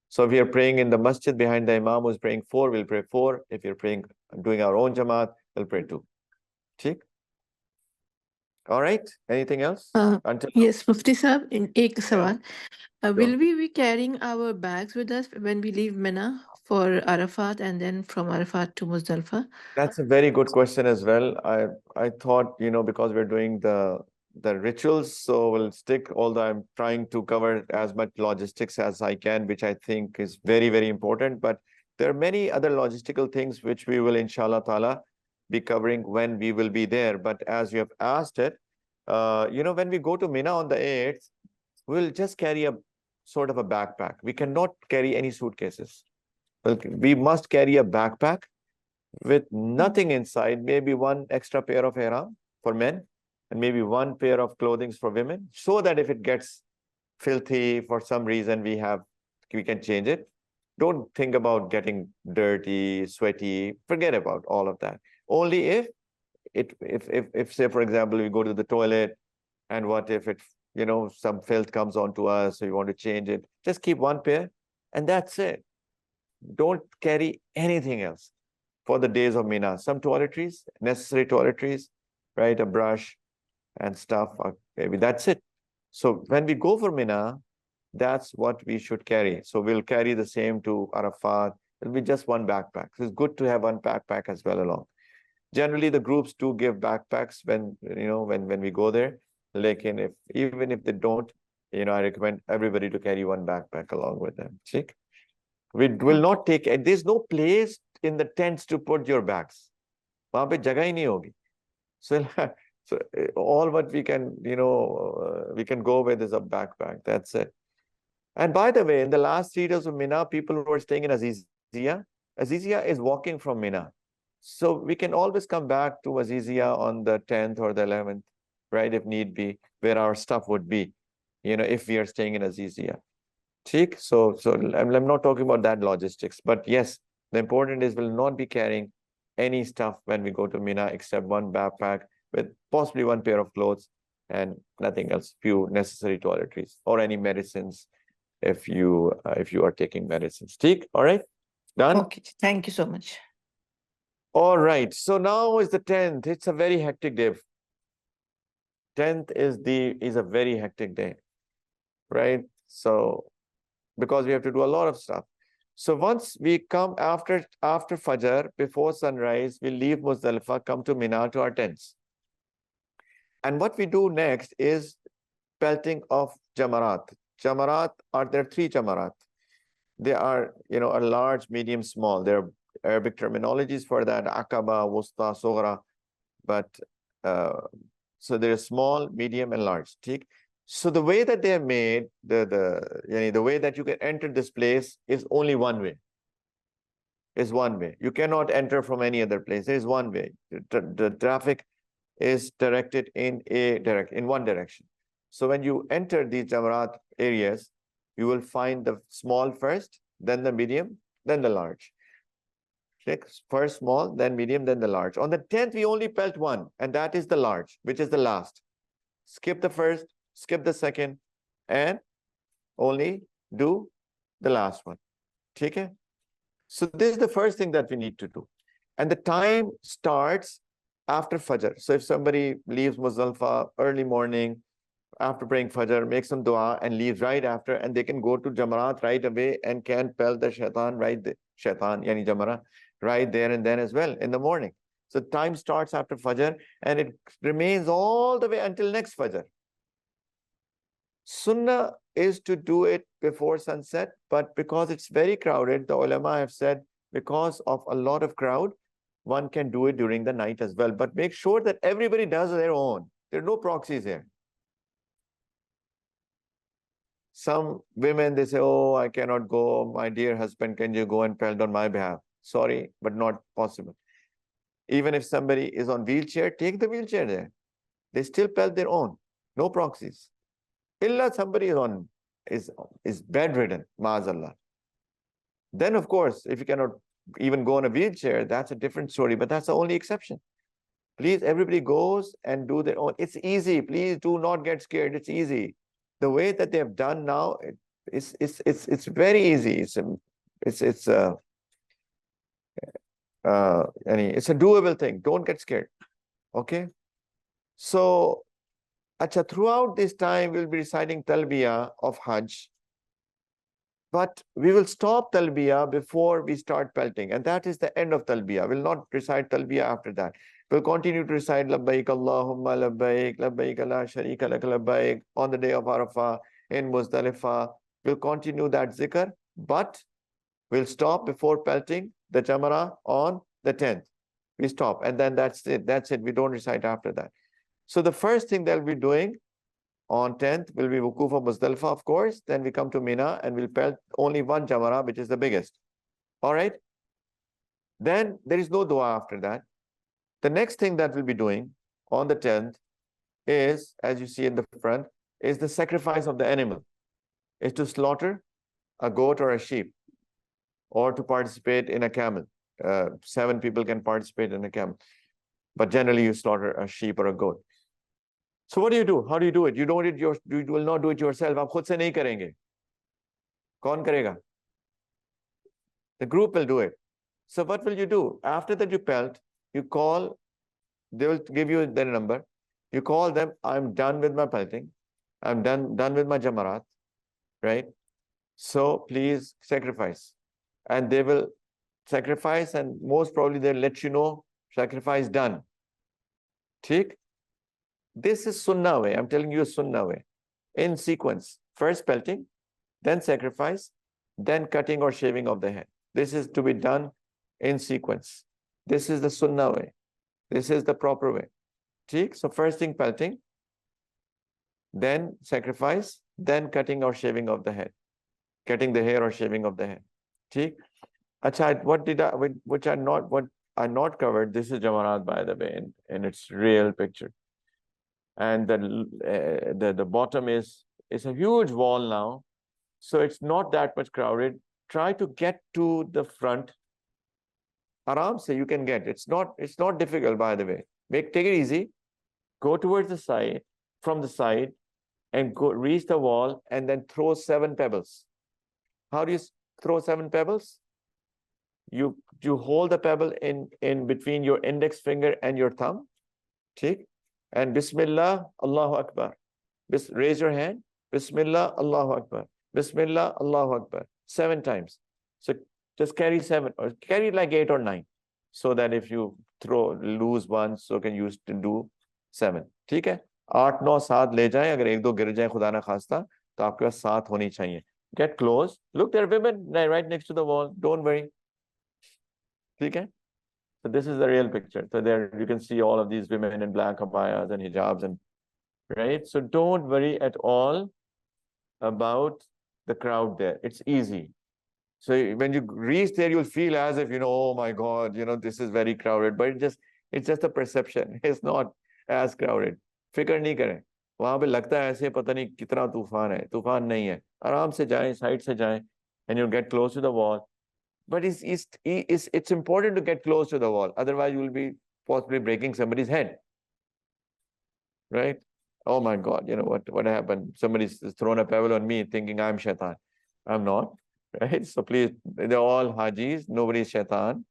So if we are praying in the masjid behind the Imam who's praying 4, we'll pray 4. If you're praying, doing our own Jamaat, we'll pray 2. Cheek? All right. Anything else? Yes, Mufti Sahab, in ek sawal. Sure. Will we be carrying our bags with us when we leave Mina for Arafat and then from Arafat to Muzdalifah? That's a very good question as well. I thought, because we're doing the rituals, so we'll stick, although I'm trying to cover as much logistics as I can, which I think is very, very important. But there are many other logistical things which we will, inshallah ta'ala, be covering when we will be there. But as you have asked it, when we go to Mina on the 8th, we'll just carry a sort of a backpack. We cannot carry any suitcases. Well, we must carry a backpack with nothing inside, maybe 1 extra pair of ihram for men and maybe 1 pair of clothing for women, so that if it gets filthy for some reason, we can change it. Don't think about getting dirty, sweaty, forget about all of that. Only if say, for example, we go to the toilet and what if it, some filth comes onto us, so you want to change it, just keep 1 pair and that's it. Don't carry anything else for the days of Mina. Some toiletries, necessary toiletries, right? A brush and stuff, maybe that's it. So when we go for Mina, that's what we should carry. So we'll carry the same to Arafat. It'll be just 1 backpack. So it's good to have 1 backpack as well along. Generally, the groups do give backpacks when we go there. Like even if they don't, I recommend everybody to carry 1 backpack along with them. See? We will not take, there's no place in the tents to put your bags. Wahan pe jagah hi nahi hogi. So all what we can, we can go with is a backpack. That's it. And by the way, in the last 3 days of Mina, people who are staying in Aziziyah is walking from Mina. So we can always come back to Aziziyah on the 10th or the 11th, right? If need be, where our stuff would be, if we are staying in Aziziyah. So I'm not talking about that logistics, but yes, the important is we'll not be carrying any stuff when we go to Mina except 1 backpack with possibly 1 pair of clothes and nothing else, few necessary toiletries or any medicines if you are taking medicines. All right, done. Okay, thank you so much. All right, so now is the 10th. It's a very hectic day. 10th is a very hectic day, right? So because we have to do a lot of stuff. So once we come after Fajr, before sunrise, we leave Muzdalifah, come to Mina to our tents. And what we do next is pelting of Jamarat. Jamarat there are 3 Jamarat. They are, a large, medium, small. There are Arabic terminologies for that, Aqaba, Wusta, Sughra. But so there is small, medium, and large. So the way that they are made, the way that you can enter this place is only one way. Is one way. You cannot enter from any other place. There is one way. The traffic is directed in one direction. So when you enter these Jamarat areas, you will find the small first, then the medium, then the large. First small, then medium, then the large. On the 10th, we only pelt one, and that is the large, which is the last. Skip the first, skip the second, and only do the last one. Okay? So this is the first thing that we need to do. And the time starts after Fajr. So if somebody leaves Muzdalifah early morning, after praying Fajr, make some dua and leaves right after, and they can go to Jamarat right away and can pelt the shaitan yani Jamara, right there and then as well in the morning. So time starts after Fajr and it remains all the way until next Fajr. Sunnah is to do it before sunset, but because it's very crowded, the ulama have said because of a lot of crowd, one can do it during the night as well. But make sure that everybody does their own. There are no proxies here. Some women, they say, oh, I cannot go. My dear husband, can you go and pelt on my behalf? Sorry, but not possible. Even if somebody is on wheelchair, take the wheelchair there. They still pelt their own. No proxies. Illa somebody is bedridden, maazallah. Then, of course, if you cannot even go on a wheelchair, that's a different story, but that's the only exception. Please, everybody goes and do their own. It's easy. Please do not get scared. It's easy. The way that they have done now, it's very easy. It's a doable thing. Don't get scared. Okay. So, throughout this time, we'll be reciting Talbiyah of Hajj. But we will stop Talbiyah before we start pelting. And that is the end of Talbiyah. We'll not recite Talbiyah after that. We'll continue to recite Labbaik Allahumma Labbaik, Labbaik la Sharika lak Labbaik on the day of Arafah, in Muzdalifah. We'll continue that zikr, but we'll stop before pelting the Jamara on the 10th. We stop, and then that's it. That's it. We don't recite after that. So the first thing that we'll be doing on 10th will be Wukuf of Muzdalifah, of course. Then we come to Mina and we'll pelt only one Jamara, which is the biggest. All right? Then there is no dua after that. The next thing that we'll be doing on the 10th is, as you see in the front, is the sacrifice of the animal. Is to slaughter a goat or a sheep, or to participate in a camel. 7 people can participate in a camel. But generally you slaughter a sheep or a goat. So what do you do? How do you do it? You will not do it yourself. आप खुद से नहीं करेंगे. कौन करेगा? The group will do it. So what will you do? After that you pelt, you call, they will give you their number. You call them, I'm done with my pelting. I'm done with my Jamarat. Right? So please sacrifice. And they will sacrifice, and most probably they'll let you know, sacrifice done. Theek? This is Sunnah way. I'm telling you a Sunnah way. In sequence. First pelting, then sacrifice, then cutting or shaving of the head. This is to be done in sequence. This is the Sunnah way. This is the proper way. Theek? So first thing pelting, then sacrifice, then cutting or shaving of the head. Cutting the hair or shaving of the head. Theek? Acha, what I not covered, this is Jamarat, by the way, in its real picture. And the bottom is a huge wall now. So it's not that much crowded. Try to get to the front. Aram se you can get. It's not difficult, by the way. Take it easy. Go towards the side, from the side, and go reach the wall, and then throw 7 pebbles. How do you throw 7 pebbles? You hold the pebble in between your index finger and your thumb. Take. And Bismillah, Allahu Akbar. Raise your hand. Bismillah, Allahu Akbar. Bismillah, Allahu Akbar. 7 times. So Just carry 7 or carry like 8 or 9. So that if you lose one, so can use to do 7. ठीक है? 8, 9, 7 ले जाएं, अगर 1, 2 गिर जाए खुदा ना खास्ता, तो आपके पास 7 होनी चाहिए. Get close. Look, there are women right next to the wall. Don't worry. ठीक है? So this is the real picture. So there you can see all of these women in black abayas and hijabs and right. So don't worry at all about the crowd there. It's easy. So when you reach there, you'll feel as if, oh my God, this is very crowded. But it's just a perception. It's not as crowded. फिक्र नहीं करें. वहां पे लगता है ऐसे पता नहीं कितना तूफान है. तूफान नहीं है. आराम से जाएं, साइड से जाएं, and you'll get close to the wall. But it's important to get close to the wall. Otherwise, you will be possibly breaking somebody's head. Right? Oh my God, what happened? Somebody's thrown a pebble on me thinking I'm shaitan. I'm not. Right? So please, they're all hajis. Nobody's shaitan.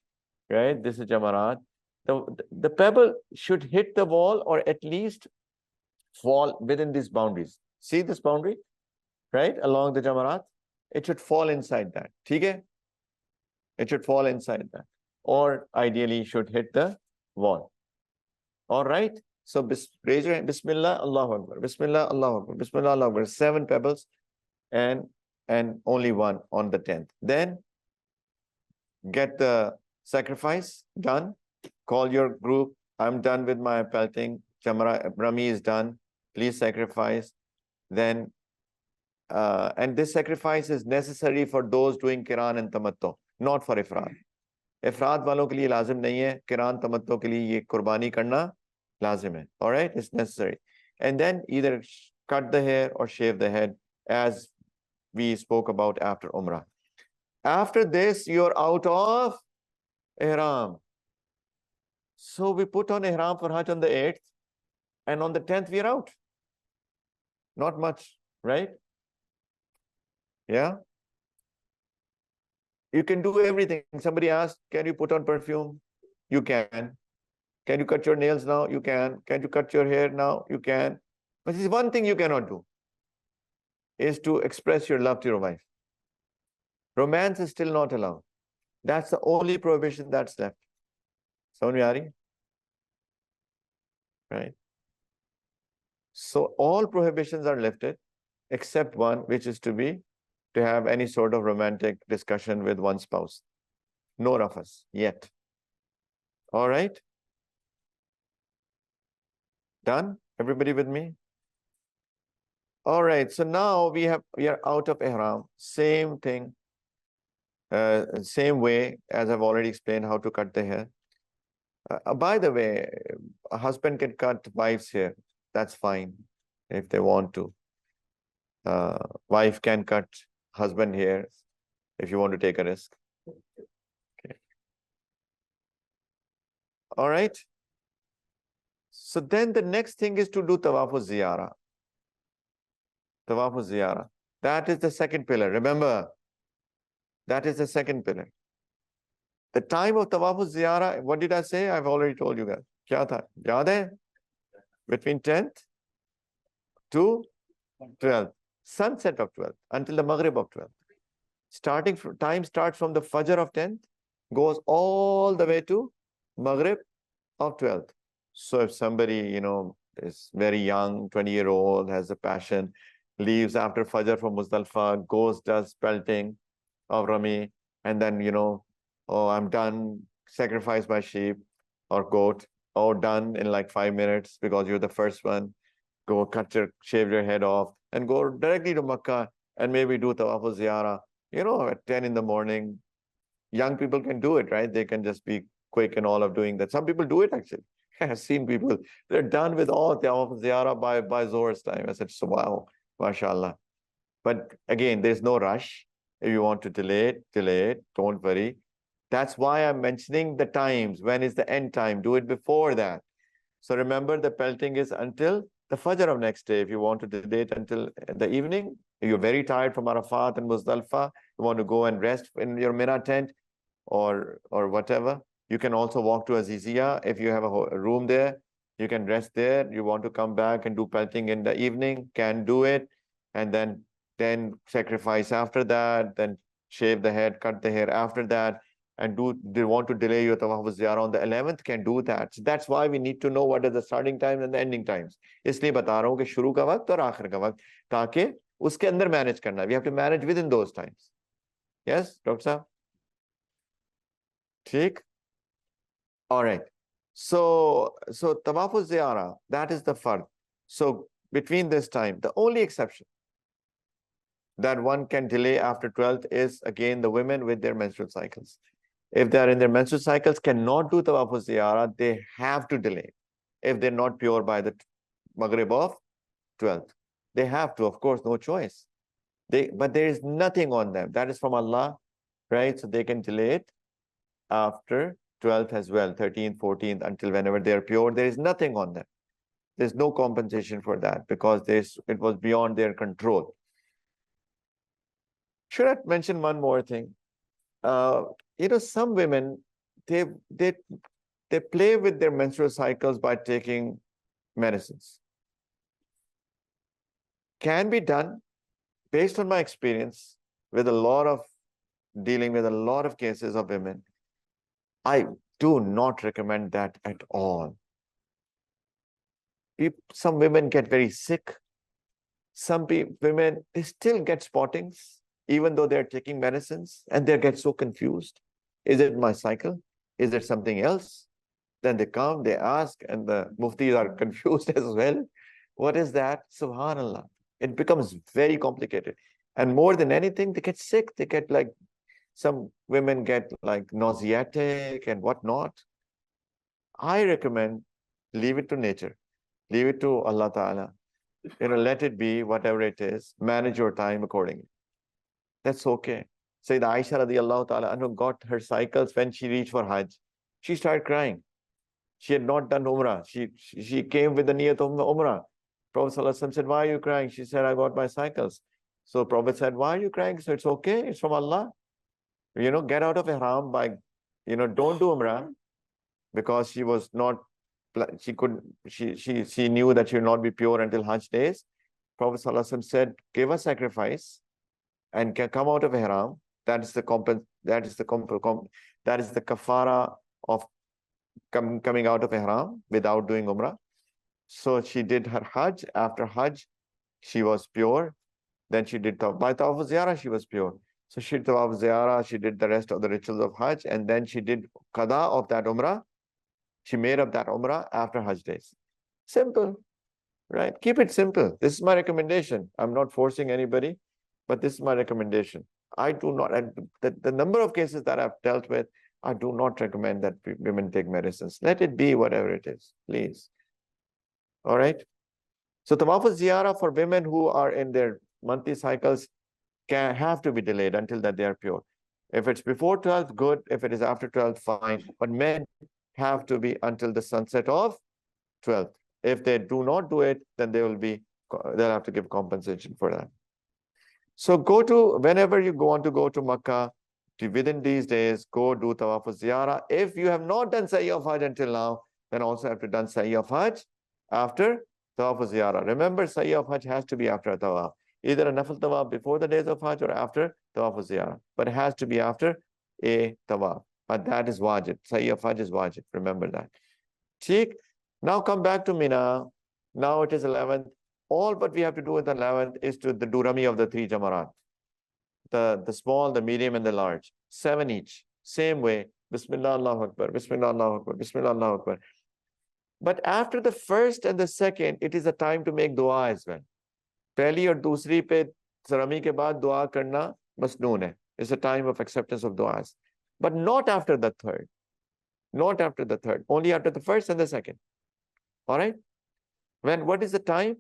Right? This is jamarat. The pebble should hit the wall or at least fall within these boundaries. See this boundary? Right? Along the jamarat. It should fall inside that. Okay? It should fall inside that. Or ideally should hit the wall. All right? So raise your hand. Bismillah, Allahu Akbar. Bismillah, Allahu Akbar. Bismillah, Allahu Akbar. 7 pebbles and only 1 on the 10th. Then get the sacrifice done. Call your group. I'm done with my pelting. Rami is done. Please sacrifice. Then, and this sacrifice is necessary for those doing Qiran and Tamattu, not for Ifrad. Ifrad वालों के लिए लाजिम नहीं है. Qiran Tamattu के लिए ये कुर्बानी करना लाजिम है. All right? It's necessary. And then either cut the hair or shave the head, as we spoke about after Umrah. After this, you're out of Ihram. So we put on Ihram for Hajj on the 8th, and on the 10th, we're out. Not much, right? Yeah? You can do everything. Somebody asked, can you put on perfume? You can. Can you cut your nails now? You can. Can you cut your hair now? You can. But there's one thing you cannot do, is to express your love to your wife. Romance is still not allowed. That's the only prohibition that's left. Sound right? So all prohibitions are lifted, except one, which is to have any sort of romantic discussion with one spouse. No rafas yet. All right? Done? Everybody with me? All right. So now we are out of Ihram. Same thing. Same way as I've already explained how to cut the hair. By the way, a husband can cut wife's hair. That's fine if they want to. Wife can cut husband hair if you want to take a risk. Okay. All right. So then the next thing is to do Tawafu Ziyara. Tawafu Ziyara. That is the second pillar. Remember, that is the second pillar. The time of Tawafu Ziyara, what did I say? I've already told you guys. Kya tha? Yaad hai? Between 10th to 12th. Sunset of 12th until the Maghrib of 12th. Time starts from the Fajr of 10th, goes all the way to Maghrib of 12th. So if somebody, is very young, 20-year-old, has a passion, leaves after Fajr from Muzdalifah, goes, does pelting of Rami, and then, oh, I'm done, sacrifice my sheep or goat, oh, done in like 5 minutes because you're the first one, go shave your head off and go directly to Makkah and maybe do Tawaf Ziyara, at 10 in the morning. Young people can do it, right? They can just be quick and all of doing that. Some people do it actually. I've seen people, they're done with all Tawaf Ziyara by Zohr's time. I said, so wow, mashallah. But again, there's no rush. If you want to delay it, don't worry. That's why I'm mentioning the times. When is the end time? Do it before that. So remember, the pelting is until the Fajr of next day. If you want to delay it until the evening, if you're very tired from Arafat and Muzdalifah, you want to go and rest in your Mina tent or whatever, you can also walk to Azizia. If you have a room there, you can rest there. You want to come back and do pelting in the evening, can do it. And then sacrifice after that, then shave the head, cut the hair after that, and they want to delay your tawaf ziyarah on the 11th, can do that. So that's why we need to know what are the starting times and the ending times. इसलिए बता रहा हूँ कि शुरू का वक्त और आखिर का वक्त, ताकि उसके अंदर मैनेज करना. We have to manage within those times. Yes, Dr. Saab? ठीक? All right. So tawaf ziyarah, that is the fard. So between this time, the only exception that one can delay after 12th is again the women with their menstrual cycles. If they are in their menstrual cycles, cannot do tawaf ziyarah, they have to delay. If they're not pure by the Maghrib of 12th, they have to, of course, no choice. But there is nothing on them. That is from Allah, right? So they can delay it after 12th as well, 13th, 14th, until whenever they are pure. There is nothing on them. There's no compensation for that because it was beyond their control. Should I mention one more thing? Some women, they play with their menstrual cycles by taking medicines. Can be done based on my experience with dealing with a lot of cases of women. I do not recommend that at all. Some women get very sick. Some women, they still get spottings, even though they're taking medicines, and they get so confused. Is it my cycle? Is it something else? Then they come, they ask, and the muftis are confused as well. What is that? Subhanallah. It becomes very complicated. And more than anything, they get sick. They get some women get nauseatic and whatnot. I recommend leave it to nature. Leave it to Allah Ta'ala. Let it be whatever it is. Manage your time accordingly. That's okay. Sayyidah Aisha radiallahu ta'ala anhu got her cycles when she reached for Hajj. She started crying. She had not done Umrah. She came with the niyat of Umrah. Prophet sallallahu alaihi wasallam said, why are you crying? She said, I got my cycles. So Prophet said, why are you crying? So it's okay. It's from Allah. Get out of Ihram by, don't do Umrah, because she was not, she knew that she would not be pure until Hajj days. Prophet sallallahu alaihi wasallam said, give a sacrifice and can come out of Ihram. That is the kafara of coming out of Ihram without doing Umrah. So she did her Hajj. After Hajj, she was pure. Then she did by Tawaf Ziyarah, she was pure. So she did Tawaf Ziyarah, she did the rest of the rituals of Hajj, and then she did Qada of that Umrah. She made up that Umrah after Hajj days. Simple, right? Keep it simple. This is my recommendation. I'm not forcing anybody, but this is my recommendation. I do not, and the number of cases that I've dealt with, I do not recommend that women take medicines. Let it be whatever it is, please. All right? So Tawaf Ziyarah for women who are in their monthly cycles can have to be delayed until that they are pure. If it's before 12th, good. If it is after 12th, fine. But men have to be until the sunset of 12th. If they do not do it, then they'll have to give compensation for that. So whenever you want to go to Makkah, within these days, go do Tawaf Ziyarah. If you have not done Sa'i of Hajj until now, then also have to done Sa'i of Hajj after Tawaf Ziyarah. Remember, Sa'i of Hajj has to be after a Tawaf. Either a Nafil Tawaf before the days of Hajj or after Tawaf Ziyarah. But it has to be after a Tawaf. But that is wajib. Sa'i of Hajj is wajib. Remember that. Cheek. Now come back to Mina. Now it is 11th. All what we have to do with the 11th is to do Rami of the 3 Jamarat. The small, the medium, and the large. 7 each. Same way. Bismillah Allahu Akbar. Bismillah Allahu Akbar. Bismillah Allahu Akbar. But after the first and the second, it is a time to make dua as well. Pehli aur dusri pe Rami ke baad dua karna masnoon hai. It's a time of acceptance of duas. But not after the third. Not after the third. Only after the first and the second. All right? What is the time?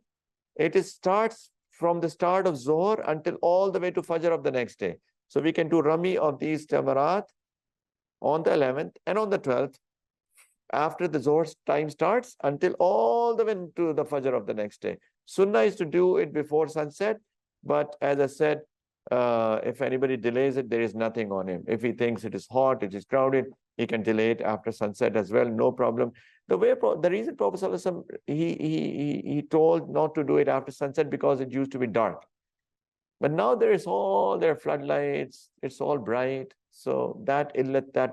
It starts from the start of Zohar until all the way to Fajr of the next day. So we can do Rami of these Jamarat on the 11th and on the 12th after the Zohar time starts until all the way to the Fajr of the next day. Sunnah is to do it before sunset, but as I said, if anybody delays it, there is nothing on him. If he thinks it is hot, it is crowded, he can delay it after sunset as well, no problem. The reason Prophet ﷺ, he told not to do it after sunset because it used to be dark. But now there are floodlights, it's all bright. So that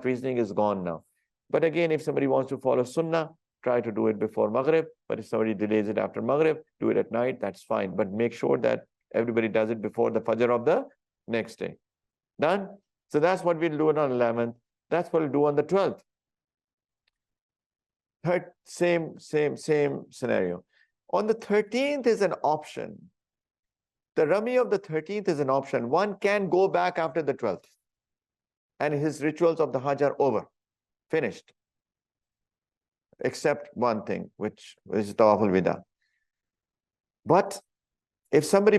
reasoning is gone now. But again, if somebody wants to follow Sunnah, try to do it before Maghrib. But if somebody delays it after Maghrib, do it at night, that's fine. But make sure that everybody does it before the Fajr of the next day. Done? So that's what we'll do on 11th. That's what we'll do on the 12th. Same scenario. On the 13th is an option. The Rami of the 13th is an option. One can go back after the 12th. And his rituals of the Hajj are over. Finished. Except one thing, which is Tawaf al-Wida. But if somebody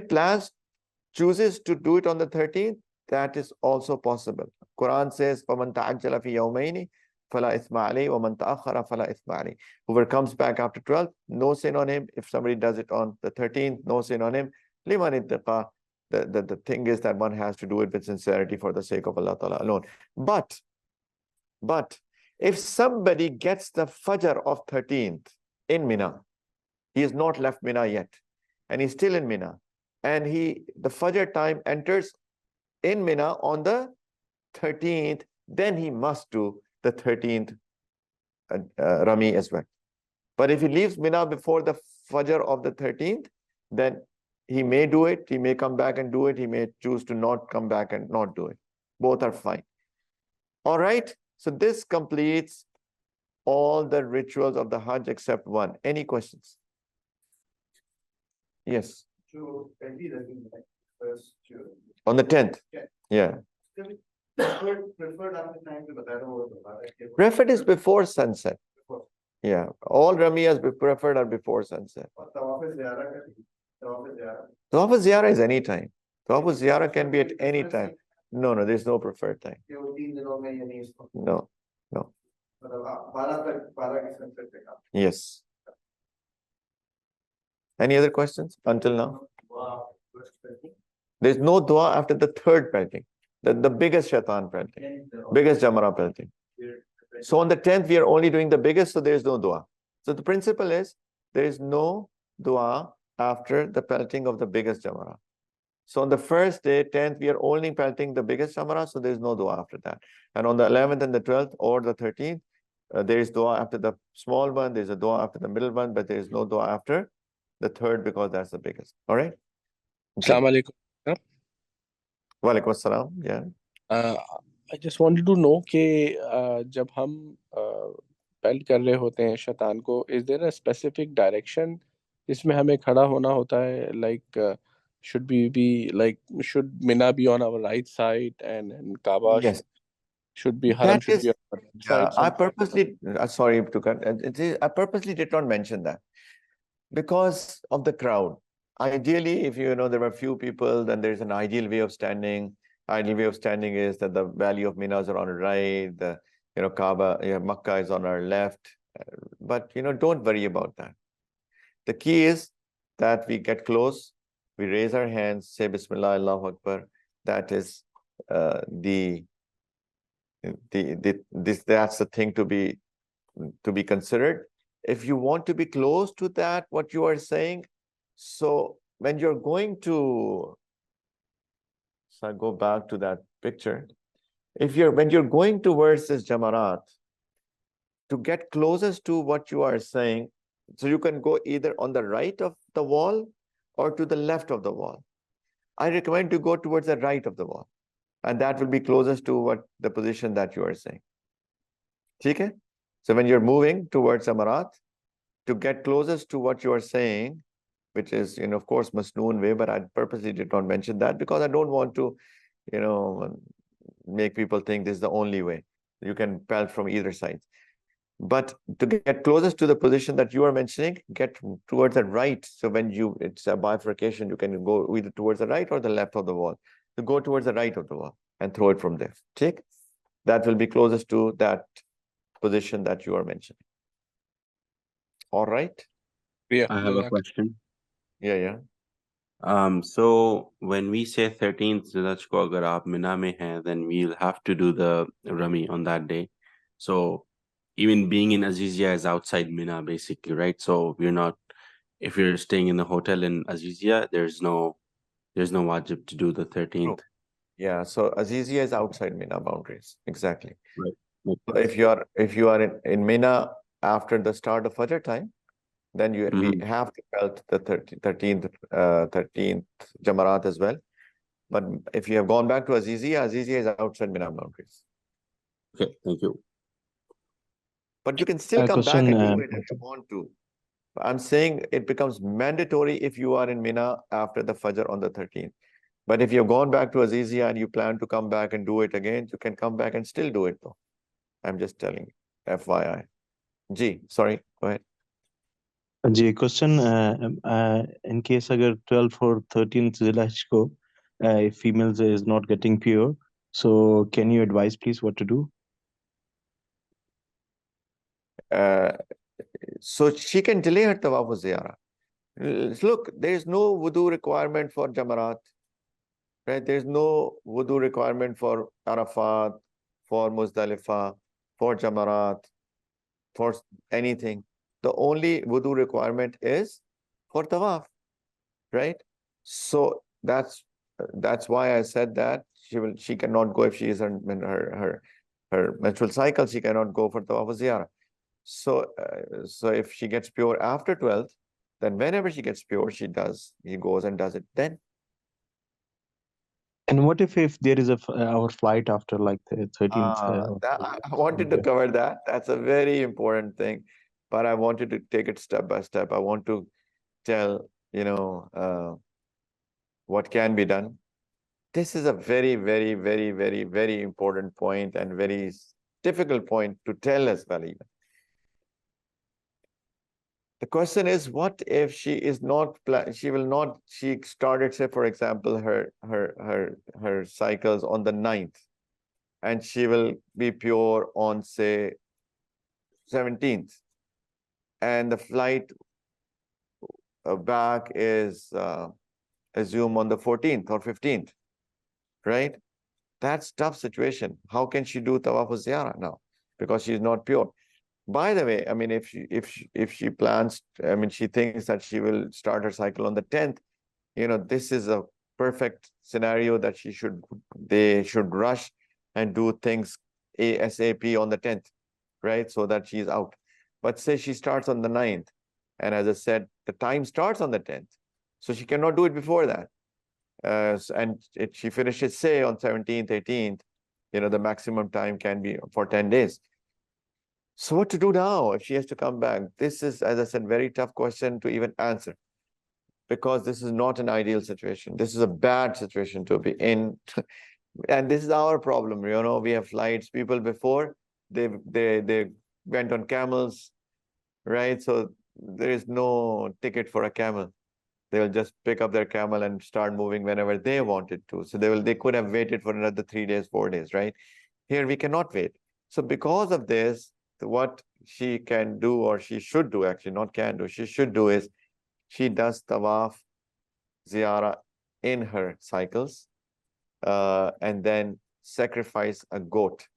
chooses to do it on the 13th, that is also possible. Quran says, فَمَنْ تَعَجَّلَ فِي يَوْمَيْنِ فَلَا إِثْمَ عَلَيْهِ وَمَنْ تَأَخَّرَ فَلَا إِثْمَ عَلَيْهِ. Whoever comes back after 12th, no sin on him. If somebody does it on the 13th, no sin on him. لِمَنِ اتَّقَى. The thing is that one has to do it with sincerity for the sake of Allah Ta'ala alone. But if somebody gets the Fajr of 13th in Mina, he has not left Mina yet, and he's still in Mina, and the Fajr time enters in Mina on the 13th, then he must do the 13th Rami as well. But if he leaves Mina before the Fajr of the 13th, then he may do it, he may come back and do it, he may choose to not come back and not do it. Both are fine. All right, so this completes all the rituals of the Hajj except one. Any questions? Yes. On the 10th? Yeah. Preferred is before sunset. Yeah, all Ramiyas preferred are before sunset. Tawaf al-Ziyarah is any time. Tawaf al-Ziyarah can be at any time. No, there's no preferred time. No. Yes. Any other questions until now? There's no dua after the third pelting, the biggest shaitan pelting, biggest jamara pelting. So on the 10th, we are only doing the biggest, so there is no dua. So the principle is there is no dua after the pelting of the biggest jamara. So on the first day, 10th, we are only pelting the biggest jamara, so there is no dua after that. And on the 11th and the 12th or the 13th, there is dua after the small one, there's a dua after the middle one, but there is no dua after the third because that's the biggest. All right? Assalamu alaikum. Wa alaikum assalam. Yeah. I just wanted to know कि जब हम peeled कर रहे होते हैं शैतान को, is there a specific direction जिसमें हमें खड़ा होना होता है? Like should Mina be on our right side and Kaaba Yes. should be Haram should be on our right side? I purposely, sorry to cut, I purposely did not mention that because of the crowd. Ideally, if there were few people, then there's an ideal way of standing. Ideal way of standing is that the valley of Minas are on our right, the Kaaba, Makkah is on our left. But don't worry about that. The key is that we get close, we raise our hands, say Bismillah, Allahu Akbar. That is that's the thing to be considered. If you want to be close to that, what you are saying, so when you're going to, so I go back to that picture. When you're going towards this Jamarat, to get closest to what you are saying, so you can go either on the right of the wall or to the left of the wall. I recommend to go towards the right of the wall. And that will be closest to the position that you are saying. Okay? So when you're moving towards Jamarat, to get closest to what you are saying, which is, of course, Masnoon way, but I purposely did not mention that because I don't want to, make people think this is the only way. You can pelt from either side. But to get closest to the position that you are mentioning, get towards the right. So when it's a bifurcation, you can go either towards the right or the left of the wall. So go towards the right of the wall and throw it from there. Take that will be closest to that position that you are mentioning. All right. Yeah. I have a question. Yeah. So when we say 13th Zulhijjah ko agar aap Mina mein hai, then we'll have to do the Rami on that day. So even being in Azizia is outside Mina basically, right? So if you're staying in the hotel in Azizia, there's no There's no wajib to do the 13th. Yeah, so Azizia is outside Mina boundaries. Exactly. Right. So if you are in Mina after the start of Fajr time, then we have to belt the 13th Jamarat as well. But if you have gone back to Azizia is outside Mina boundaries. Okay, thank you. But you can still come back Question, and do it if you want to. I'm saying it becomes mandatory if you are in Mina after the Fajr on the 13th. But if you've gone back to Azizia and you plan to come back and do it again, you can come back and still do it though. I'm just telling you, FYI. G, sorry, go ahead. Ji question in case अगर 12 or 13th Zilhaj को if females is not getting pure, so can you advise please what to do? So she can delay her tawaf ziyarah. Look, there is no wudu requirement for Jamarat, right? There's no wudu requirement for Arafat, for Muzdalifah, for Jamarat, for anything. The only wudu requirement is for tawaf, right? So that's why I said that she cannot go if she is in her menstrual cycle. She cannot go for tawaf ziyarah. So if she gets pure after 12th, then whenever she gets pure, he goes and does it then. And what if there is our flight after like the 13th? I wanted to cover that. That's a very important thing, but I wanted to take it step by step. I want to tell, what can be done. This is a very, very, very, very, very important point and very difficult point to tell as well even. The question is, what if she is not, she started, say, for example, her cycles on the 9th, and she will be pure on, say, 17th. And the flight back is, assume on the 14th or 15th, right? That's tough situation. How can she do tawaf ziyarah now? Because she's not pure. By the way, I mean, if she plans, I mean, she thinks that she will start her cycle on the 10th, this is a perfect scenario that they should rush and do things ASAP on the 10th, right? So that she's out. But say she starts on the 9th, and as I said, the time starts on the 10th. So she cannot do it before that. And she finishes, say, on 17th, 18th, the maximum time can be for 10 days. So what to do now if she has to come back? This is, as I said, very tough question to even answer, because this is not an ideal situation. This is a bad situation to be in. And this is our problem. We have flights. People before, they went on camels, right? So there is no ticket for a camel. They will just pick up their camel and start moving whenever they wanted to. So they could have waited for another 3 days, 4 days, right? Here we cannot wait. So because of this, what she can do, or she should do, actually, not can do, she should do is she does tawaf ziyarah in her cycles, and then sacrifice a goat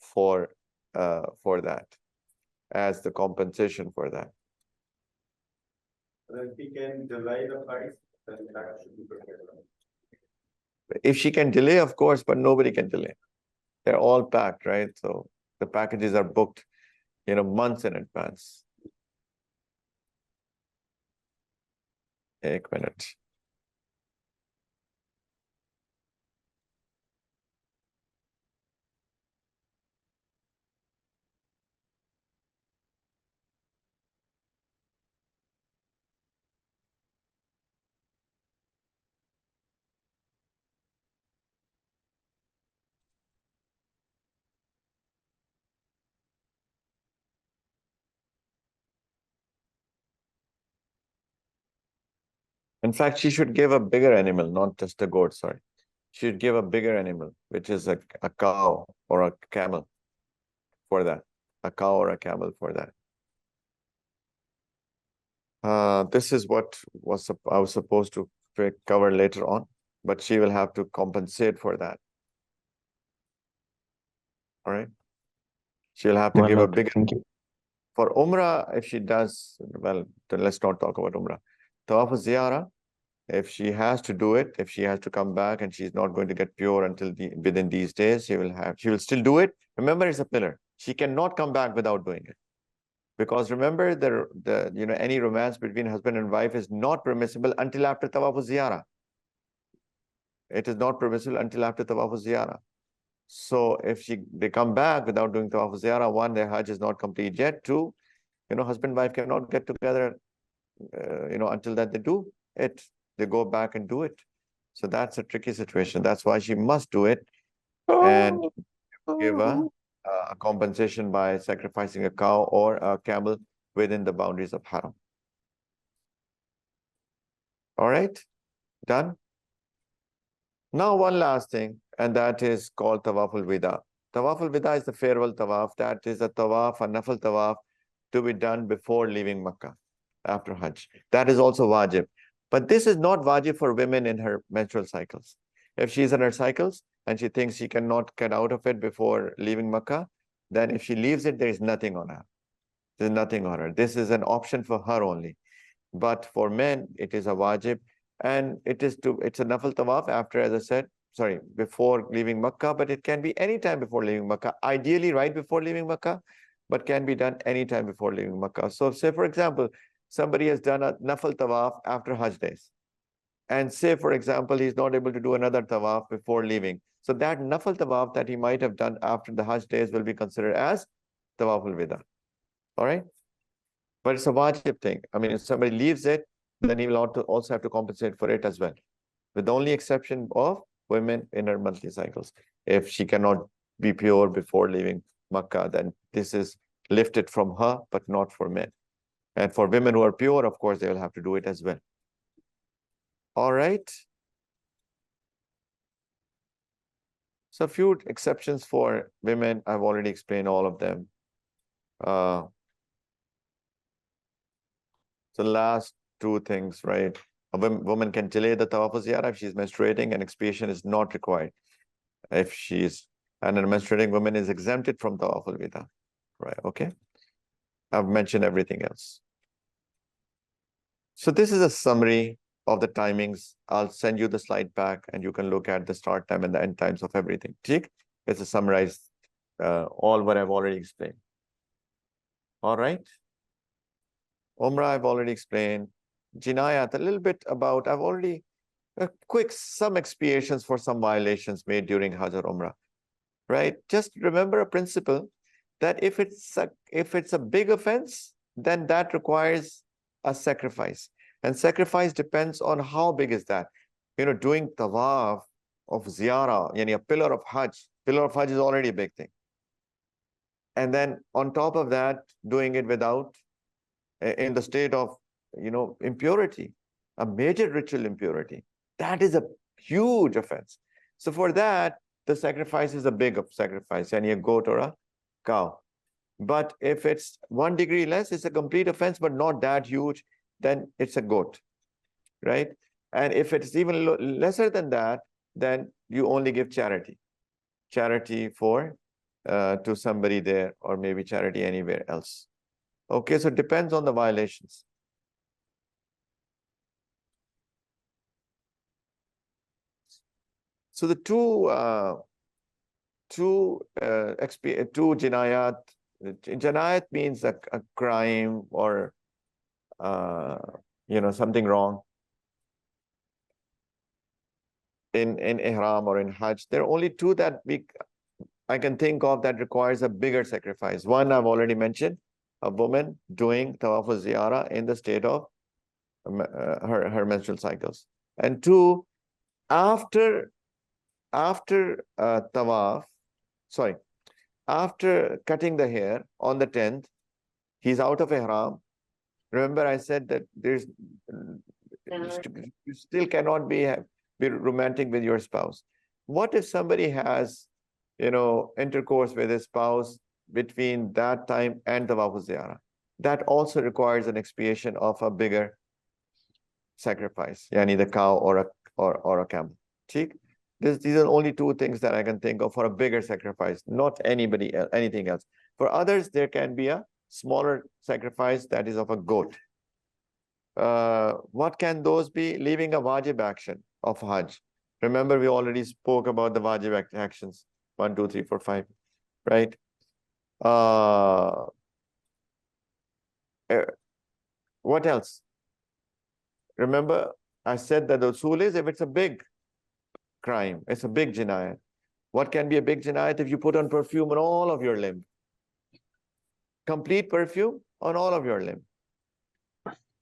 for that as the compensation for that. If we can delay the flight, then that should be prepared. If she can delay, of course, but nobody can delay. They're all packed, right? So the packages are booked, months in advance. Ek minute. In fact, she should give a bigger animal, not just a goat, sorry. She should give a bigger animal, which is a cow or a camel for that. A cow or a camel for that. This is what I was supposed to cover later on, but she will have to compensate for that. All right. She'll have to give a bigger. Thank you. For Umrah, if she does, well, then let's not talk about Umrah. Tawaf ziyarah, If she has to do it, if she has to come back and she's not going to get pure until within these days, she will still do it. Remember, it's a pillar. She cannot come back without doing it. Because remember, any romance between husband and wife is not permissible until after tawaf ziyarah. It is not permissible until after tawaf ziyarah. So if they come back without doing tawaf ziyarah, one, their hajj is not complete yet. Two, husband and wife cannot get together, until that they do it. They go back and do it. So that's a tricky situation. That's why she must do it and give a compensation by sacrificing a cow or a camel within the boundaries of haram. All right, done. Now one last thing, and that is called Tawaf al-Wida. Tawaf al-Wida is the farewell tawaf. That is a tawaf, a nafal tawaf, to be done before leaving Makkah, after Hajj. That is also wajib. But this is not wajib for women in her menstrual cycles. If she's in her cycles and she thinks she cannot get out of it before leaving Makkah, then if she leaves it, there is nothing on her. There's nothing on her. This is an option for her only. But for men, it is a wajib. And it's a nafal tawaf after, as I said, before leaving Makkah, but it can be any time before leaving Makkah. Ideally, right before leaving Makkah, but can be done any time before leaving Makkah. So say, for example, somebody has done a nafal tawaf after Hajj days. And say, for example, he's not able to do another tawaf before leaving. So that nafal tawaf that he might have done after the Hajj days will be considered as tawaf al-wida. All right? But it's a wajib thing. I mean, if somebody leaves it, then he will also have to compensate for it as well. With the only exception of women in her monthly cycles. If she cannot be pure before leaving Makkah, then this is lifted from her, but not for men. And for women who are pure, of course, they will have to do it as well. All right. So a few exceptions for women. I've already explained all of them. So last two things, right? A woman can delay the tawaf ziyarah if she's menstruating, and expiation is not required. And a menstruating woman is exempted from tawaf al-wida. Right, okay? I've mentioned everything else. So this is a summary of the timings. I'll send you the slide pack and you can look at the start time and the end times of everything. It's a summarized, all what I've already explained. All right. Umrah, I've already explained. Jinayat, a little bit about, some expiations for some violations made during Hajj or Umrah, right? Just remember a principle that if it's a big offense, then that requires a sacrifice. And sacrifice depends on how big is that. Doing tawaf of ziyarah, yani a pillar of Hajj is already a big thing. And then on top of that, doing it in the state of, impurity, a major ritual impurity, that is a huge offense. So for that, the sacrifice is a big sacrifice, yani a goat or a cow. But if it's 1 degree less, it's a complete offense, but not that huge, then it's a goat, right? And if it's even lesser than that, then you only give charity to somebody there, or maybe charity anywhere else. Okay, so it depends on the violations. So the two jinayat. Jinayat means a crime or something wrong in Ihram or in Hajj. There are only two that I can think of that requires a bigger sacrifice. One I've already mentioned, a woman doing tawaf al-ziyarah in the state of her menstrual cycles. And two, after cutting the hair on the 10th, he's out of Ihram. Remember, I said that you still cannot be romantic with your spouse. What if somebody has, intercourse with his spouse between that time and tawaf al-ziyarah? That also requires an expiation of a bigger sacrifice, yani the cow or a camel. These are only two things that I can think of for a bigger sacrifice, not anything else. For others, there can be a smaller sacrifice that is of a goat. What can those be? Leaving a wajib action of Hajj. Remember, we already spoke about the wajib actions. 1, 2, 3, 4, 5, right? What else? Remember, I said that the usul is if it's a big crime, it's a big jinayat. What can be a big jinayat? If you put on perfume on all of your limb. Complete perfume on all of your limb.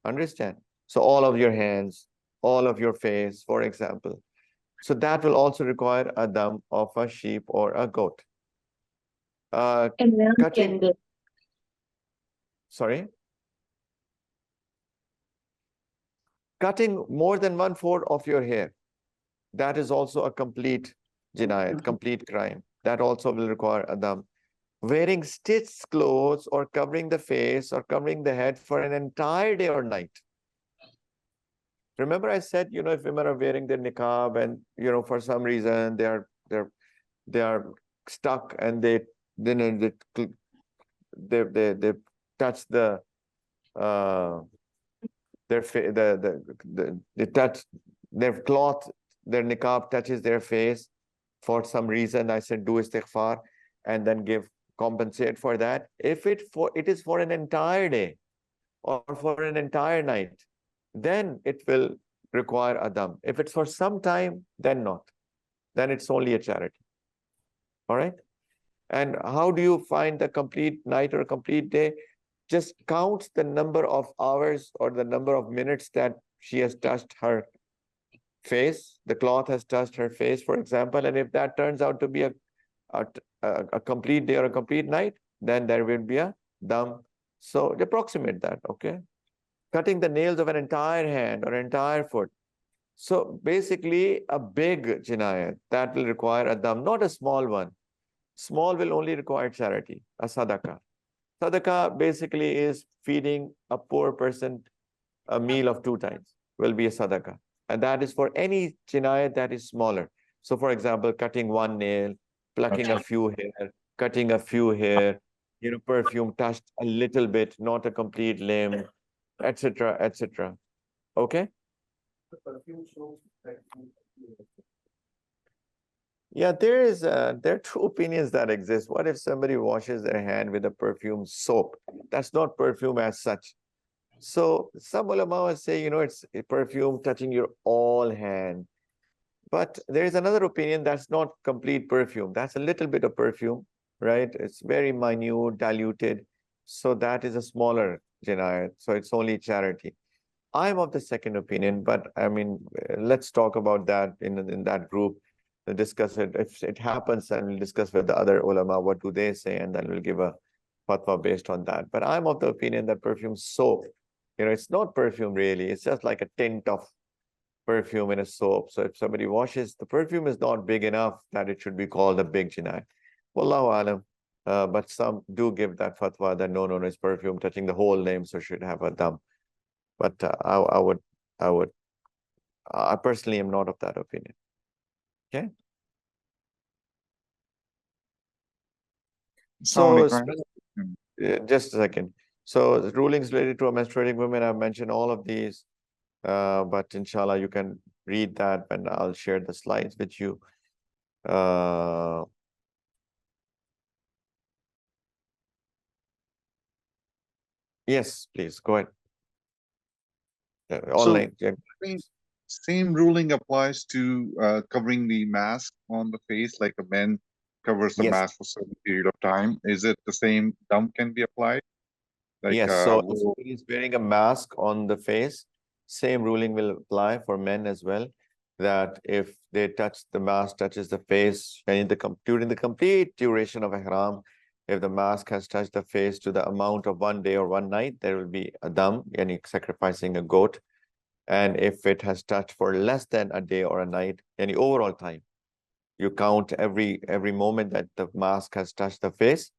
Understand? So all of your hands, all of your face, for example. So that will also require a dam of a sheep or a goat. Cutting, sorry? Cutting more than 1/4 of your hair. That is also a complete jinayat, complete crime. That also will require a dam. Wearing stitched clothes or covering the face or covering the head for an entire day or night. Remember I said, if women are wearing their niqab and, for some reason they are stuck and they touch the they touch their cloth, their niqab touches their face for some reason. I said do istighfar and then compensate for that. If it is for an entire day or for an entire night, then it will require a dam. If it's for some time, then not. Then it's only a charity. All right? And how do you find the complete night or complete day? Just count the number of hours or the number of minutes that she has touched her face, the cloth has touched her face, for example, and if that turns out to be a complete day or a complete night, then there will be a dam. So approximate that, okay? Cutting the nails of an entire hand or entire foot. So basically a big jinayat that will require a dam, not a small one. Small will only require charity, a sadaqah. Sadaqah basically is feeding a poor person a meal of 2 times will be a sadaqah. And that is for any jinayat that is smaller. So for example, cutting 1 nail, plucking a few hair, cutting a few hair, perfume touched a little bit, not a complete limb, etc., etc. Okay? The perfume shows that Yeah, there are 2 opinions that exist. What if somebody washes their hand with a perfume soap? That's not perfume as such. So some ulama say, it's a perfume touching your all hand. But there is another opinion that's not complete perfume. That's a little bit of perfume, right? It's very minute, diluted. So that is a smaller jinayat. So it's only charity. I'm of the second opinion, but I mean, let's talk about that in that group. We'll discuss it. If it happens, then we'll discuss with the other ulama, what do they say, and then we'll give a fatwa based on that. But I'm of the opinion that perfume soap, it's not perfume really. It's just like a tint of perfume in a soap. So if somebody washes, the perfume is not big enough that it should be called a big jinayat. Wallahu alam. But some do give that fatwa that no, it's perfume touching the whole name, so should have a dam. But I personally am not of that opinion. Okay. So just a second. So the rulings related to a menstruating women, I've mentioned all of these, but inshallah you can read that and I'll share the slides with you. Yes, please go ahead. Online. Same ruling applies to covering the mask on the face, like a man covers the mask for a certain period of time. Is it the same dam can be applied? Like, yes, so if somebody is wearing a mask on the face, same ruling will apply for men as well, that if they touch the mask, touches the face, and during the complete duration of Ihram, if the mask has touched the face to the amount of 1 day or 1 night, there will be a dam, yani sacrificing a goat. And if it has touched for less than a day or a night, any overall time, you count every moment that the mask has touched the face.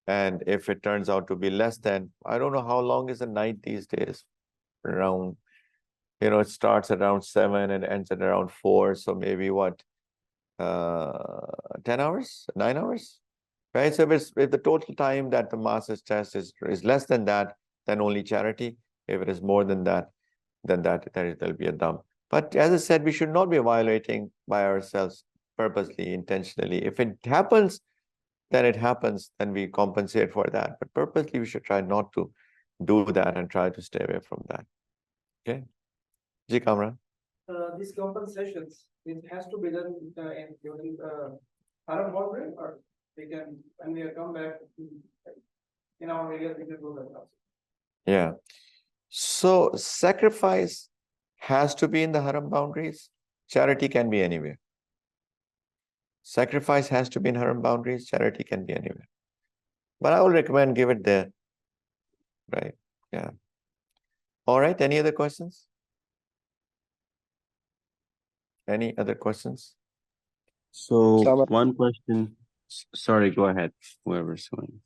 And if it turns out to be less than, I don't know how long is a night these days, around, it starts at around 7 and ends at around 4. So maybe what, 10 hours, 9 hours, right? So if the total time that the mask is touched is less than that, then only charity. If it is more than that, then there'll be a dam. But as I said, we should not be violating by ourselves purposely, intentionally. If it happens, then it happens, then we compensate for that. But purposely, we should try not to do that and try to stay away from that. Okay? Ji Kamran? These compensations, it has to be done during the Haram holiday, or we can, when we come back in our area, we can do that also. Yeah. So sacrifice has to be in the Haram boundaries. Charity can be anywhere. Sacrifice has to be in Haram boundaries. Charity can be anywhere. But I would recommend give it there. Right? Yeah. All right. Any other questions? Any other questions? So Salaam one question. Sorry, go ahead. Whoever's going.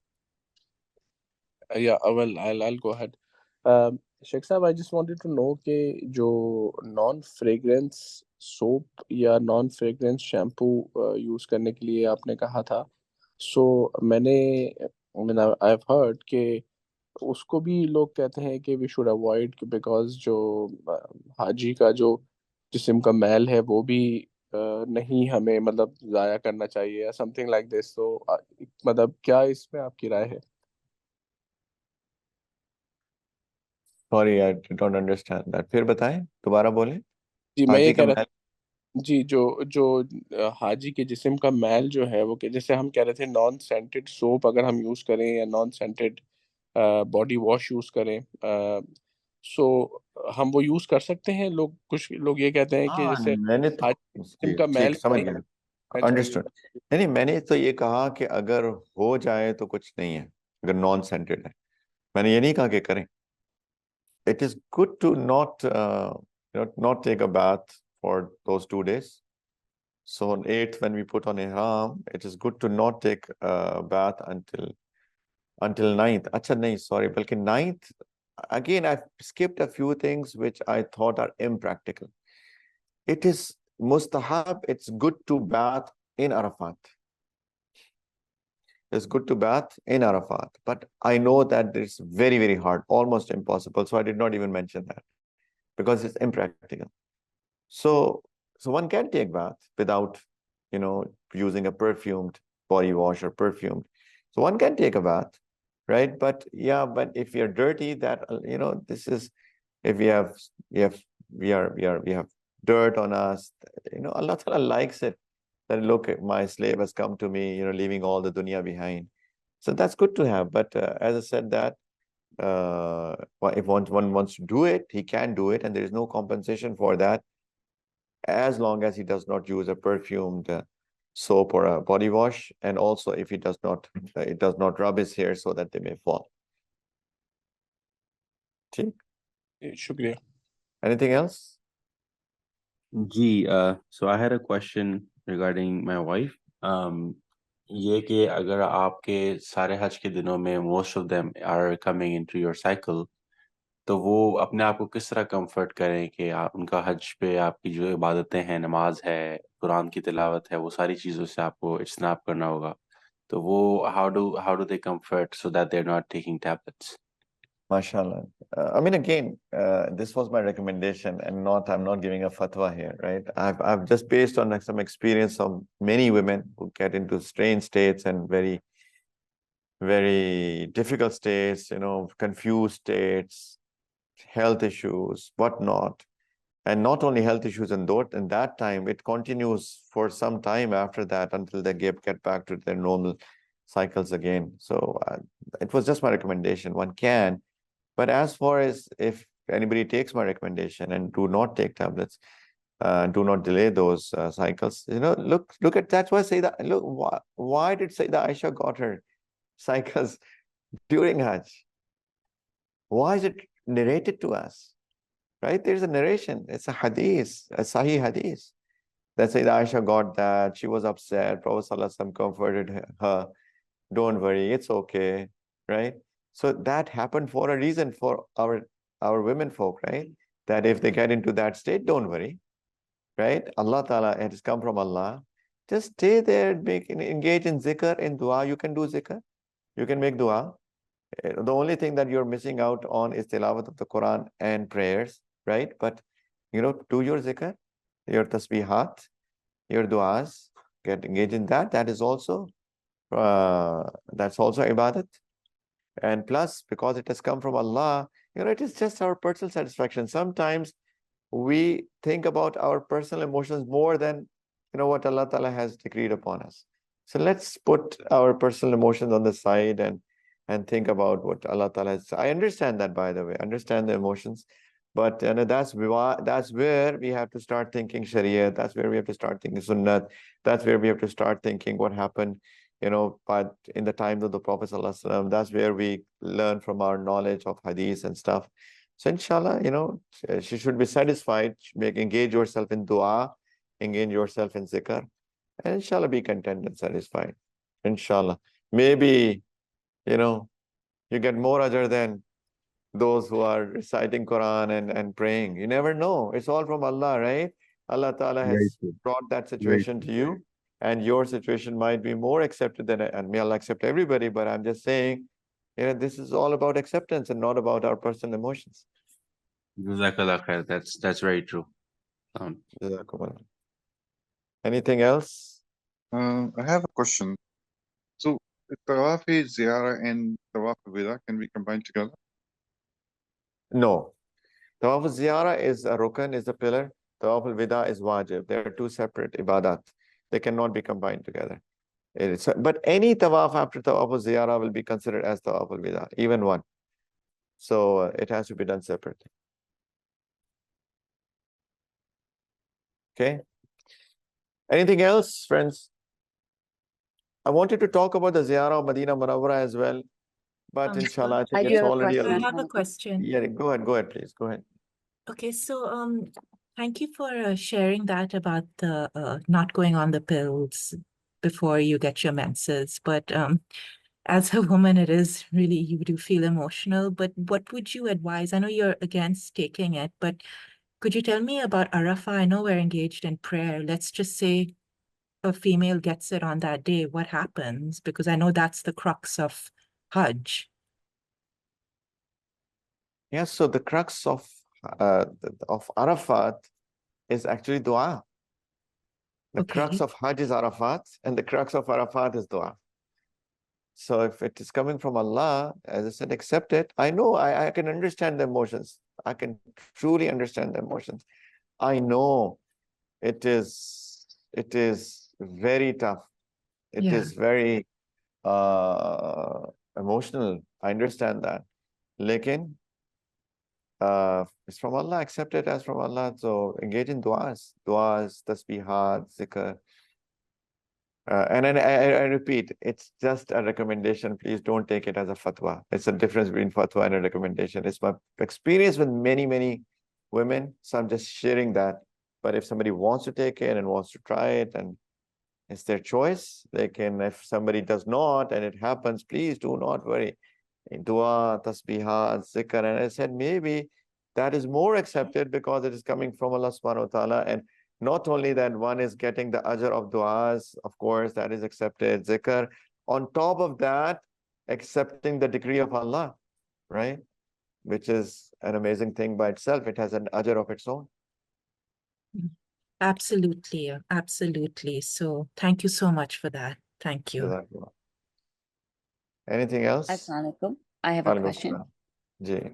Yeah, well, I'll go ahead. Sheikh Sahab, I just wanted to know कि जो non-fragrance soap या non-fragrance shampoo use करने के लिए आपने कहा था, so I've heard कि उसको भी लोग कहते हैं कि we should avoid because जो हाजी का जो जिस्म का मैल है वो भी नहीं हमें मतलब ज़ाया करना चाहिए या something like this. So मतलब क्या इसमें आपकी राय है? Sorry, I don't understand that. फिर बताएं, दोबारा बोलें. जी मैं ये हाजी कह का रहा मैल. था जी जो हाजी के जिस्म का मैल जो है वो कि जैसे हम कह रहे थे नॉन सेंटेड सोप अगर हम यूज़ करें या non scented body wash use करें सो हम वो यूज़ कर सकते हैं कुछ लोग ये कहते हैं कि हाँ, जैसे मैंने तो हाजी जिस्म का मैल ठीक समझ नहीं गया. करना चाहिए अंडरस्टूड. नहीं, मैंने तो ये कहा कि अगर हो जाए तो कुछ नहीं है, अगर नॉन सेंटेड है. मैंने ये नहीं कहा कि करें. It is good to not take a bath for those 2 days. So on 8th, when we put on Ihram, it is good to not take a bath until 9th. Acha nahi, sorry, balki 9th. Again, I've skipped a few things which I thought are impractical. It is mustahab, it's good to bath in Arafat. It's good to bath in Arafat. But I know that it's very, very hard, almost impossible. So I did not even mention that because it's impractical. So one can take bath without, using a perfumed body wash or perfumed. So one can take a bath, right? But if you're dirty, that, this is, if we have dirt on us, Allah Ta'ala likes it. That look, my slave has come to me, leaving all the dunya behind. So that's good to have. But as I said that, if one wants to do it, he can do it, and there is no compensation for that, as long as he does not use a perfumed soap or a body wash, and also if he does not, it does not rub his hair so that they may fall. ठीक? शुक्रिया. Anything else? Gee, so I had a question regarding my wife. ये कि अगर आपके सारे हज के दिनों में most of them are coming into your cycle, तो वो अपने आप को किस तरह कंफर्ट करें कि आप उनका हज पे आपकी जो इबादतें हैं, नमाज है, कुरान की तिलावत है, वो सारी चीज़ों से आपको इज्तनाब करना होगा. तो वो how do they comfort so that they're not taking tablets? MashaAllah. I mean, again, this was my recommendation, and I'm not giving a fatwa here, right? I've just based on some experience of many women who get into strange states and very, very difficult states, confused states, health issues, whatnot. And not only health issues in that time, it continues for some time after that until they get back to their normal cycles again. So it was just my recommendation. One can. But as far as if anybody takes my recommendation and do not take tablets, do not delay those cycles, look at that's why why did Sayyidah Aisha got her cycles during Hajj? Why is it narrated to us? Right? There's a narration. It's a hadith, a Sahih hadith. That Sayyidah Aisha got that. She was upset. Prophet ﷺ comforted her. Don't worry, it's okay. Right? So that happened for a reason for our women folk, right? That if they get into that state, don't worry. Right? Allah Ta'ala, it has come from Allah. Just stay there, engage in zikr, in dua. You can do zikr. You can make dua. The only thing that you're missing out on is tilawat of the Quran and prayers. right? But, do your zikr, your tasbihat, your du'as, get engaged in that. That is also, that's also ibadat. And plus, because it has come from Allah, it is just our personal satisfaction. Sometimes we think about our personal emotions more than, what Allah Ta'ala has decreed upon us. So let's put our personal emotions on the side and think about what Allah Ta'ala has. I understand that, by the way, understand the emotions. But that's where we have to start thinking Sharia. That's where we have to start thinking Sunnat. That's where we have to start thinking what happened, but in the times of the Prophet ﷺ. That's where we learn from our knowledge of hadith and stuff. So inshallah, she should be satisfied. Engage yourself in dua, engage yourself in zikr, and inshallah be content and satisfied. Inshallah. Maybe, you get more ajr than those who are reciting Quran and praying. You never know. It's all from Allah, right? Allah Ta'ala Very has true. brought that Very situation true. to you, and your situation might be more accepted than, and may Allah accept everybody, but I'm just saying, this is all about acceptance and not about our personal emotions. Jazakallah khair. That's very true. Jazakumullah. Anything else? I have a question. So, Tawaf Ziyarah and Tawaf Wida can be combined together? No. Tawaf al-Ziyarah is a rukn, is a pillar. Tawaf al-Wida is wajib. They are two separate ibadat. They cannot be combined together. But any tawaf after Tawaf al-Ziyarah will be considered as Tawaf al-Wida, even one. So it has to be done separately. Okay. Anything else, friends? I wanted to talk about the Ziyarah of Medina Munawwara as well, but inshallah, I think I it's do already I have a question. Yeah, go ahead, please. Go ahead. Okay, so thank you for sharing that about the not going on the pills before you get your menses. But as a woman, it is really, you do feel emotional. But what would you advise? I know you're against taking it, but could you tell me about Arafah? I know we're engaged in prayer. Let's just say a female gets it on that day. What happens? Because I know that's the crux of Hajj. Yes, so the crux of Arafat is actually dua. The crux of Hajj is Arafat, and the crux of Arafat is dua. So if it is coming from Allah, as I said, accept it. I know, I can understand the emotions. I can truly understand the emotions. I know it is very tough. It is very emotional. I understand that. Lekin, it's from Allah. Accept it as from Allah. So engage in du'as, tasbihat, zikr. And I repeat, it's just a recommendation. Please don't take it as a fatwa. It's a difference between fatwa and a recommendation. It's my experience with many, many women. So I'm just sharing that. But if somebody wants to take it and wants to try it, and it's their choice, they can. If somebody does not and it happens, please do not worry. Dua, tasbihat, zikr. And I said, maybe that is more accepted because it is coming from Allah subhanahu wa ta'ala. And not only that, one is getting the ajr of du'as, of course, that is accepted, zikr. On top of that, accepting the decree of Allah, right? Which is an amazing thing by itself. It has an ajr of its own. Absolutely, absolutely. So thank you so much for that. Thank you. Anything else? Assalamu alaikum. I have a question. Ji.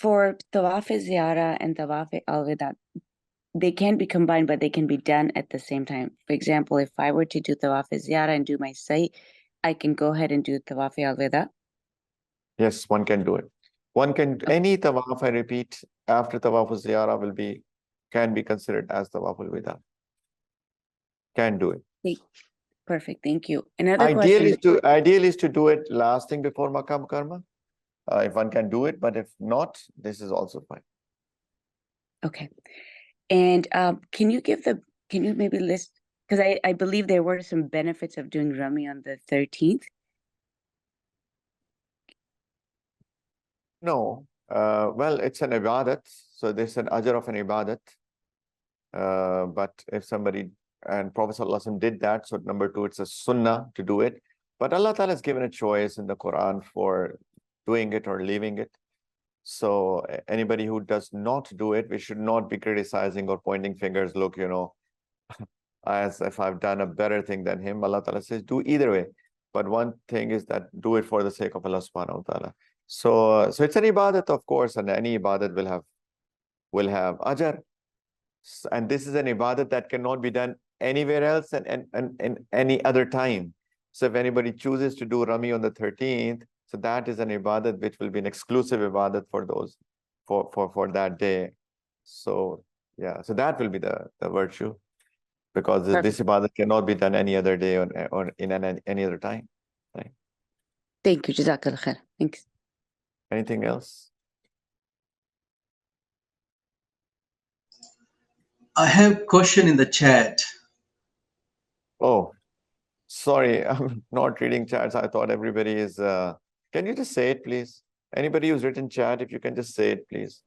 For Tawaf Ziyarah and Tawaf al-Wida, they can be combined, but they can be done at the same time. For example, if I were to do Tawaf Ziyarah and do my sa'i, I can go ahead and do Tawaf al-Wida. Yes, one can do it. One can, any tawaf, I repeat, after Tawaf Ziyarah can be considered as Tawaf al-Wida. Can do it. Perfect, thank you. Another Ideal question. is to do it last thing before Makkah Mukarramah, if one can do it, but if not, this is also fine. Okay. And can you maybe list, because I believe there were some benefits of doing Rami on the 13th. No, well, it's an ibadat, so there's an ajr of an ibadat. But if somebody, and Prophet ﷺ did that, so number two, it's a sunnah to do it. But Allah Ta'ala has given a choice in the Quran for doing it or leaving it. So anybody who does not do it, we should not be criticizing or pointing fingers. Look, as if I've done a better thing than him. Allah Ta'ala says, do either way. But one thing is that do it for the sake of Allah Subhanahu wa Ta'ala. So it's an ibadat, of course, and any ibadat will have ajr. And this is an ibadat that cannot be done anywhere else and any other time. So if anybody chooses to do Rami on the 13th, so that is an ibadat which will be an exclusive ibadat for those for that day. So yeah, so that will be the virtue, because this ibadat cannot be done any other day or in any other time. Right? Thank you. Jazakallah khair. Thanks. Anything else? I have a question in the chat. Oh, sorry, I'm not reading chats. I thought everybody is. Can you just say it, please? Anybody who's written chat, if you can just say it, please.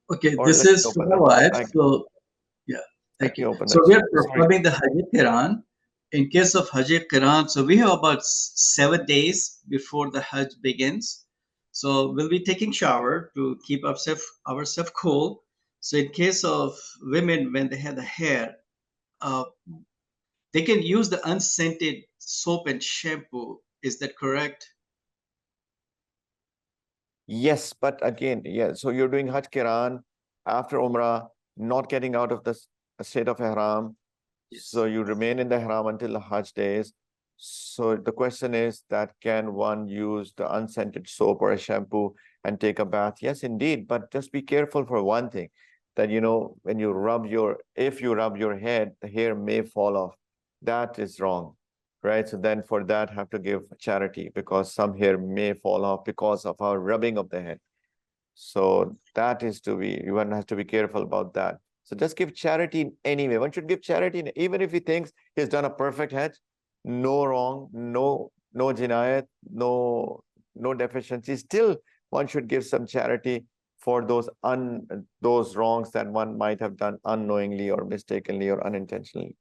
Okay, Or this is for my wife. So, yeah, thank you. So we are performing the Hajj Qiran. In case of Hajj Qiran, so we have about 7 days before the Hajj begins. So we'll be taking shower to keep ourselves cool. So in case of women, when they have the hair, they can use the unscented soap and shampoo. Is that correct? Yes, but again, yeah. So you're doing Hajj Qiran after Umrah, not getting out of the state of Ihram. Yes. So you remain in the Ihram until the Hajj days. So the question is that can one use the unscented soap or a shampoo and take a bath? Yes, indeed. But just be careful for one thing, that when if you rub your head, the hair may fall off. That is wrong. Right, so then for that have to give charity, because some hair may fall off because of our rubbing of the head. So that is one has to be careful about that. So just give charity anyway. One should give charity even if he thinks he's done a perfect Hajj, no wrong, no jinayat, no deficiency. Still, one should give some charity for those wrongs that one might have done unknowingly or mistakenly or unintentionally.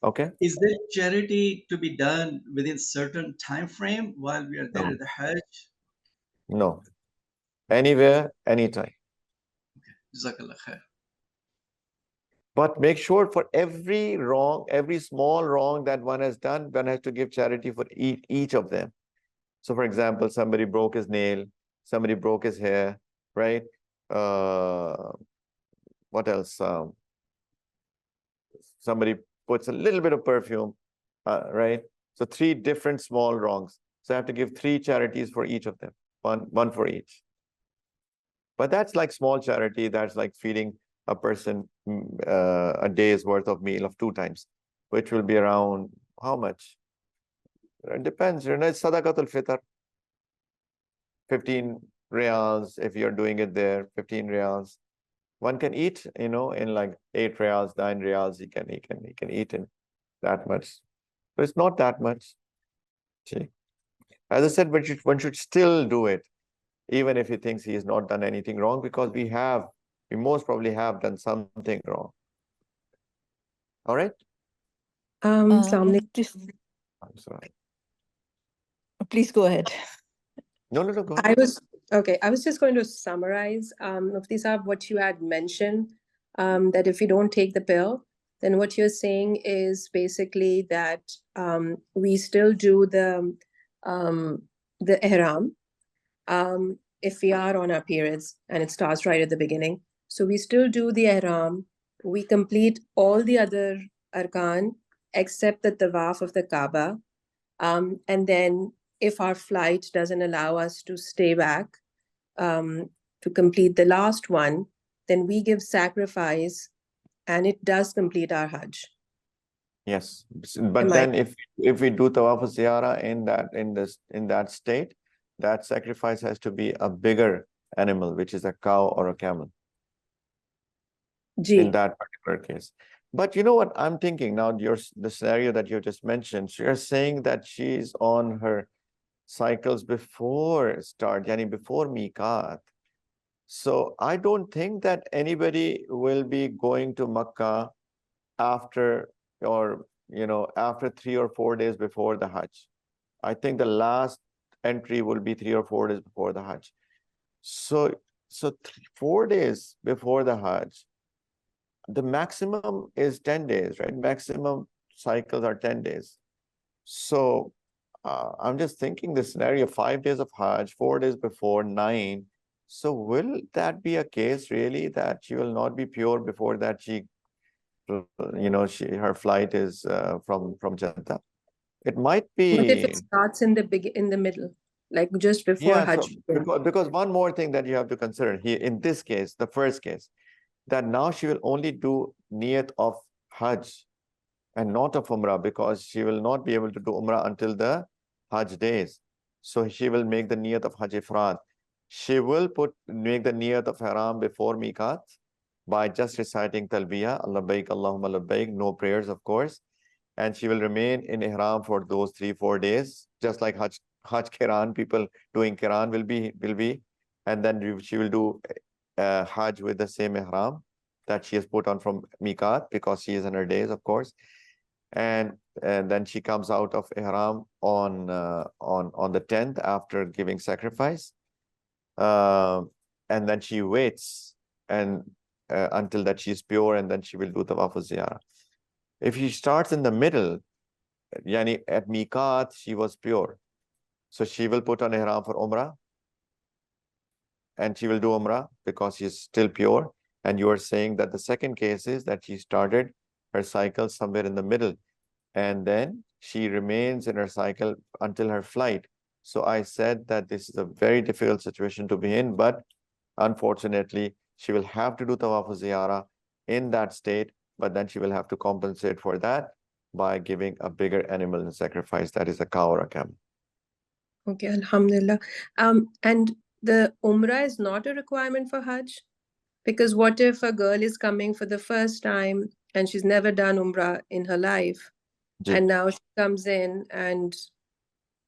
Okay. Is there charity to be done within certain time frame while we are there at the Hajj? No. Anywhere, anytime. Jazakallah khair. But make sure for every small wrong that one has done, one has to give charity for each of them. So for example, somebody broke his nail, somebody broke his hair, right? What else? Somebody puts a little bit of perfume, right? So 3 different small wrongs. So I have to give 3 charities for each of them, one for each. But that's like small charity. That's like feeding a person a day's worth of meal of 2 times, which will be around how much? It depends. It's Sadaqatul Fitr. 15 riyals if you're doing it there. 15 riyals. One can eat, in like 8 riyals, 9 riyals. He can eat in that much. So it's not that much. See, as I said, one should still do it, even if he thinks he has not done anything wrong, because we most probably have done something wrong. All right? I'm sorry. Please go ahead. No, go ahead. I was just going to summarize, Mufti Saab, what you had mentioned, that if you don't take the pill, then what you're saying is basically that we still do the Ihram if we are on our periods and it starts right at the beginning. So we still do the Ihram. We complete all the other arkan except the tawaf of the Kaaba. And then if our flight doesn't allow us to stay back to complete the last one, then we give sacrifice and it does complete our Hajj. Yes, but then if we do tawaf ziyarah in that state, that sacrifice has to be a bigger animal, which is a cow or a camel. In that particular case. But you know what I'm thinking now, the scenario that you just mentioned, so you're saying that she's on her cycles before before Miqat. So I don't think that anybody will be going to Makkah after 3 or 4 days before the Hajj. I think the last entry will be 3 or 4 days before the Hajj. So 4 days before the Hajj, the maximum is 10 days, right? Maximum cycles are 10 days. So I'm just thinking the scenario, 5 days of Hajj, 4 days before, 9. So will that be a case really that she will not be pure before that her flight is from Jeddah? It might What if it be. starts in the middle, like just before Yeah, so Hajj? because one more thing that you have to consider here, in this case, the first case, that now she will only do niyat of Hajj and not of Umrah, because she will not be able to do Umrah until the Hajj days. So she will make the niyat of Hajj Ifrad. She will make the niyat of Ihram before Miqat by just reciting Talbiyah, Labbaik Allahumma Labbaik, no prayers, of course. And she will remain in Ihram for those 3-4 days, just like Hajj Qiran, people doing Qiran will be, and then she will do Hajj with the same Ihram that she has put on from Miqat, because she is in her days, of course. And then she comes out of Ihram on the 10th after giving sacrifice. And then she waits until that she's pure, and then she will do Tawaf al-Ziyarah. If she starts in the middle, yani at Miqat, she was pure. So she will put on Ihram for Umrah, and she will do Umrah because she's still pure. And you are saying that the second case is that she started her cycle somewhere in the middle, and then she remains in her cycle until her flight. So I said that this is a very difficult situation to be in, but unfortunately, she will have to do Tawaf al-Ziyarah in that state, but then she will have to compensate for that by giving a bigger animal in sacrifice, that is a cow or a camel. Okay, Alhamdulillah. And the Umrah is not a requirement for Hajj? Because what if a girl is coming for the first time and she's never done Umrah in her life, and now she comes in, and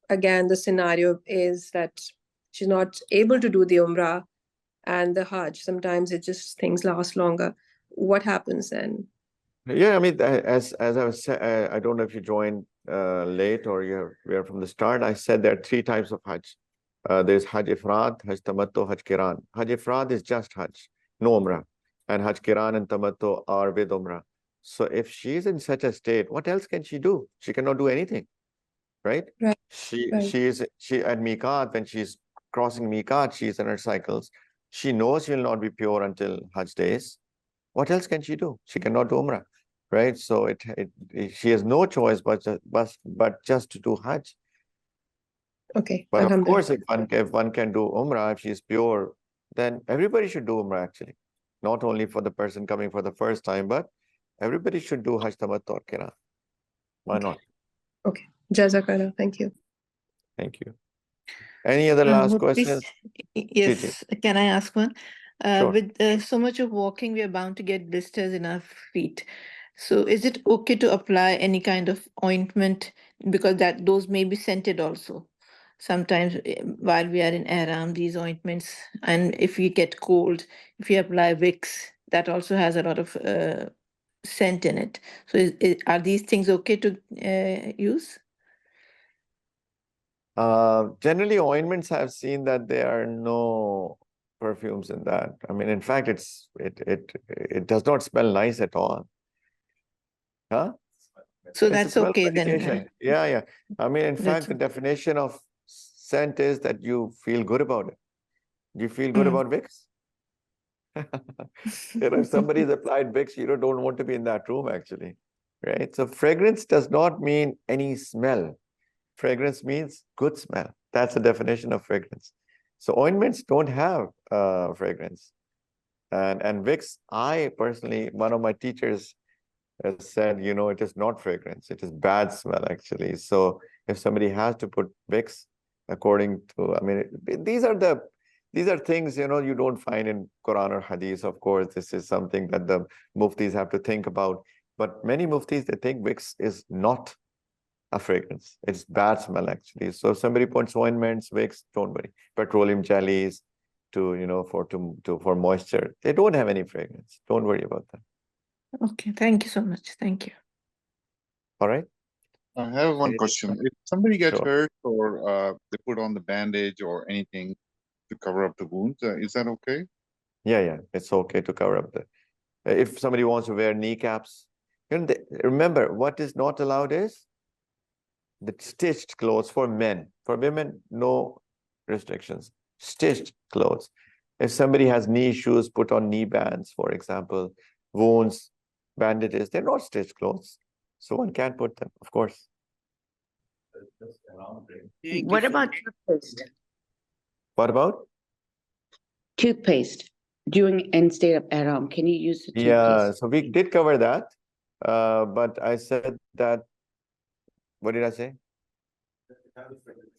again, the scenario is that she's not able to do the Umrah and the Hajj. Sometimes things last longer. What happens then? Yeah, I mean, as I was saying, I don't know if you joined late or you were from the start. I said there are 3 types of Hajj. There's Hajj Ifrad, Hajj Tamattu, Hajj Qiran. Hajj Ifrad is just Hajj, no Umrah. And Hajj Qiran and Tamattu are with Umrah. So if she's in such a state, what else can she do? She cannot do anything, right? Right. She at Miqat, when she's crossing Miqat, she's in her cycles. She knows she will not be pure until Hajj days. What else can she do? She cannot do Umrah, right? So she has no choice but just to do Hajj. Okay. But of course, if one can do Umrah, if she's pure, then everybody should do Umrah actually. Not only for the person coming for the first time, but everybody should do Hajj Tamattu or Qiran. Why not? Okay. Jazakallah. Thank you. Thank you. Any other last Mufti, questions? yes, can I ask one? Sure. With so much of walking, we are bound to get blisters in our feet. So is it okay to apply any kind of ointment, because those may be scented also? Sometimes while we are in Ihram, these ointments, and if we get cold, if you apply Vicks, that also has a lot of scent in it. So are these things okay to use? Generally, ointments, I've seen that there are no perfumes in that. I mean, in fact, it does not smell nice at all. Huh? So that's okay then. Medication. Yeah. I mean, in fact, the definition of scent is that you feel good about it. Do you feel good about Vicks? If somebody's applied Vicks, you don't want to be in that room actually, right? So fragrance does not mean any smell. Fragrance means good smell. That's the definition of fragrance. So ointments don't have fragrance. And Vicks, I personally, one of my teachers has said, it is not fragrance. It is bad smell actually. So if somebody has to put Vicks, according to, I mean, these are things, you don't find in Quran or Hadith. Of course, this is something that the muftis have to think about. But many muftis, they think Vicks is not a fragrance. It's bad smell actually. So if somebody puts ointments, Vicks, don't worry. Petroleum jellies for moisture, they don't have any fragrance. Don't worry about that. Okay, thank you so much. Thank you. All right. I have one question. If somebody gets hurt or they put on the bandage or anything, to cover up the wound. Is that okay? Yeah, it's okay to cover up the. If somebody wants to wear kneecaps, remember what is not allowed is the stitched clothes for men. For women, no restrictions. Stitched clothes. If somebody has knee shoes, put on knee bands, for example, wounds, bandages, they're not stitched clothes. So one can't put them, of course. What about toothpaste? What about? Toothpaste during instead of Ihram. Can you use the toothpaste? Yeah, so we did cover that. But I said that, what did I say?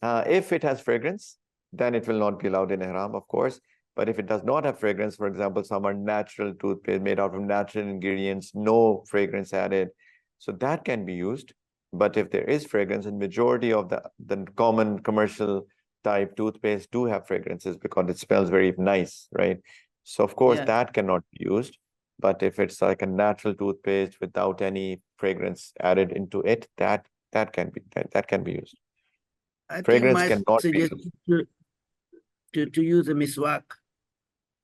If it has fragrance, then it will not be allowed in Ihram, of course. But if it does not have fragrance, for example, some are natural toothpaste made out of natural ingredients, no fragrance added. So that can be used. But if there is fragrance, and majority of the common commercial type toothpaste do have fragrances because it smells very nice, right? So of course that cannot be used. But if it's like a natural toothpaste without any fragrance added into it, that can be used. I Fragrance think cannot be used. to use a miswak.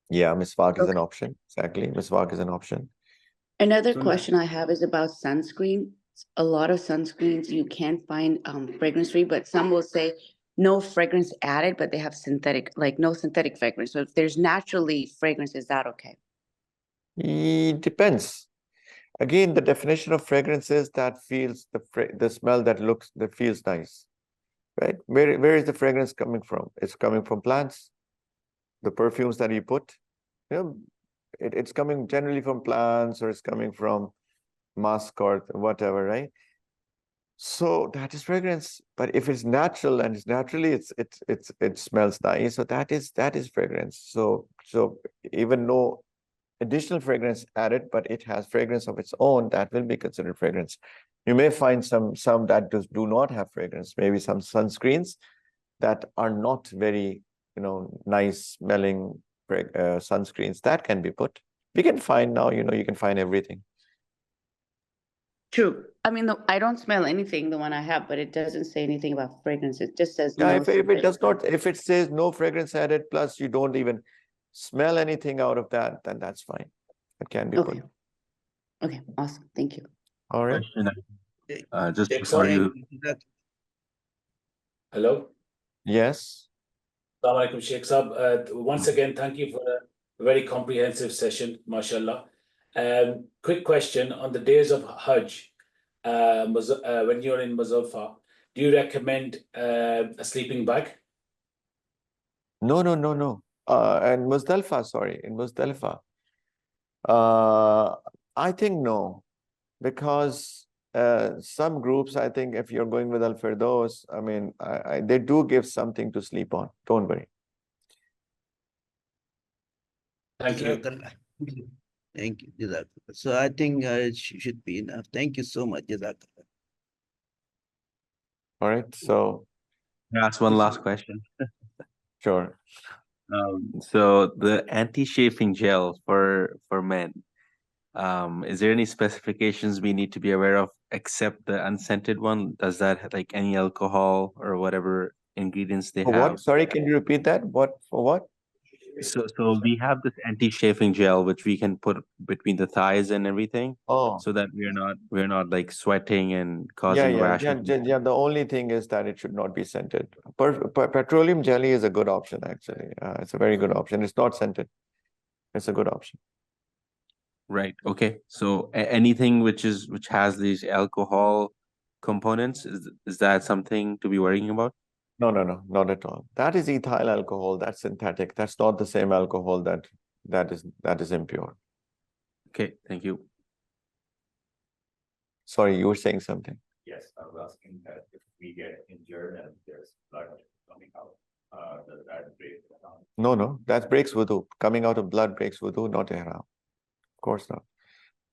Yeah, miswak is an option. Exactly. Miswak is an option. Another question I have is about sunscreen. A lot of sunscreens you can find fragrance-free, but some will say no fragrance added, but they have synthetic, like no synthetic fragrance. So if there's naturally fragrance, is that okay? It depends. Again, the definition of fragrance is that feels the smell that feels nice, right? Where is the fragrance coming from? It's coming from plants. The perfumes that you put, it's coming generally from plants, or it's coming from musk or whatever, right? So that is fragrance. But if it's natural and it's naturally, it smells nice. So that is fragrance. So even no additional fragrance added, but it has fragrance of its own, that will be considered fragrance. You may find some that do not have fragrance. Maybe some sunscreens that are not very nice smelling sunscreens that can be put. We can find now, you can find everything. True. I mean, I don't smell anything, the one I have, but it doesn't say anything about fragrance. It just says no. If it does not, if it says no fragrance added, plus you don't even smell anything out of that, then that's fine. It can be put. Okay, awesome. Thank you. All right. Just Sheikh before Saab. Hello. Yes. Assalamu alaikum, Sheikh Saab. Once again, thank you for a very comprehensive session, mashallah. Quick question, on the days of Hajj, when you're in Muzdalifah, do you recommend a sleeping bag? No. And Muzdalifah, in Muzdalifah. I think no, because some groups, I think if you're going with Al-Firdaus, I mean, they do give something to sleep on. Don't worry. Thank you. Thank you, Jazakallah. So I think it should be enough. Thank you so much, Jazakallah. All right, so can I ask one last question? Sure. So the anti-chafing gel for men, is there any specifications we need to be aware of except the unscented one? Does that have like any alcohol or whatever ingredients they have? What? Sorry, can you repeat that? For what? So we have this anti-chafing gel which we can put between the thighs and everything, so that we're not like sweating and causing rashes. Yeah. The only thing is that it should not be scented. Petroleum jelly is a good option, actually. It's a very good option. It's not scented. It's a good option. Right. Okay. So anything which has these alcohol components, is that something to be worrying about? No, not at all. That is ethyl alcohol. That's synthetic. That's not the same alcohol that is impure. Okay, thank you. Sorry, you were saying something. Yes, I was asking that if we get injured and there's blood coming out, does that break the ihram? No, that breaks wudu. Coming out of blood breaks wudu, not ihram. Of course not.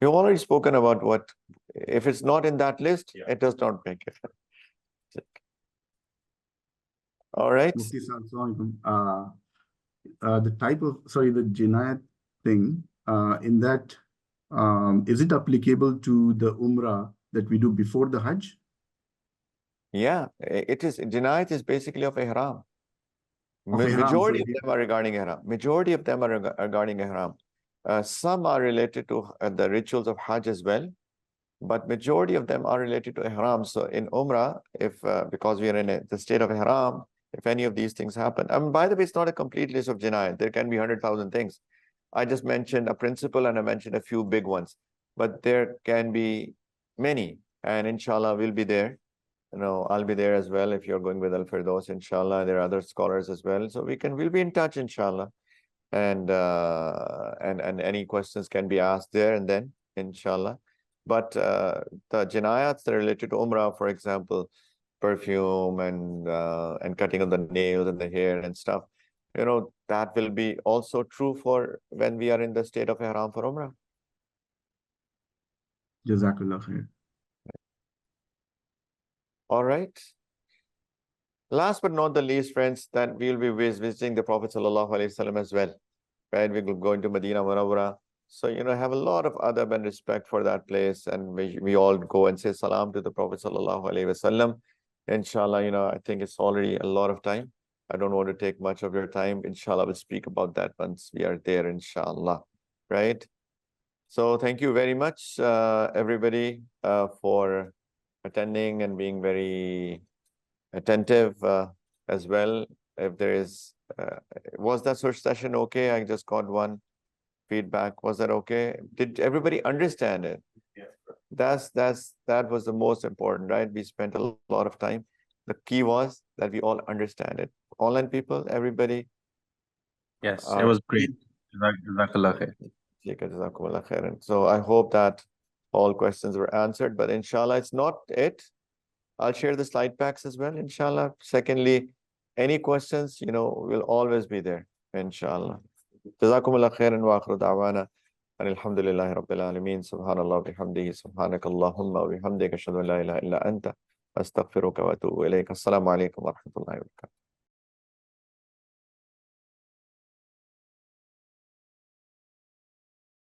You've already spoken about what, if it's not in that list, it does not break it. All right. Mufti Saab, the type of, the jinayat thing, in that, is it applicable to the Umrah that we do before the Hajj? Yeah, it is. Jinayat is basically of Ihram. So Majority of them are regarding Ihram. Majority of them are regarding Ihram. Some are related to the rituals of Hajj as well, but majority of them are related to Ihram. So in Umrah, if because we are in the state of Ihram, if any of these things happen, by the way, it's not a complete list of jinayat. There can be 100,000 things. I just mentioned a principle and I mentioned a few big ones, but there can be many, and inshallah we'll be there. I'll be there as well if you're going with Al Firdaus, inshallah. There are other scholars as well, so we'll be in touch, inshallah. And any questions can be asked there and then, inshallah. But the jinayats that are related to Umrah, for example, perfume and cutting of the nails and the hair and stuff, that will be also true for when we are in the state of Ihram for Umrah. Jazakallah khair. All right. Last but not the least, friends, that we'll be visiting the Prophet ﷺ as well. Right? We will go into Medina Munawwara. So, have a lot of adab and respect for that place. And we all go and say salam to the Prophet ﷺ. Inshallah, I think it's already a lot of time. I don't want to take much of your time. Inshallah, we'll speak about that once we are there, inshallah. Right? So thank you very much, everybody, for attending and being very attentive as well. If there is, was that search session okay? I just got one feedback. Was that okay? Did everybody understand it? Yes. That was the most important, right? We spent a lot of time. The key was that we all understand it. Online people, everybody. Yes, it was great. Jazakallah khair. So I hope that all questions were answered, but inshallah, it's not it. I'll share the slide packs as well, inshallah. Secondly, any questions, will always be there, inshallah. Jazakumullah khairan wa akhiru da'wana. Alhamdulillahi Rabbil Alameen. Subhanallah bihamdihi. Subhanakallahumma wa bihamdika. Ashhadu an la ilaha illa anta. Astaghfiruka wa atubu ilayk. Assalamu alaikum wa rahmatullahi wa barakatuh.